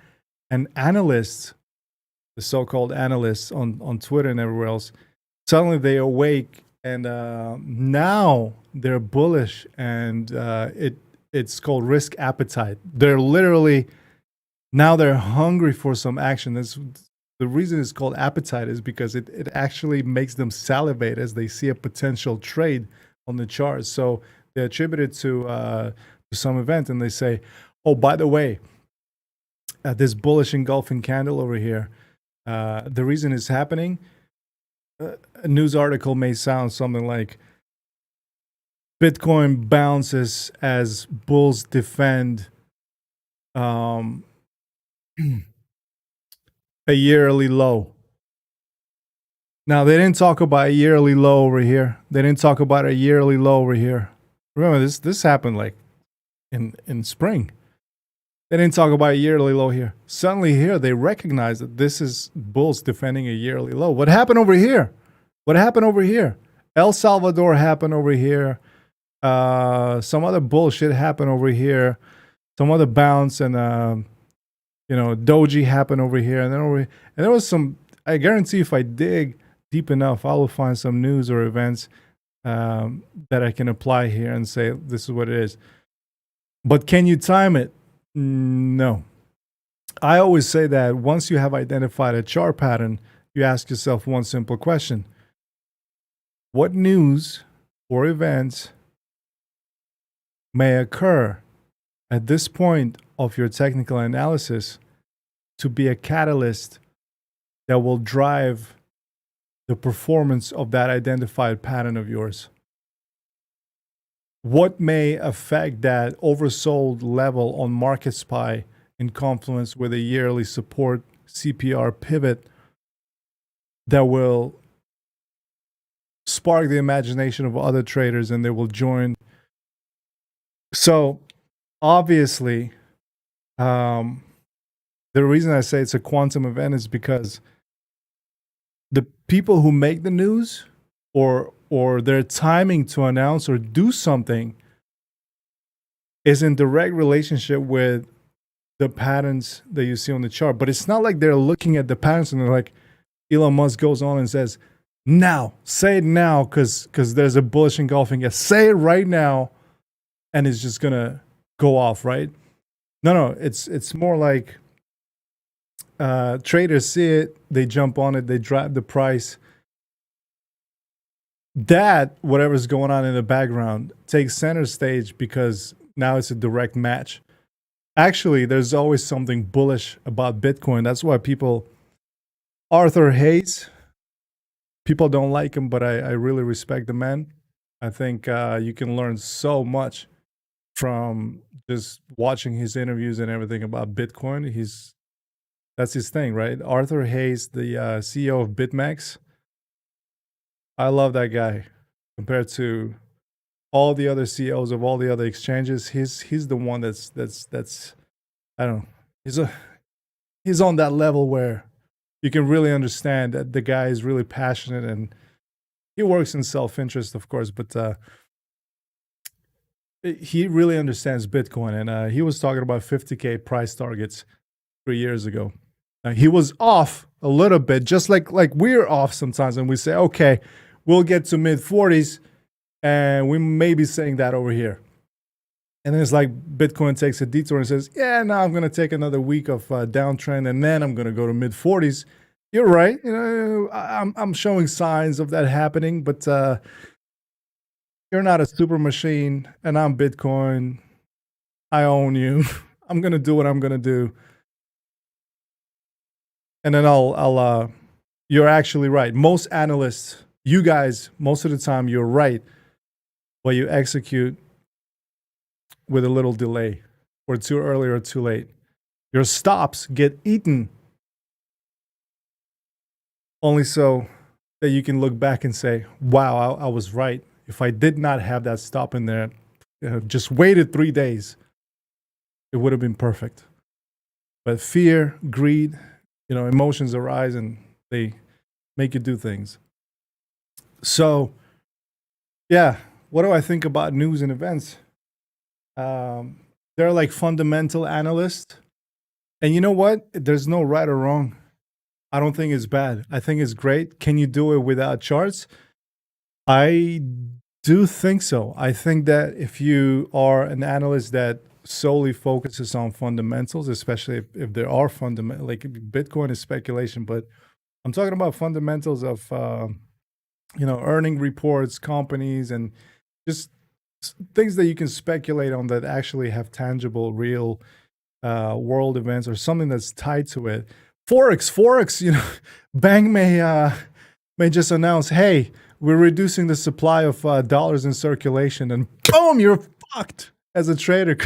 and analysts, the so-called analysts on Twitter and everywhere else, suddenly they awake, and now they're bullish, and it's called risk appetite. They're literally, now they're hungry for some action. The reason it's called appetite is because it actually makes them salivate as they see a potential trade on the chart. So they attribute it to some event, and they say, oh, by the way, this bullish engulfing candle over here, the reason it's happening, a news article may sound something like, Bitcoin bounces as bulls defend a yearly low. Now, they didn't talk about a yearly low over here. They didn't talk about a yearly low over here. Remember, this happened like in spring. They didn't talk about a yearly low here. Suddenly here, they recognize that this is bulls defending a yearly low. What happened over here? What happened over here? El Salvador happened over here. Some other bullshit happened over here. Some other bounce and doji happened over here. And then there was some, I guarantee if I dig deep enough, I will find some news or events that I can apply here and say, this is what it is. But can you time it? No. I always say that once you have identified a chart pattern, you ask yourself one simple question. What news or events may occur at this point of your technical analysis to be a catalyst that will drive the performance of that identified pattern of yours? What may affect that oversold level on MarketSpy in confluence with a yearly support CPR pivot that will spark the imagination of other traders and they will join. So obviously, the reason I say it's a quantum event is because the people who make the news or their timing to announce or do something is in direct relationship with the patterns that you see on the chart. But it's not like they're looking at the patterns and they're like, Elon Musk goes on and says, now, say it now, because there's a bullish engulfing. Yes, say it right now, and it's just gonna go off, right? No, it's more like traders see it, they jump on it, they drive the price. That, whatever's going on in the background, takes center stage because now it's a direct match. Actually, there's always something bullish about Bitcoin. That's why Arthur Hayes, people don't like him, but I really respect the man. I think you can learn so much from just watching his interviews and everything about Bitcoin. That's his thing, right? Arthur Hayes, the CEO of BitMEXC. I love that guy. Compared to all the other CEOs of all the other exchanges, he's the one that's I don't know. He's on that level where you can really understand that the guy is really passionate and he works in self-interest, of course, but he really understands Bitcoin. And he was talking about 50K price targets 3 years ago. He was off a little bit, just like we're off sometimes, and we say, okay, we'll get to mid 40s, and we may be saying that over here. And then it's like Bitcoin takes a detour and says, yeah, now I'm going to take another week of downtrend, and then I'm going to go to mid 40s. You're right. You know, I'm showing signs of that happening, but you're not a super machine, and I'm Bitcoin. I own you. I'm going to do what I'm going to do. And then I'll you're actually right. Most analysts, you guys, most of the time you're right, but you execute with a little delay, or too early or too late. Your stops get eaten only so that you can look back and say, wow, I was right. If I did not have that stop in there, just waited 3 days, it would have been perfect. But fear, greed, emotions arise and they make you do things. So, yeah, what do I think about news and events? They're like fundamental analysts. And you know what? There's no right or wrong. I don't think it's bad. I think it's great. Can you do it without charts? I do think so. I think that if you are an analyst that solely focuses on fundamentals, especially if there are fundamental, like Bitcoin is speculation, but I'm talking about fundamentals of, earning reports, companies, and just things that you can speculate on that actually have tangible, real world events or something that's tied to it. Forex, bank may just announce, hey, we're reducing the supply of dollars in circulation, and boom, you're fucked as a trader.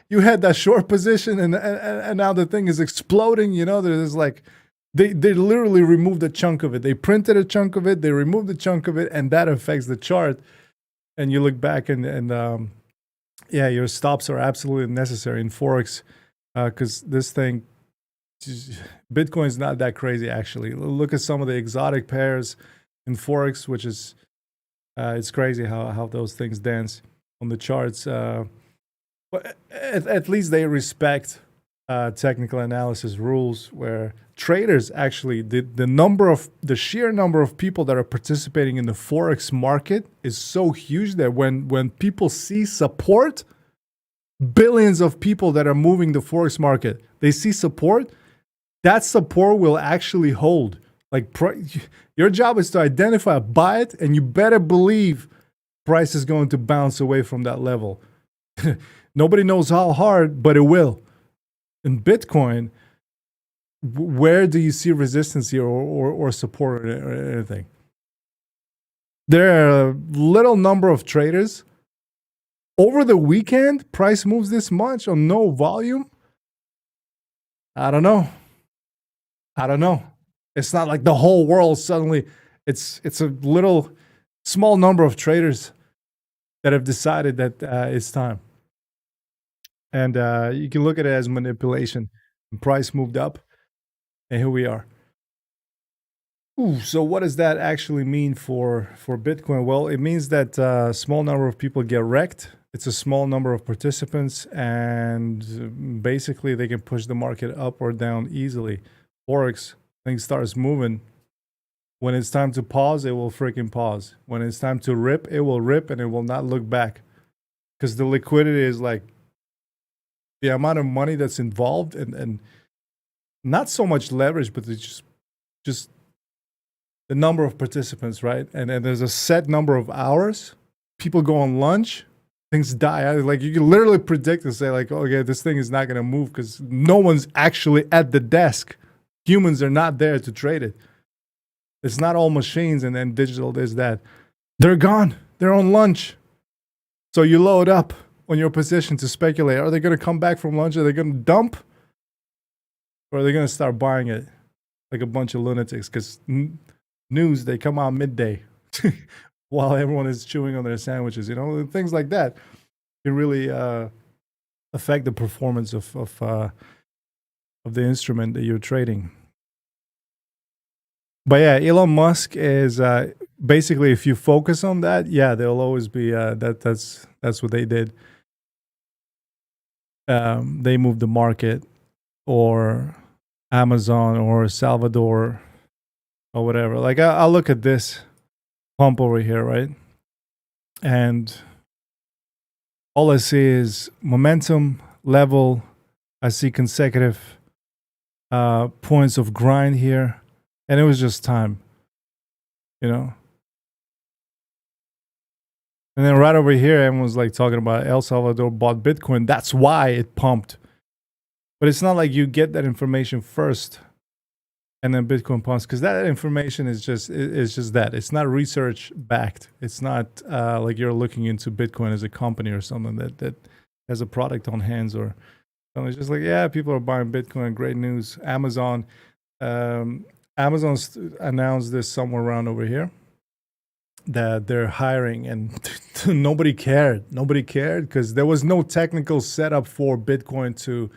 you had that short position, and now the thing is exploding. There's like they literally removed a chunk of it. They printed a chunk of it, they removed a chunk of it, and that affects the chart. And you look back and your stops are absolutely necessary in Forex because this thing, Bitcoin is not that crazy actually. Look at some of the exotic pairs in Forex, which is it's crazy how those things dance on the charts. But at least they respect technical analysis rules, where traders actually the sheer number of people that are participating in the Forex market is so huge that when people see support, billions of people that are moving the Forex market, they see support, that support will actually hold. Like your job is to identify, buy it, and you better believe price is going to bounce away from that level. Nobody knows how hard, but it will. In Bitcoin, where do you see resistance here or support or anything? There are a little number of traders. Over the weekend, price moves this much on no volume. I don't know. It's not like the whole world suddenly. It's a little small number of traders that have decided that it's time. And you can look at it as manipulation. The price moved up, and here we are. Ooh, so what does that actually mean for Bitcoin? Well, it means that a small number of people get wrecked. It's a small number of participants, and basically they can push the market up or down easily. Forex, things starts moving. When it's time to pause, it will freaking pause. When it's time to rip, it will rip, and it will not look back. Because the liquidity is like the amount of money that's involved, and not so much leverage, but it's just the number of participants, right? And there's a set number of hours. People go on lunch, things die. Like you can literally predict and say like, okay, this thing is not going to move because no one's actually at the desk. Humans are not there to trade it. It's not all machines and then digital this, that. They're gone. They're on lunch. So you load up on your position to speculate. Are they going to come back from lunch? Are they going to dump? Or are they going to start buying it like a bunch of lunatics? Because news, they come out midday while everyone is chewing on their sandwiches. You know, things like that can really affect the performance of the instrument that you're trading. But yeah, Elon Musk is basically, if you focus on that, yeah, there'll always be that's what they did. They moved the market, or Amazon, or Salvador, or whatever. Like I'll look at this pump over here, right? And all I see is momentum, level. I see consecutive points of grind here. And it was just time, you know. And then right over here, everyone was like talking about El Salvador bought Bitcoin. That's why it pumped. But it's not like you get that information first and then Bitcoin pumps, because that information is just that. It's not research backed. It's not like you're looking into Bitcoin as a company or something that has a product on hands or something. It's just like, yeah, people are buying Bitcoin. Great news. Amazon announced this somewhere around over here that they're hiring, and nobody cared. Nobody cared because there was no technical setup for Bitcoin to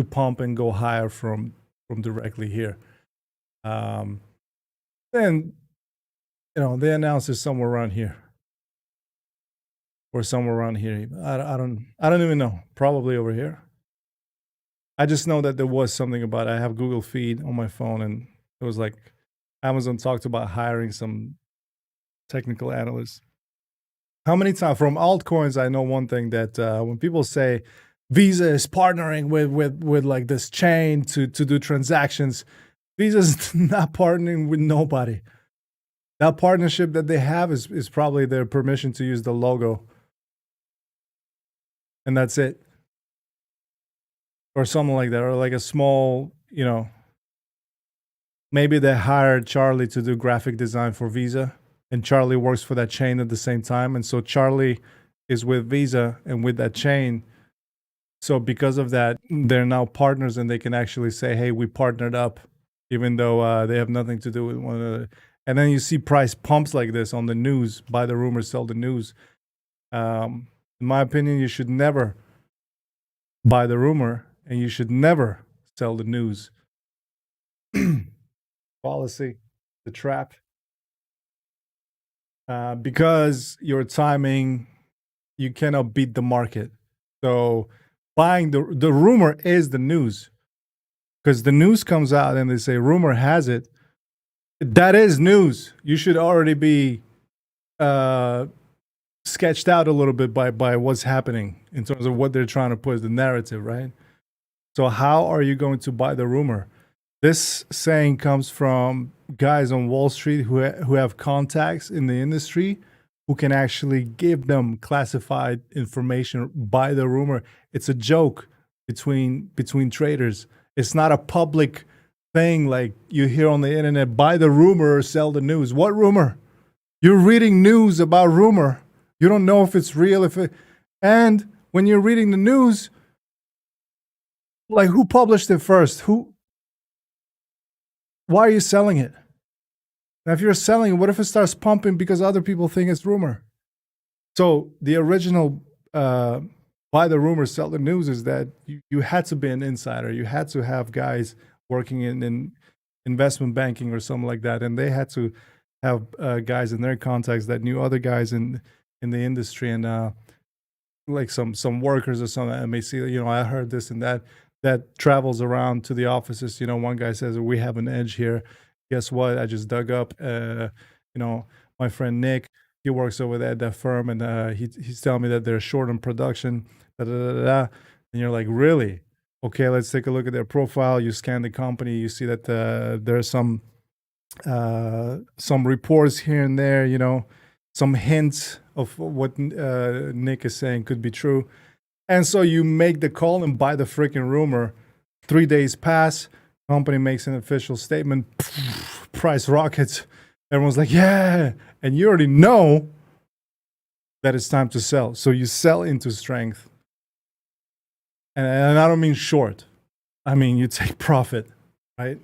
pump and go higher from directly here. Then they announced it somewhere around here or somewhere around here. I don't even know. Probably over here. I just know that there was something about it. I have Google Feed on my phone, and it was like Amazon talked about hiring some technical analysts. How many times from altcoins? I know one thing, that when people say Visa is partnering with like this chain to do transactions, Visa's not partnering with nobody. That partnership that they have is probably their permission to use the logo, and that's it, or something like that, or like a small, maybe they hired Charlie to do graphic design for Visa, and Charlie works for that chain at the same time. And so Charlie is with Visa and with that chain. So because of that, they're now partners, and they can actually say, hey, we partnered up, even though they have nothing to do with one another. And then you see price pumps like this on the news. Buy the rumor, sell the news. In my opinion, you should never buy the rumor, and you should never sell the news. Policy, the trap. Because your timing, you cannot beat the market. So buying the rumor is the news, because the news comes out and they say rumor has it. That is news. You should already be sketched out a little bit by what's happening in terms of what they're trying to push, the narrative, right? So how are you going to buy the rumor? This saying comes from guys on Wall Street who have contacts in the industry, who can actually give them classified information. Buy the rumor. It's a joke between traders. It's not a public thing like you hear on the internet. Buy the rumor or sell the news. What rumor? You're reading news about rumor. You don't know if it's real. And when you're reading the news, like, who published it first? Why are you selling it? Now, if you're selling it, what if it starts pumping because other people think it's rumor? So the original buy the rumor, sell the news is that you had to be an insider. You had to have guys working in investment banking or something like that, and they had to have guys in their contacts that knew other guys in the industry, and like some workers or something at MAC. I heard this and that travels around to the offices. One guy says we have an edge here. Guess what? I just dug up. My friend Nick, he works over there at that firm, and he's telling me that they're short on production. Da, da, da, da, da. And you're like, really? Okay, let's take a look at their profile. You scan the company, you see that there's some reports here and there. Some hints of what Nick is saying could be true. And so you make the call and buy the freaking rumor. 3 days pass, company makes an official statement, price rockets. Everyone's like, yeah. And you already know that it's time to sell. So you sell into strength. And I don't mean short. I mean, you take profit, right?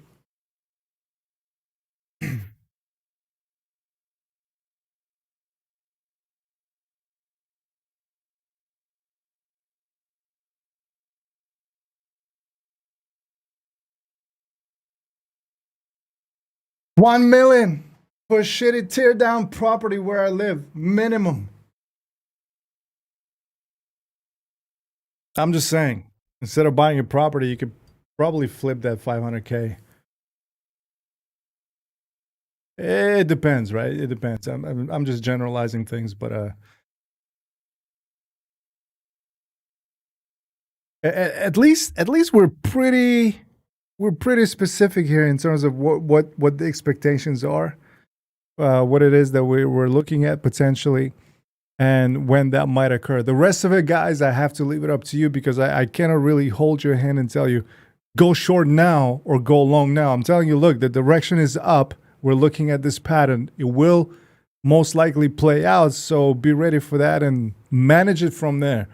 $1 million for a shitty tear down property where I live, minimum. I'm just saying, instead of buying a property, you could probably flip that $500K. It depends, right? It depends. I'm just generalizing things, but at least we're pretty specific here in terms of what the expectations are, what it is that we're looking at potentially, and when that might occur. The rest of it, guys, I have to leave it up to you because I cannot really hold your hand and tell you go short now or go long now. I'm telling you, look, the direction is up. We're looking at this pattern. It will most likely play out, so be ready for that and manage it from there.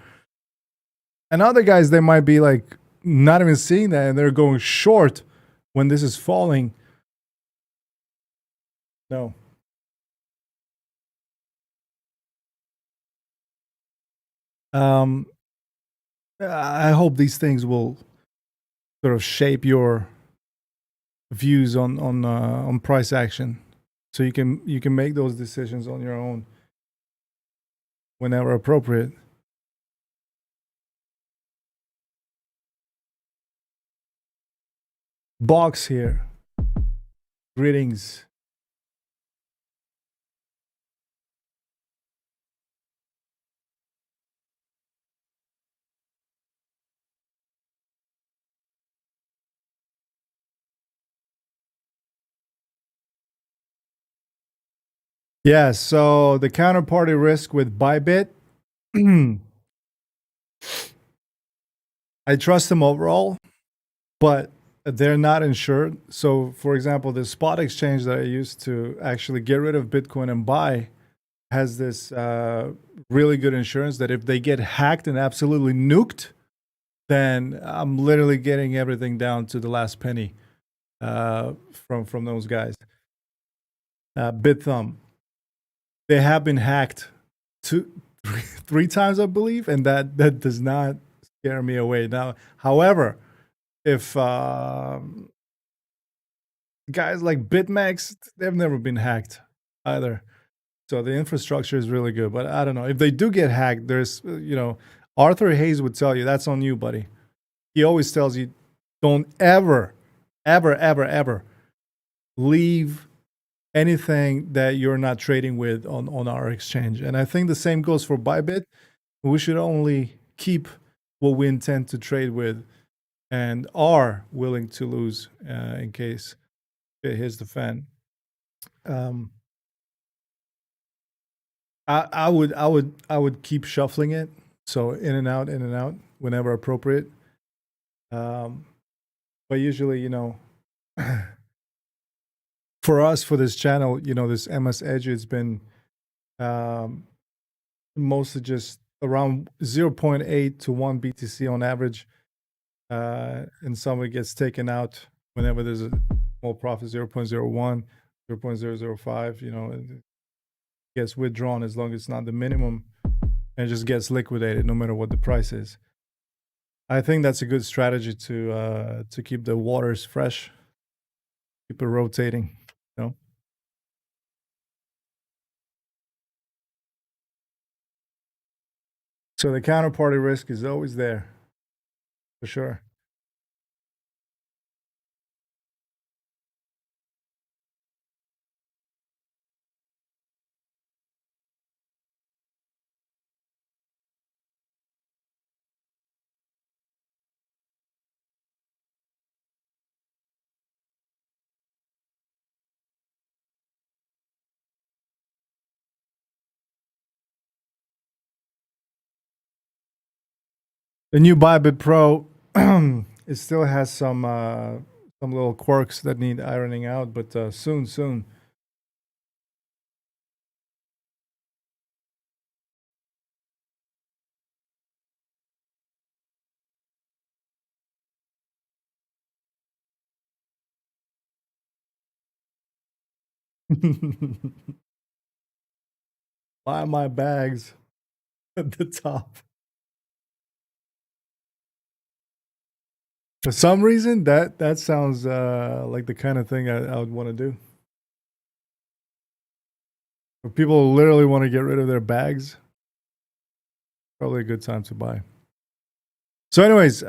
And other guys, they might be like not even seeing that and they're going short when this is falling. No. I hope these things will sort of shape your views on price action, so you can make those decisions on your own whenever appropriate. Box here. Greetings. Yeah, so the counterparty risk with Bybit, I trust them overall, but they're not insured. So, for example, the spot exchange that I used to actually get rid of Bitcoin and buy has this really good insurance that if they get hacked and absolutely nuked, then I'm literally getting everything down to the last penny from those guys. BitThumb, they have been hacked three times, I believe, and that does not scare me away. Now, however, if guys like BitMEXC, they've never been hacked either. So the infrastructure is really good. But I don't know. If they do get hacked, there's, Arthur Hayes would tell you, that's on you, buddy. He always tells you, don't ever leave anything that you're not trading with on our exchange. And I think the same goes for Bybit. We should only keep what we intend to trade with and are willing to lose in case it hits the fan. I would keep shuffling it, so in and out whenever appropriate. But usually, for us, for this channel, this MS Edge, it's been mostly just around 0.8 to 1 BTC on average, and some of it gets taken out whenever there's small profit 0.01, 0.005, you know, it gets withdrawn as long as it's not the minimum, and just gets liquidated no matter what the price is. I think that's a good strategy to keep the waters fresh, keep it rotating, you know. So the counterparty risk is always there, for sure. The new Bybit Pro, it still has some little quirks that need ironing out, but soon. Buy my bags at the top. For some reason, that sounds like the kind of thing I would want to do. If people literally want to get rid of their bags, probably a good time to buy. So, anyways,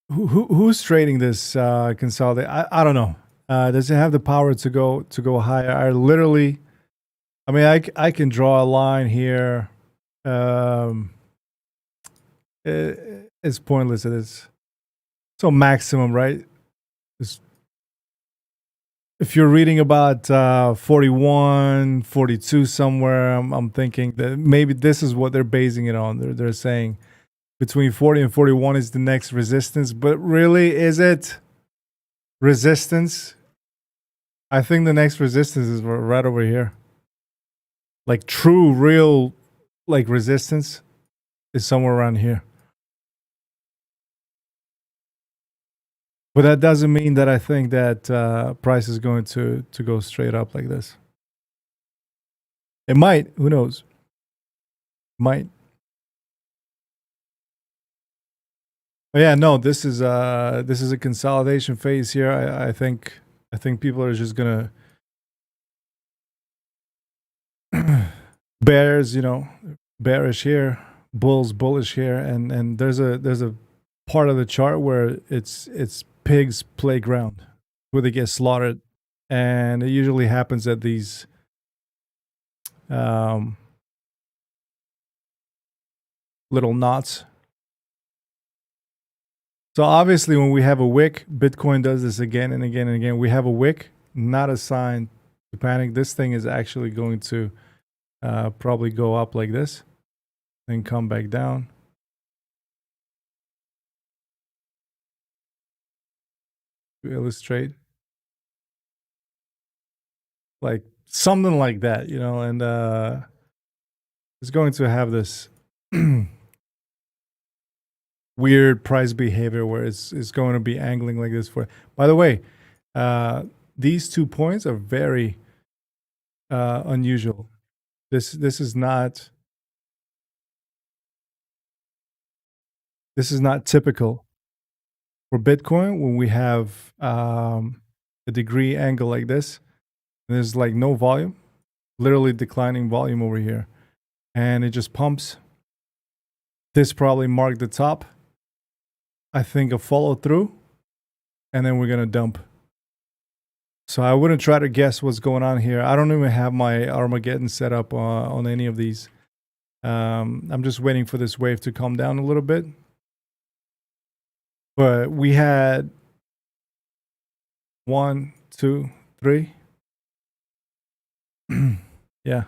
who's trading this consolidate? I don't know. Does it have the power to go higher? I mean, I can draw a line here. It's pointless. It is. So maximum, right? If you're reading about 41, 42 somewhere, I'm thinking that maybe this is what they're basing it on. They're saying between 40 and 41 is the next resistance. But really, is it resistance? I think the next resistance is right over here. Like true, real, like resistance is somewhere around here. But that doesn't mean that I think that price is going to go straight up like this. It might. Who knows? Might. But yeah, no. This is a consolidation phase here. I think people are just gonna bears, you know, bearish here, bulls bullish here, and there's a part of the chart where it's pigs playground where they get slaughtered, and it usually happens at these little knots. So obviously when we have a wick, Bitcoin does this again and again and again. We have a wick, not a sign to panic. This thing is actually going to probably go up like this, then come back down. To illustrate, like something like that, you know, and it's going to have this weird price behavior where it's going to be angling like this for. By the way, these 2 points are very unusual. This is not typical for Bitcoin when we have a degree angle like this. There's like no volume, literally declining volume over here, and it just pumps. This probably marked the top. I think a follow through, and then we're gonna dump. So I wouldn't try to guess what's going on here. I don't even have my Armageddon set up on any of these. I'm just waiting for this wave to calm down a little bit. But we had 1, 2, 3. Yeah.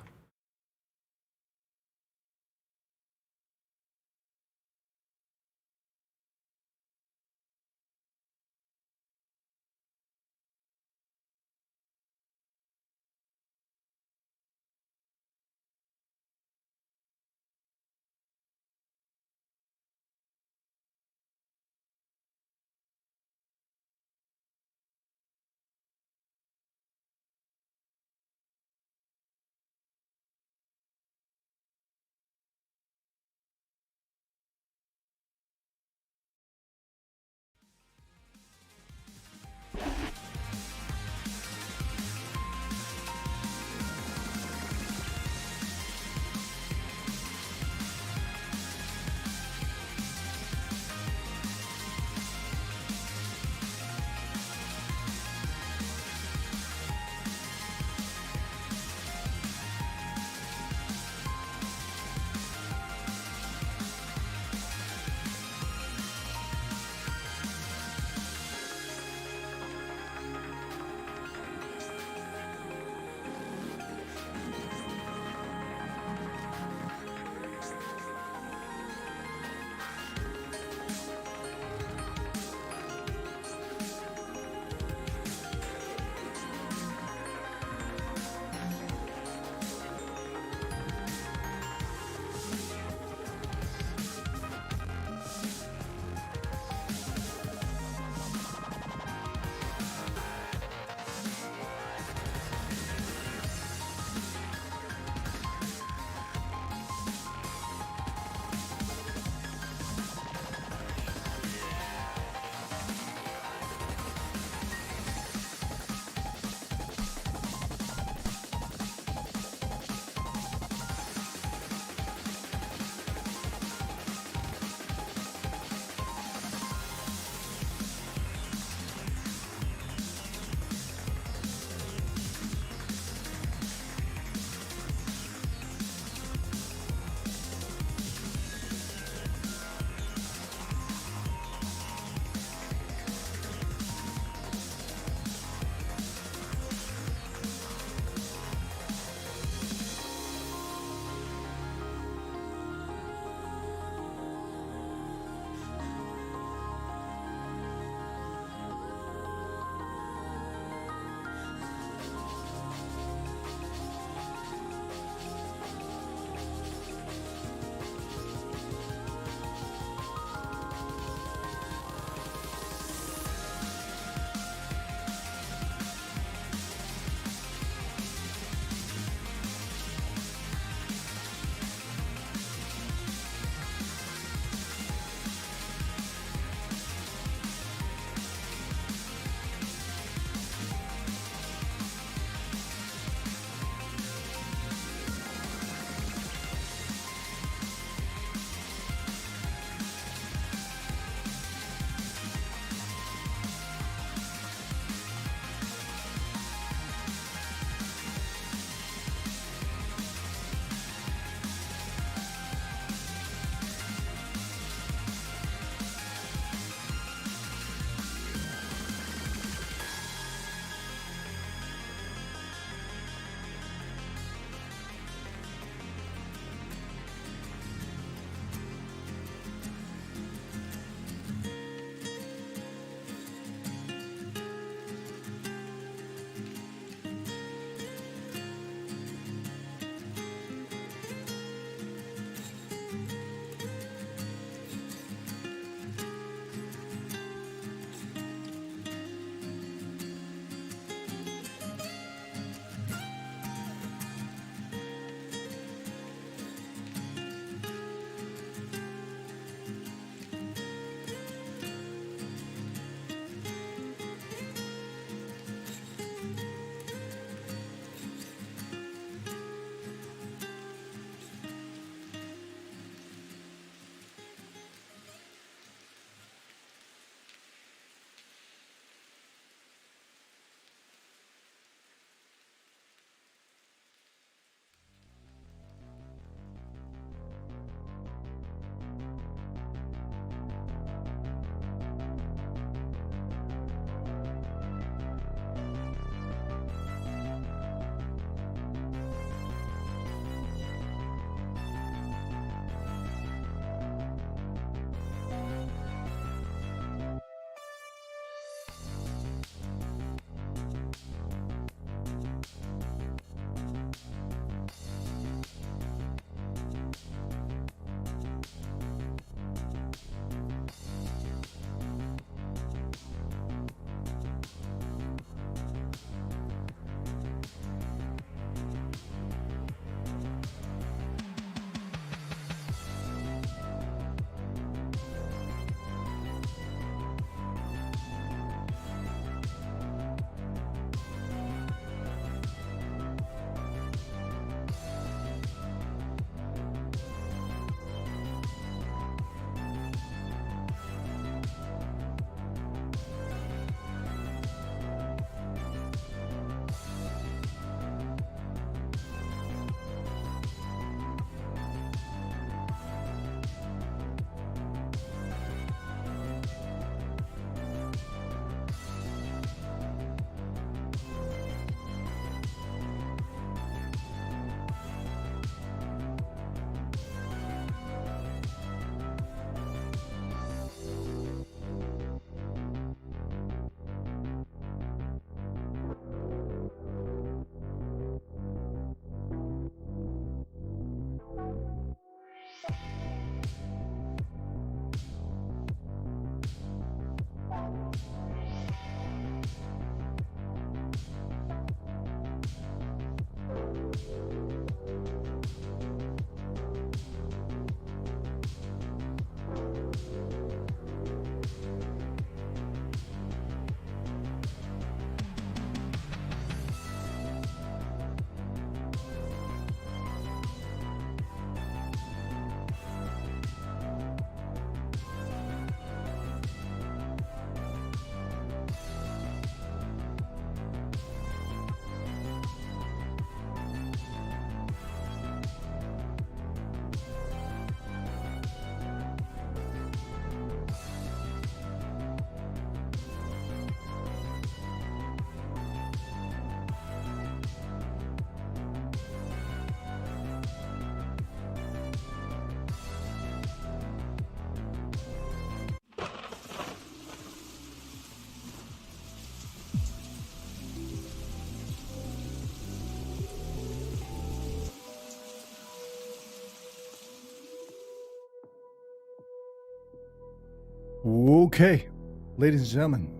Okay, ladies and gentlemen,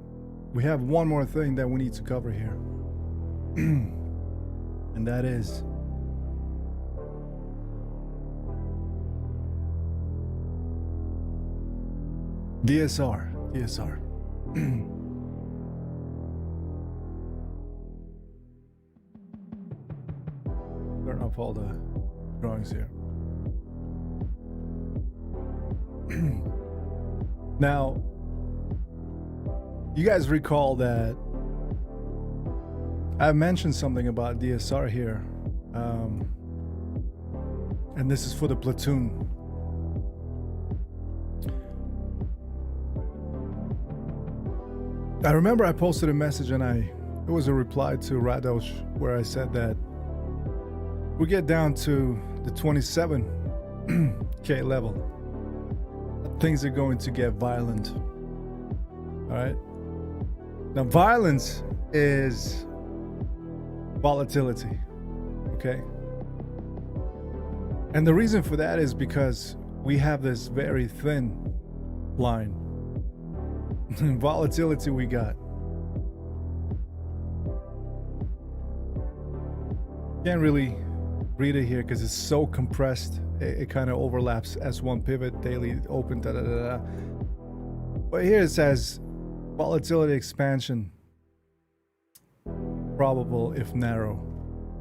we have one more thing that we need to cover here. And that is DSR. Turn off all the drawings here. Now, you guys recall that I mentioned something about DSR here, and this is for the platoon. I remember I posted a message and it was a reply to Radosh where I said that we get down to the 27K level, things are going to get violent. All right. Now, violence is volatility. Okay. And the reason for that is because we have this very thin line. Volatility we got. Can't really read it here because it's so compressed. It kind of overlaps S1 pivot, daily open, da da da da. But here it says volatility expansion probable if narrow.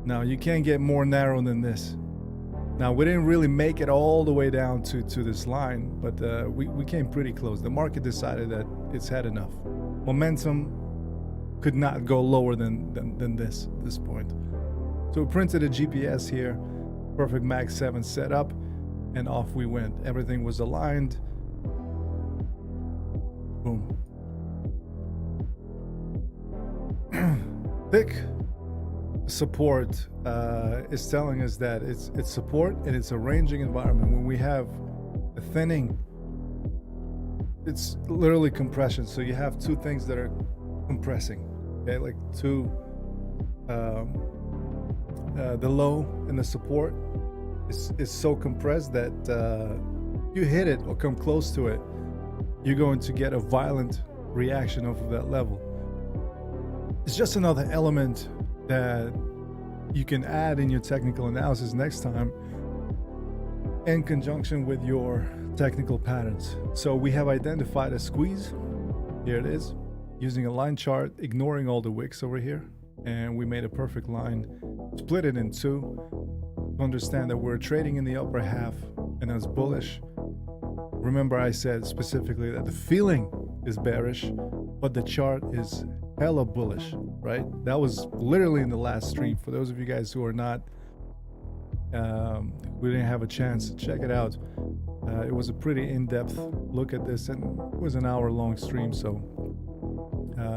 Now you can't get more narrow than this. Now we didn't really make it all the way down to this line, but we came pretty close. The market decided that it's had enough. Momentum could not go lower than this point. So we printed a GPS here, perfect Mag 7 setup, and off we went. Everything was aligned. Boom. Thick support is telling us that it's support and it's a ranging environment. When we have a thinning, it's literally compression. So you have two things that are compressing, okay, like two the low and the support is so compressed that you hit it or come close to it, you're going to get a violent reaction off of that level. It's just another element that you can add in your technical analysis next time in conjunction with your technical patterns. So we have identified a squeeze. Here it is, using a line chart, ignoring all the wicks over here. And we made a perfect line, split it in two to understand that we're trading in the upper half and that's bullish. Remember I said specifically that the feeling is bearish, but the chart is hella bullish, right? That was literally in the last stream. For those of you guys who are not, we didn't have a chance to check it out. It was a pretty in-depth look at this, and it was an hour-long stream, so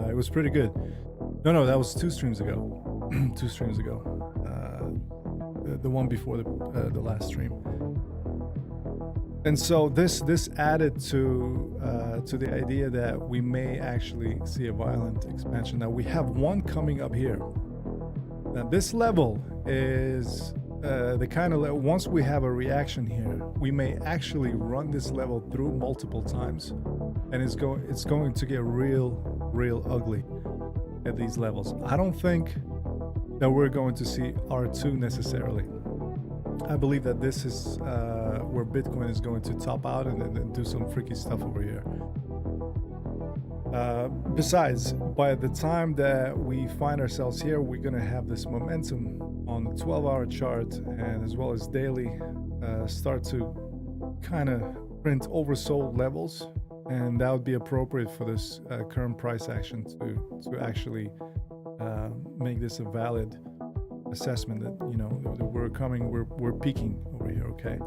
it was pretty good. No, that was 2 streams ago. 2 streams ago. The one before the last stream. And so this added to the idea that we may actually see a violent expansion. Now we have one coming up here. Now this level is the kind of level, once we have a reaction here, we may actually run this level through multiple times, and it's going to get real ugly at these levels. I don't think that we're going to see R2 necessarily. I believe that this is where Bitcoin is going to top out and then do some freaky stuff over here. Besides, by the time that we find ourselves here, we're going to have this momentum on the 12-hour chart and as well as daily start to kind of print oversold levels, and that would be appropriate for this current price action to actually make this a valid assessment that, you know, that we're peaking over here. Okay,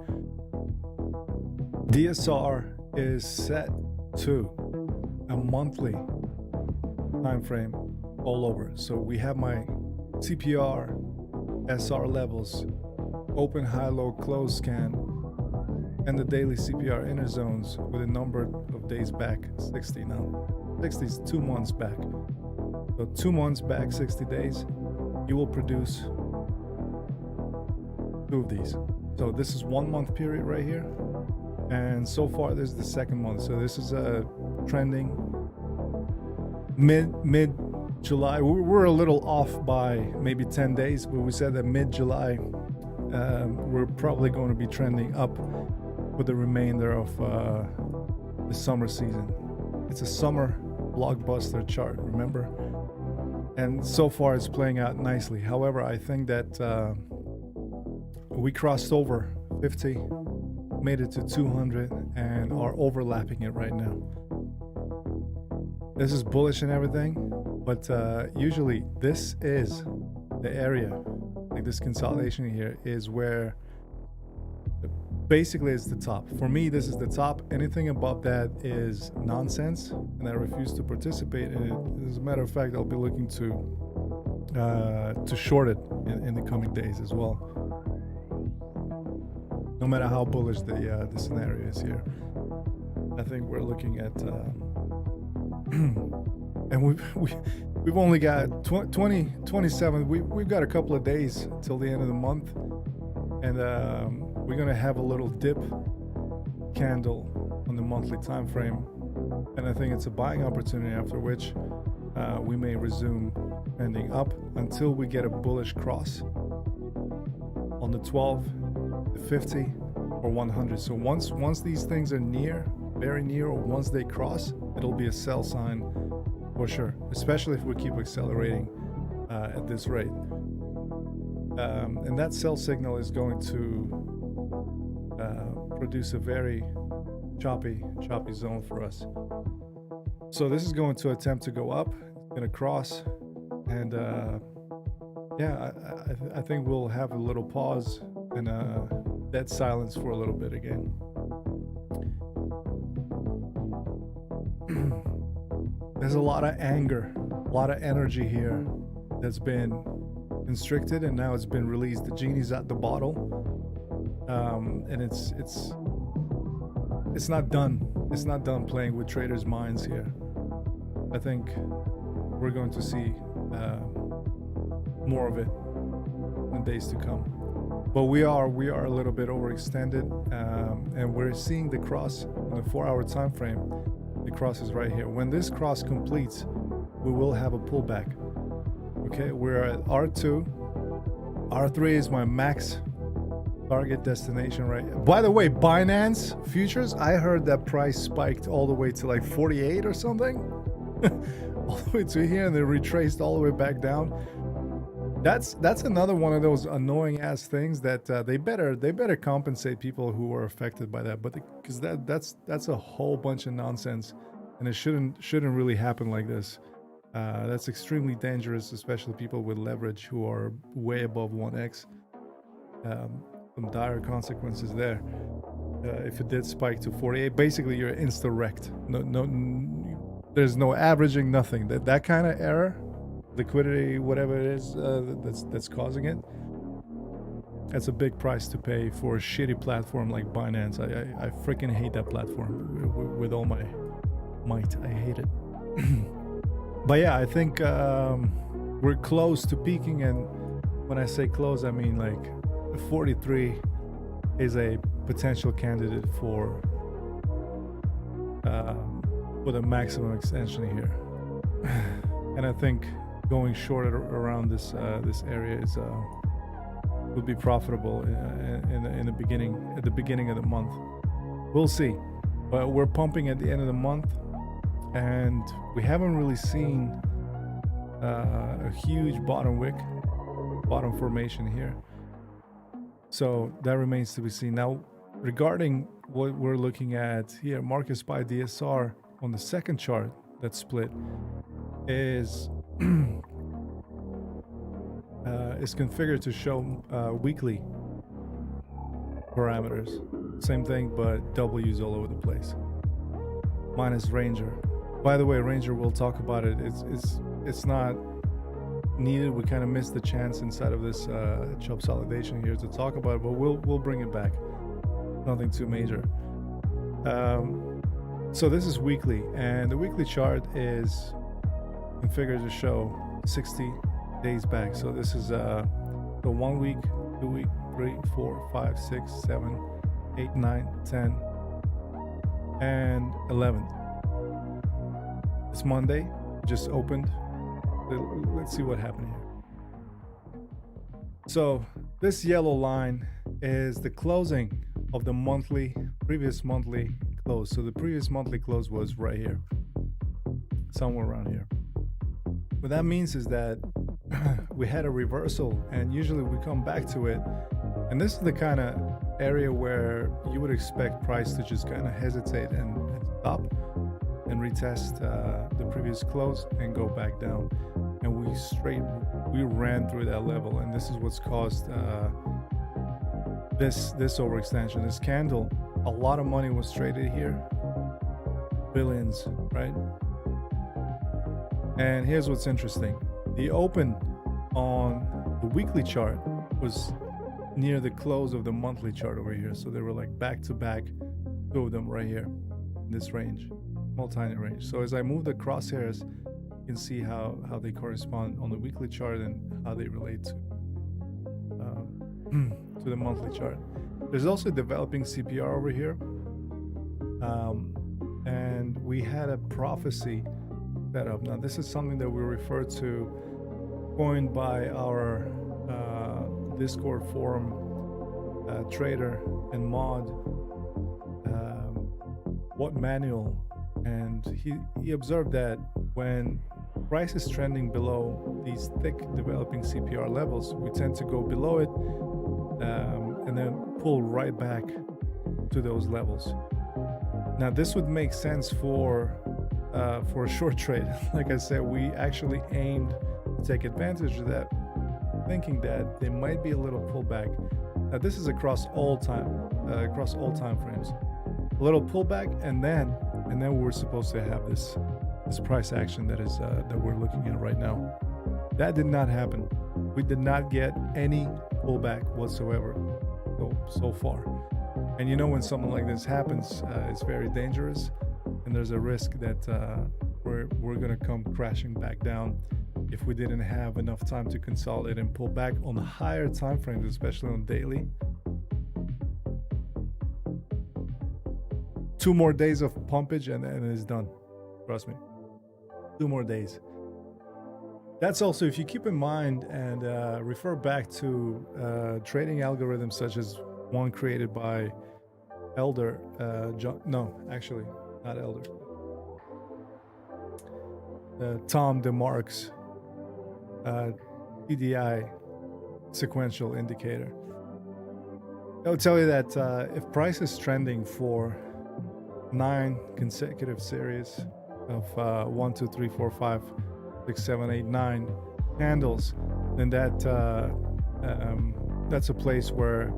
DSR is set to a monthly time frame all over. So we have my CPR SR levels, open, high, low, close scan, and the daily CPR inner zones with a number of days back, 60 now. 60 is 2 months back. So 2 months back, 60 days, you will produce 2 of these. So this is 1 month period right here. And so far, this is the 2nd month. So this is trending. Mid July, we're a little off by maybe 10 days, but we said that mid-July we're probably going to be trending up for the remainder of the summer season. It's a summer blockbuster chart, remember? And so far it's playing out nicely. However, I think that we crossed over 50, made it to 200, and are overlapping it right now. This is bullish and everything, but usually this is the area, like this consolidation here is where basically it's the top. For me, this is the top. Anything above that is nonsense, and I refuse to participate in it. As a matter of fact, I'll be looking to short it in the coming days as well. No matter how bullish the scenario is here, I think we're looking at, and we've only got 27. We've got a couple of days till the end of the month, and we're gonna have a little dip candle on the monthly time frame, and I think it's a buying opportunity. After which, we may resume ending up until we get a bullish cross on the 12, the 50, or 100. So once these things are near, very near, or once they cross, it'll be a sell sign for sure, especially if we keep accelerating at this rate. And that sell signal is going to produce a very choppy zone for us. So this is going to attempt to go up, it's going to cross, and yeah, I think we'll have a little pause and dead silence for a little bit again. There's a lot of anger, a lot of energy here that's been constricted, and now it's been released. The genie's at the bottle, and it's not done. It's not done playing with traders' minds here. I think we're going to see more of it in days to come. But we are a little bit overextended, and we're seeing the cross on the 4-hour time frame. The cross is right here. When this cross completes, we will have a pullback. Okay, we're at R2. R3 is my max target destination, right? By the way, Binance futures, I heard that price spiked all the way to like 48 or something. All the way to here, and they retraced all the way back down. That's another one of those annoying ass things that they better compensate people who are affected by that, but because that's a whole bunch of nonsense, and it shouldn't really happen like this. That's extremely dangerous, especially people with leverage who are way above 1x. Some dire consequences there. If it did spike to 48, basically you're insta-wrecked. No, there's no averaging, nothing. That kind of error, liquidity, whatever it is that's causing it, that's a big price to pay for a shitty platform like Binance. I freaking hate that platform with all my might. I hate it. But yeah, I think we're close to peaking, and when I say close, I mean like 43 is a potential candidate for the maximum extension here. And I think going short around this area is would be profitable in the beginning, at the beginning of the month. We'll see, but we're pumping at the end of the month, and we haven't really seen a huge bottom formation here. So that remains to be seen. Now, regarding what we're looking at here, MarketSpy DSR on the second chart that split is is configured to show weekly parameters. Same thing, but W's all over the place. Minus Ranger. By the way, Ranger, we'll talk about it. It's not needed. We kind of missed the chance inside of this consolidation here to talk about it, but we'll bring it back. Nothing too major. So this is weekly, and the weekly chart is configured to show 60 days back. So this is the 1 week, 2 week, 3, 4, 5, 6, 7, 8, 9, 10, and 11. It's Monday, just opened. Let's see what happened here. So this yellow line is the closing of the previous monthly close. So the previous monthly close was right here, somewhere around here. What that means is that we had a reversal, and usually we come back to it. And this is the kind of area where you would expect price to just kind of hesitate and stop and retest the previous close and go back down. And we ran through that level, and this is what's caused this overextension, this candle. A lot of money was traded here, billions, right? And here's what's interesting: the open on the weekly chart was near the close of the monthly chart over here, so they were like back to back, two of them right here in this range, small tiny range. So as I move the crosshairs, you can see how they correspond on the weekly chart and how they relate to the monthly chart. There's also developing CPR over here, and we had a prophecy set up. Now this is something that we refer to, coined by our Discord forum trader and mod, what manual, and he observed that when price is trending below these thick developing CPR levels, we tend to go below it and then pull right back to those levels. Now this would make sense for a short trade. Like I said, we actually aimed to take advantage of that, thinking that there might be a little pullback. Now this is across all time frames. A little pullback, and then we're supposed to have this price action that we're looking at right now. That did not happen. We did not get any pullback whatsoever so far. And you know, when something like this happens, it's very dangerous, and there's a risk that we're gonna come crashing back down if we didn't have enough time to consolidate and pull back on the higher time frames, especially on daily. 2 more days of pumpage and it's done. Trust me. 2 more days. That's also, if you keep in mind and refer back to trading algorithms such as one created by Elder, actually not Elder, Tom DeMark's TDI sequential indicator. It'll tell you that if price is trending for 9 consecutive series of 1, 2, 3, 4, 5, 6, 7, 8, 9 candles, then that's a place where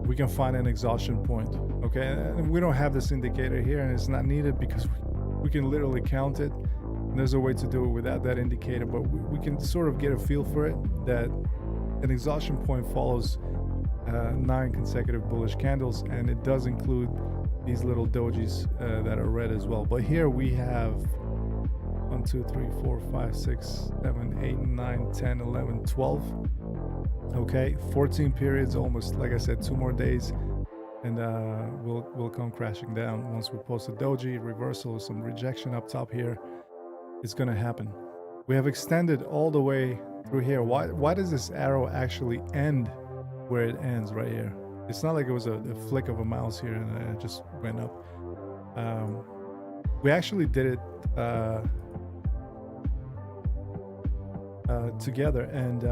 we can find an exhaustion point. Okay, and we don't have this indicator here, and it's not needed because we can literally count it. And there's a way to do it without that indicator, but we can sort of get a feel for it, that an exhaustion point follows 9 consecutive bullish candles, and it does include these little dojis that are red as well. But here we have 1, 2, 3, 4, 5, 6, 7, 8, 9, 10, 11, 12. Okay, 14 periods, almost, like I said, 2 more days, and we'll come crashing down. Once we post a doji reversal, some rejection up top here, it's gonna happen. We have extended all the way through here. Why does this arrow actually end where it ends right here? It's not like it was a flick of a mouse here and it just went up. We actually did it together, and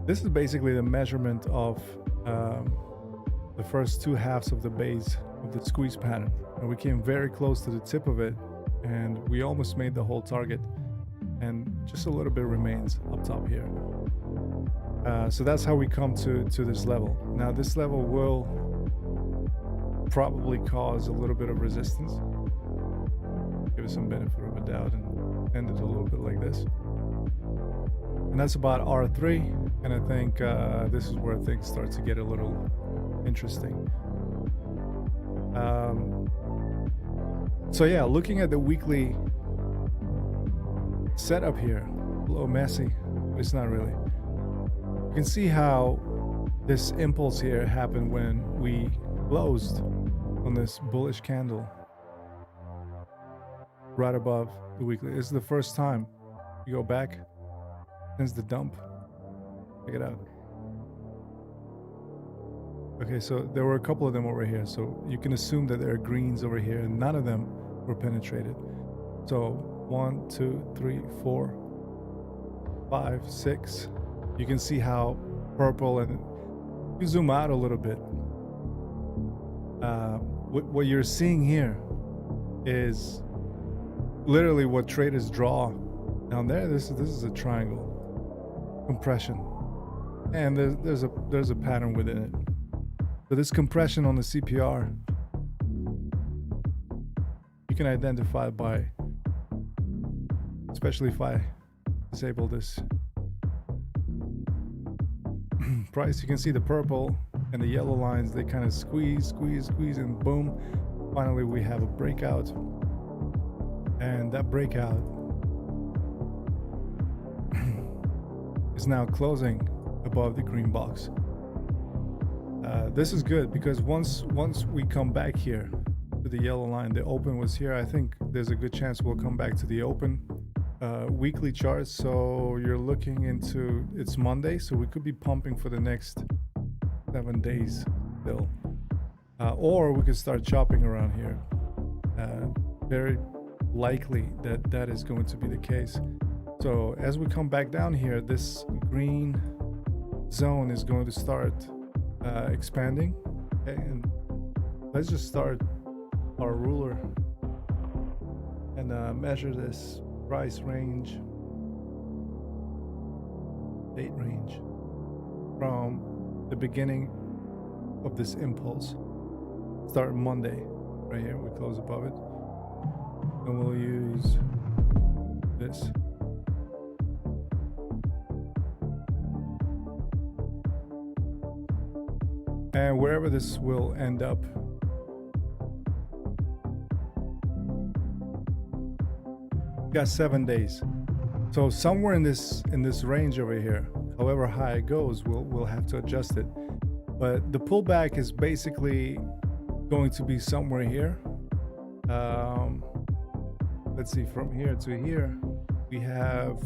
this is basically the measurement of the first 2 halves of the base of the squeeze pattern, and we came very close to the tip of it, and we almost made the whole target, and just a little bit remains up top here. So that's how we come to this level. Now this level will probably cause a little bit of resistance. Give it some benefit of a doubt and end it a little bit like this. And that's about R3, and I think this is where things start to get a little interesting. So yeah, looking at the weekly setup here, a little messy, but it's not really. You can see how this impulse here happened when we closed on this bullish candle right above the weekly. This is the first time you go back since the dump. Check it out. Okay, so there were a couple of them over here, so you can assume that there are greens over here, and none of them were penetrated. So 1, 2, 3, 4, 5, 6. You can see how purple, and you zoom out a little bit. What you're seeing here is literally what traders draw down there. This is a triangle compression, and there's a pattern within it. So this compression on the CPR, you can identify by, especially if I disable this price, you can see the purple and the yellow lines, they kind of squeeze, and boom, finally we have a breakout. And that breakout is now closing above the green box. This is good because once we come back here to the yellow line, the open was here. I think there's a good chance we'll come back to the open weekly charts. So you're looking into, it's Monday, so we could be pumping for the next 7 days still, or we could start chopping around here. Very likely that is going to be the case. So as we come back down here, this green zone is going to start expanding. Okay, and let's just start our ruler and measure this price range, date range from the beginning of this impulse. Start Monday right here, we close above it, and we'll use this. And wherever this will end up, we got 7 days. So somewhere in this range over here, however high it goes, we'll have to adjust it. But the pullback is basically going to be somewhere here. Let's see, from here to here, we have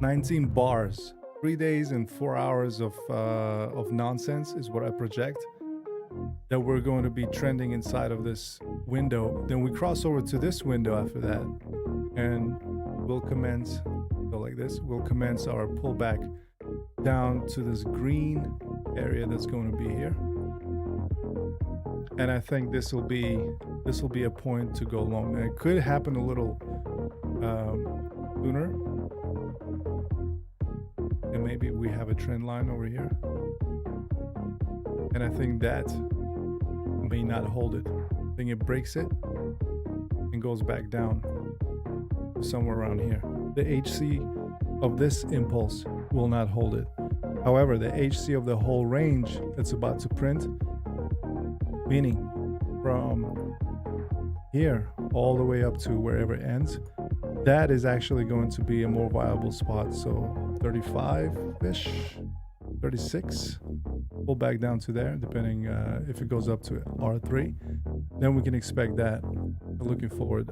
19 bars. 3 days and 4 hours of nonsense is what I project that we're going to be trending inside of this window. Then we cross over to this window after that, and we'll commence, so like this, we'll commence our pullback down to this green area that's going to be here. And I think this will be a point to go long. And it could happen a little sooner. And maybe we have a trend line over here. And I think that may not hold it. I think it breaks it and goes back down somewhere around here. The HC of this impulse will not hold it. However, the HC of the whole range that's about to print, meaning from here all the way up to wherever it ends, that is actually going to be a more viable spot. So 35-ish, 36, pull back down to there, depending if it goes up to R3, then we can expect that. Looking forward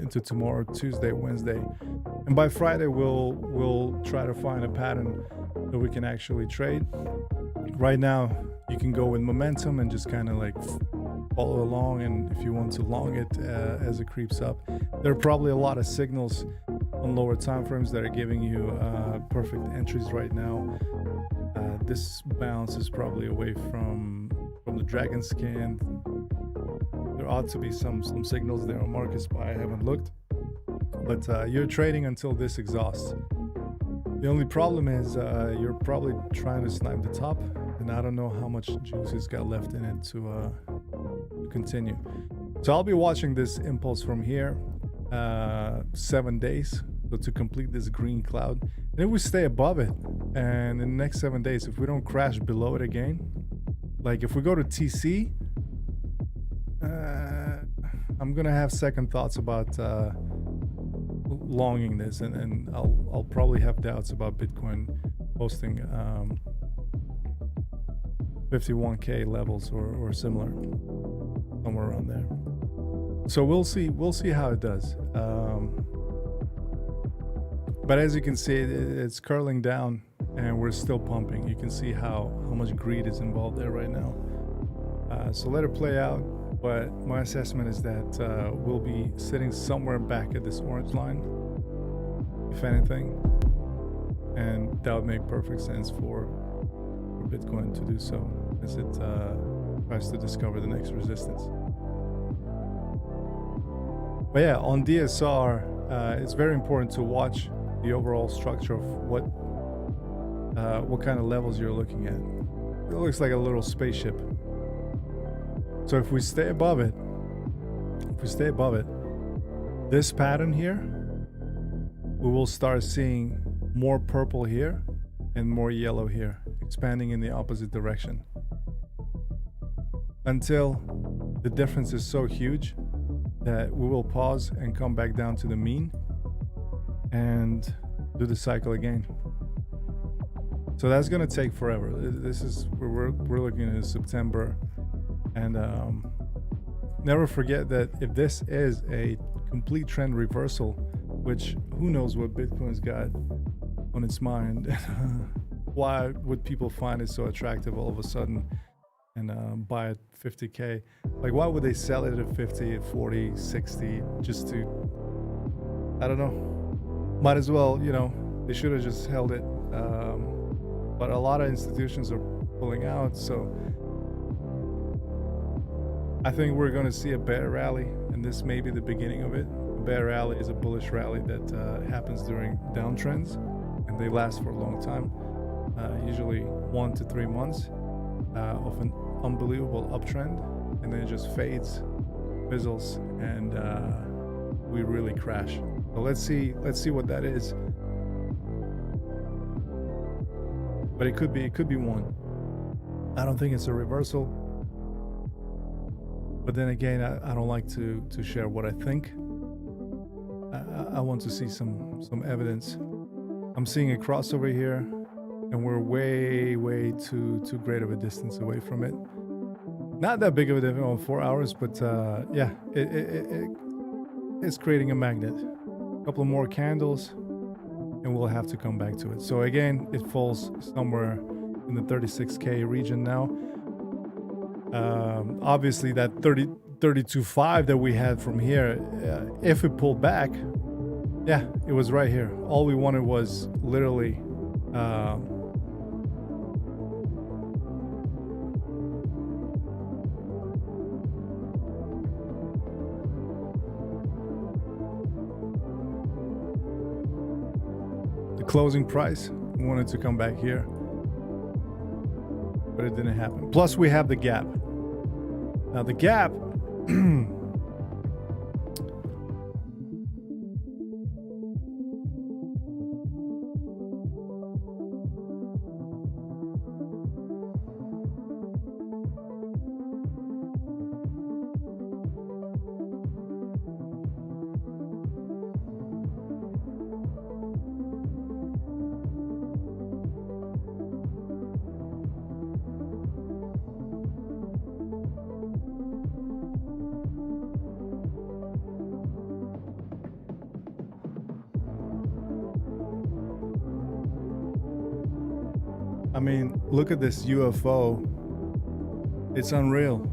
into tomorrow, Tuesday, Wednesday, and by Friday we'll try to find a pattern that we can actually trade. Right now, you can go with momentum and just kind of like follow along, and if you want to long it as it creeps up, there are probably a lot of signals on lower time frames that are giving you perfect entries right now. This bounce is probably away from the dragon scan. There ought to be some signals there on MarketSpy. I haven't looked, but you're trading until this exhausts. The only problem is you're probably trying to snipe the top, and I don't know how much juice it's got left in it to continue. So I'll be watching this impulse from here 7 days, so to complete this green cloud. And if we stay above it, and in the next 7 days, if we don't crash below it again, like if we go to TC, I'm gonna have second thoughts about longing this, and I'll probably have doubts about Bitcoin posting 51K levels or similar, somewhere around there. So we'll see how it does. But as you can see, it's curling down and we're still pumping. You can see how much greed is involved there right now. So let it play out. But my assessment is that we'll be sitting somewhere back at this orange line, if anything. And that would make perfect sense for Bitcoin to do so as it tries to discover the next resistance. But yeah, on DSR, it's very important to watch the overall structure of what kind of levels you're looking at. It looks like a little spaceship. So if we stay above it, this pattern here, we will start seeing more purple here and more yellow here, expanding in the opposite direction. Until the difference is so huge that we will pause and come back down to the mean and do the cycle again. So that's gonna take forever. This is we're looking at September, and never forget that if this is a complete trend reversal, which who knows what Bitcoin's got on its mind, why would people find it so attractive all of a sudden and buy at 50K? Like, why would they sell it at 50, at 40, 60 just to, I don't know. Might as well, they should have just held it. But a lot of institutions are pulling out, so I think we're going to see a bear rally, and this may be the beginning of it. A bear rally is a bullish rally that happens during downtrends, and they last for a long time, usually 1 to 3 months of an unbelievable uptrend, and then it just fades, fizzles, and we really crash. So let's see what that is. But it could be one. I don't think it's a reversal. But then again, I don't like to share what I think. I want to see some evidence. I'm seeing a crossover here, and we're way too great of a distance away from it. Not that big of a difference on 4 hours, but yeah, it's creating a magnet. A couple of more candles, and we'll have to come back to it. So again, it falls somewhere in the 36K region now. Obviously that 32.5 that we had from here, if it pulled back, yeah, it was right here. All we wanted was literally the closing price. We wanted to come back here, but it didn't happen. Plus we have the gap. Now the gap I mean, look at this UFO. It's unreal.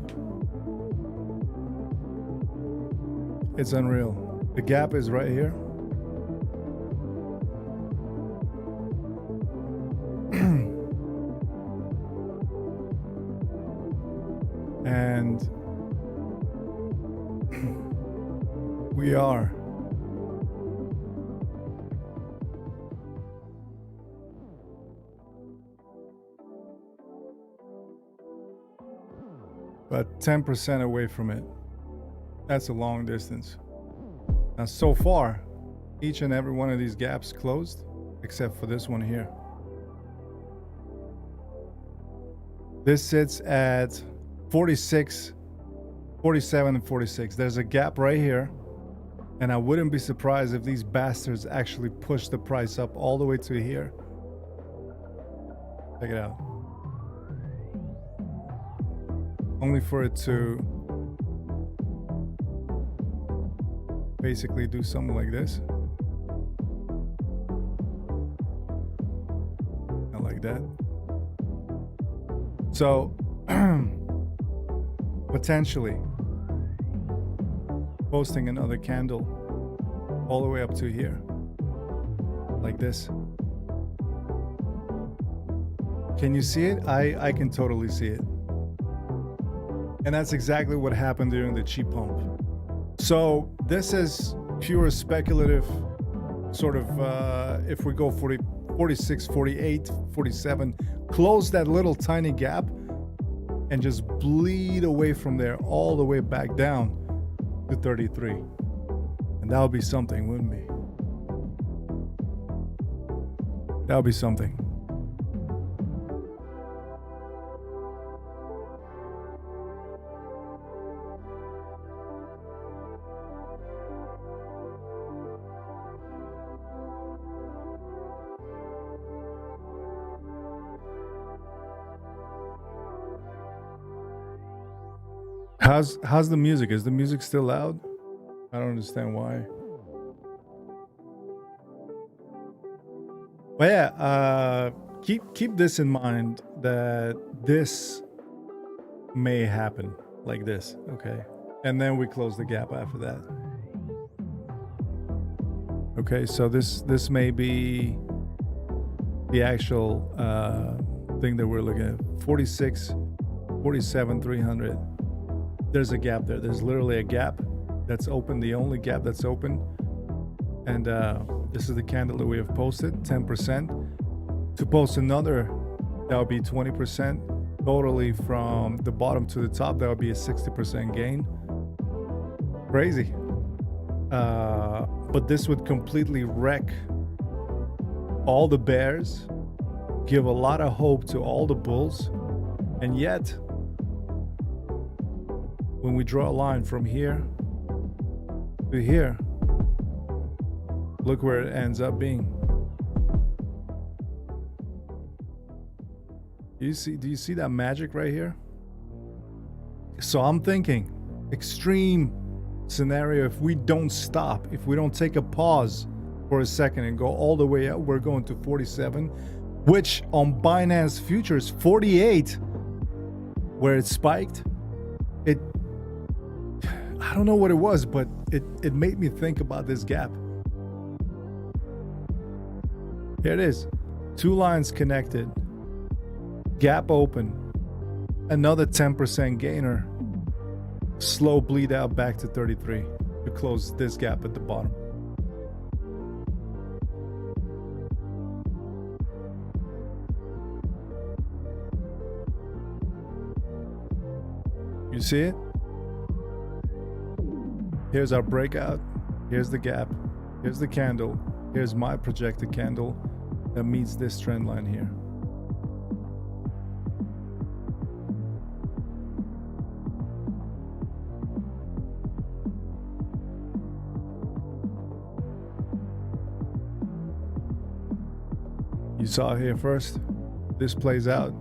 It's unreal. The gap is right here. And we are about 10% away from it. That's a long distance. Now, so far, each and every one of these gaps closed, except for this one here. This sits at 46, 47, and 46. There's a gap right here, and I wouldn't be surprised if these bastards actually push the price up all the way to here. Check it out. Only for it to basically do something like this. Not like that. So potentially posting another candle all the way up to here, like this. Can you see it? I can totally see it. And that's exactly what happened during the cheap pump. So this is pure speculative sort of, if we go 40, 46, 48, 47, close that little tiny gap and just bleed away from there all the way back down to 33. And that would be something, wouldn't it? That would be something. How's the music? Is the music still loud? I don't understand why. But yeah, keep this in mind that this may happen like this, okay? And then we close the gap after that. Okay, so this may be the actual thing that we're looking at. 46, 47, 300. There's a gap there. There's literally a gap that's open, the only gap that's open. And this is the candle that we have posted, 10%. To post another, that would be 20%. Totally from the bottom to the top, that would be a 60% gain. Crazy. But this would completely wreck all the bears, give a lot of hope to all the bulls, and yet, when we draw a line from here to here, look where it ends up being. Do you see that magic right here? So I'm thinking, extreme scenario, if we don't stop, if we don't take a pause for a second and go all the way up, we're going to 47, which on Binance Futures, 48, where it spiked. I don't know what it was, but it made me think about this gap. Here it is. Two lines connected. Gap open. Another 10% gainer. Slow bleed out back to 33 to close this gap at the bottom. You see it? Here's our breakout. Here's the gap. Here's the candle. Here's my projected candle that meets this trend line here. You saw it here first. This plays out.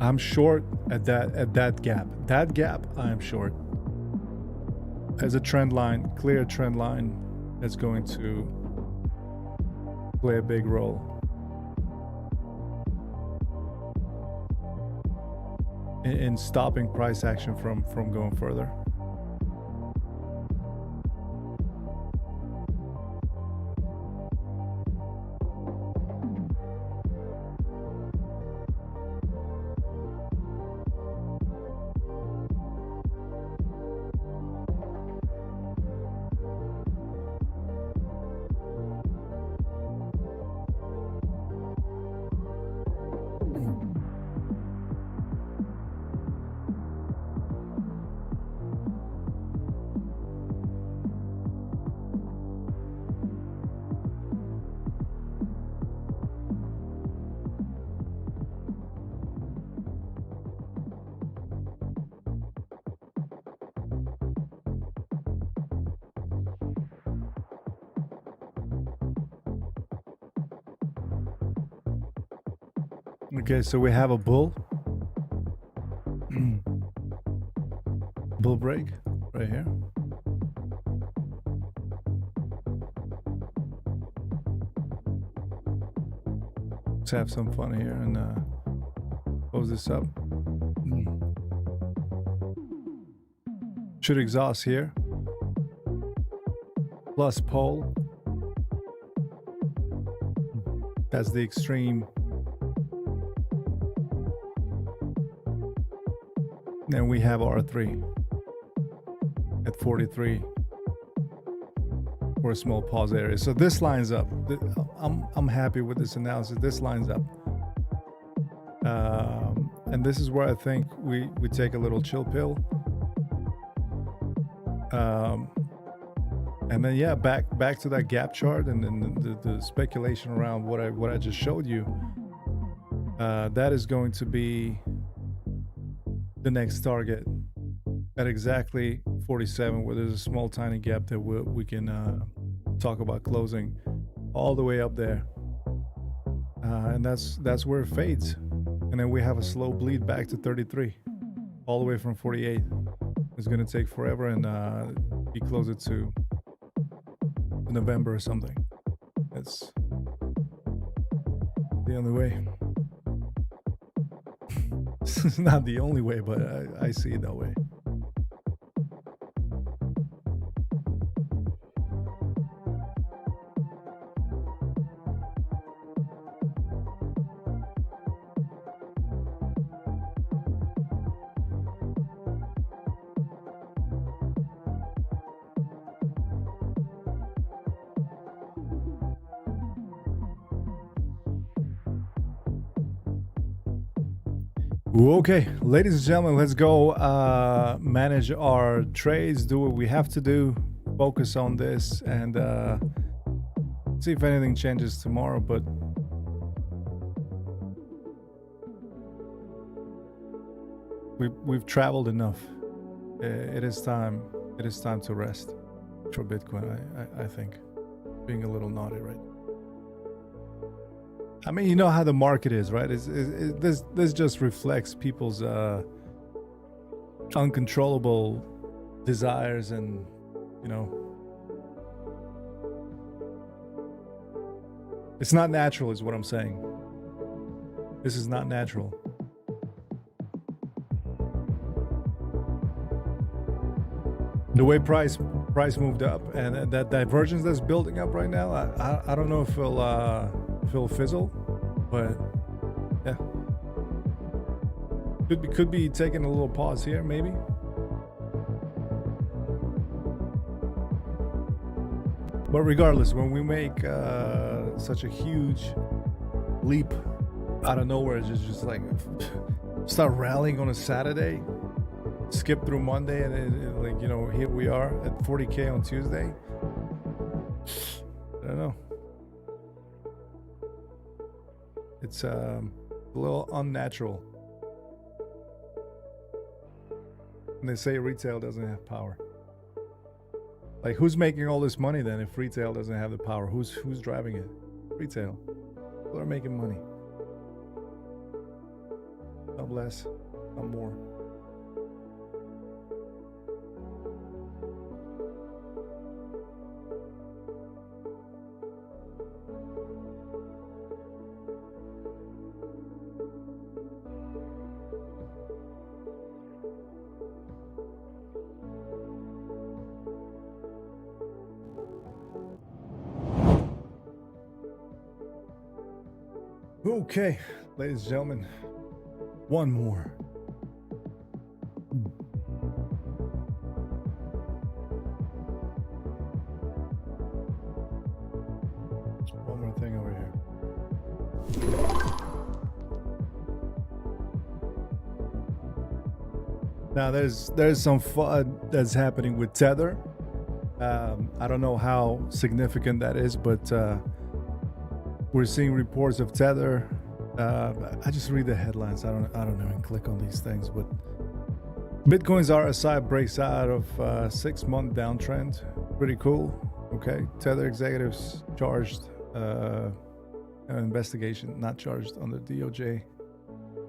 I'm short at that gap. That gap, I am short. As a trend line, clear trend line that's going to play a big role. In stopping price action from going further. Okay, so we have a bull. Bull break right here. have some fun here and close this up. Should exhaust here. Plus pole. That's the extreme. Then we have R3 at 43 for a small pause area. So this lines up. I'm happy with this analysis. This lines up. And this is where I think we take a little chill pill. And then yeah, back to that gap chart and then the speculation around what I just showed you. That is going to be the next target at exactly 47, where there's a small tiny gap that we can talk about closing all the way up there, and that's where it fades, and then we have a slow bleed back to 33 all the way from 48. It's going to take forever and be closer to November or something. That's the only way. It's not the only way, but I see it that way. Okay, ladies and gentlemen, let's go manage our trades, do what we have to do, focus on this, and see if anything changes tomorrow. But we've traveled enough. It is time to rest for Bitcoin. I think being a little naughty right now. I mean, you know how the market is, right? This just reflects people's uncontrollable desires, and you know, it's not natural, is what I'm saying. This is not natural. The way price moved up, and that divergence that's building up right now, I don't know if it'll fizzle, but yeah, could be taking a little pause here, maybe. But regardless, when we make such a huge leap out of nowhere, just like start rallying on a Saturday, skip through Monday, and then, like, you know, here we are at 40K on Tuesday. I don't know. It's a little unnatural. And they say retail doesn't have power. Like, who's making all this money then if retail doesn't have the power? Who's driving it? Retail. People are making money. Not less, not more. Okay, ladies and gentlemen, one more. One more thing over here. Now there's some fun that's happening with Tether. I don't know how significant that is, but we're seeing reports of Tether. I just read the headlines. I don't even click on these things. But Bitcoin's RSI breaks out of 6-month downtrend. Pretty cool. Okay, Tether executives charged an investigation, not charged, under DOJ,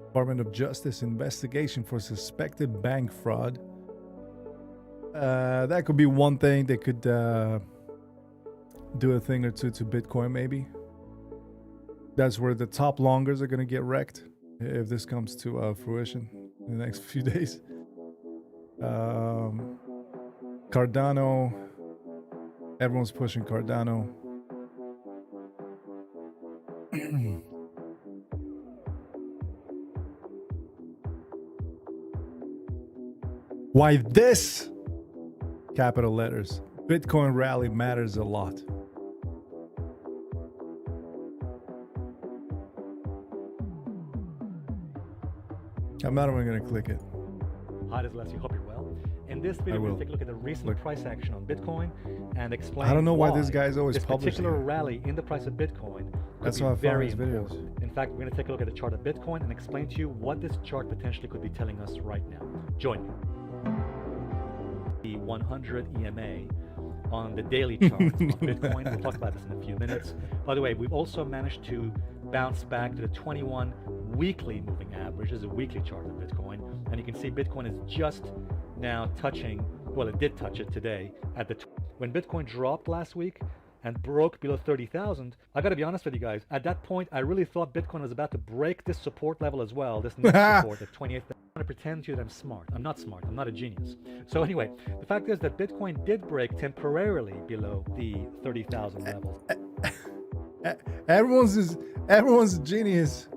Department of Justice investigation for suspected bank fraud. That could be one thing. They could do a thing or two to Bitcoin, maybe. That's where the top longers are going to get wrecked if this comes to fruition in the next few days. Cardano, everyone's pushing Cardano. Why this? Capital letters. Bitcoin rally matters a lot. I'm not even going to click it. Hi, this is Leslie. Hope you're well. In this video, we're going to take a look at the recent price action on Bitcoin and explain I don't know why this guy's always this publishing. particular rally in the price of Bitcoin That's could why I be found very his videos. important. In fact, we're going to take a look at the chart of Bitcoin and explain to you what this chart potentially could be telling us right now. Join me. The 100 EMA on the daily chart on Bitcoin. We'll talk about this in a few minutes. By the way, we've also managed to bounce back to the 21 weekly moving average. This is a weekly chart of Bitcoin, and you can see Bitcoin is just now touching, well, it did touch it today at the when Bitcoin dropped last week and broke below 30,000. I got to be honest with you guys, at that point I really thought Bitcoin was about to break this support level as well, this next support at 28,000. I'm going to pretend to you that I'm smart. I'm not smart. I'm not a genius. So anyway, the fact is that Bitcoin did break temporarily below the 30,000 level. Everyone's a genius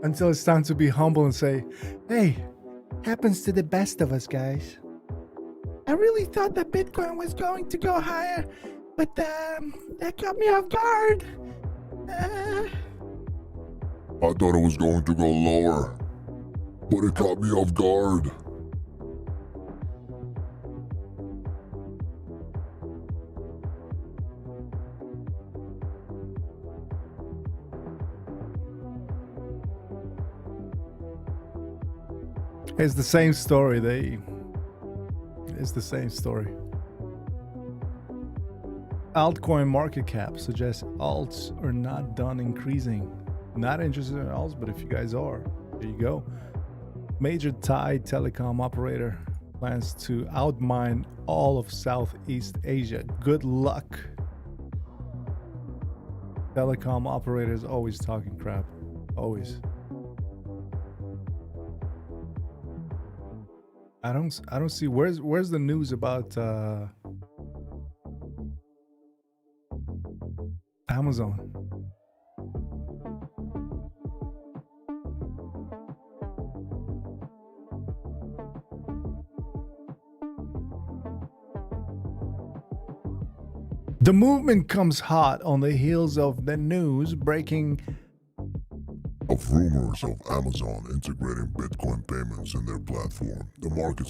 until it's time to be humble and say, hey, happens to the best of us, guys. I really thought that Bitcoin was going to go higher, but that got me off guard. I thought it was going to go lower, but it caught me off guard. It's the same story. It's the same story. Altcoin market cap suggests alts are not done increasing. Not interested in alts, but if you guys are, there you go. Major Thai telecom operator plans to outmine all of Southeast Asia. Good luck. Telecom operators always talking crap. Always. I don't see where's the news about Amazon. The movement comes hot on the heels of the news breaking Of rumors of Amazon integrating Bitcoin payments in their platform, the market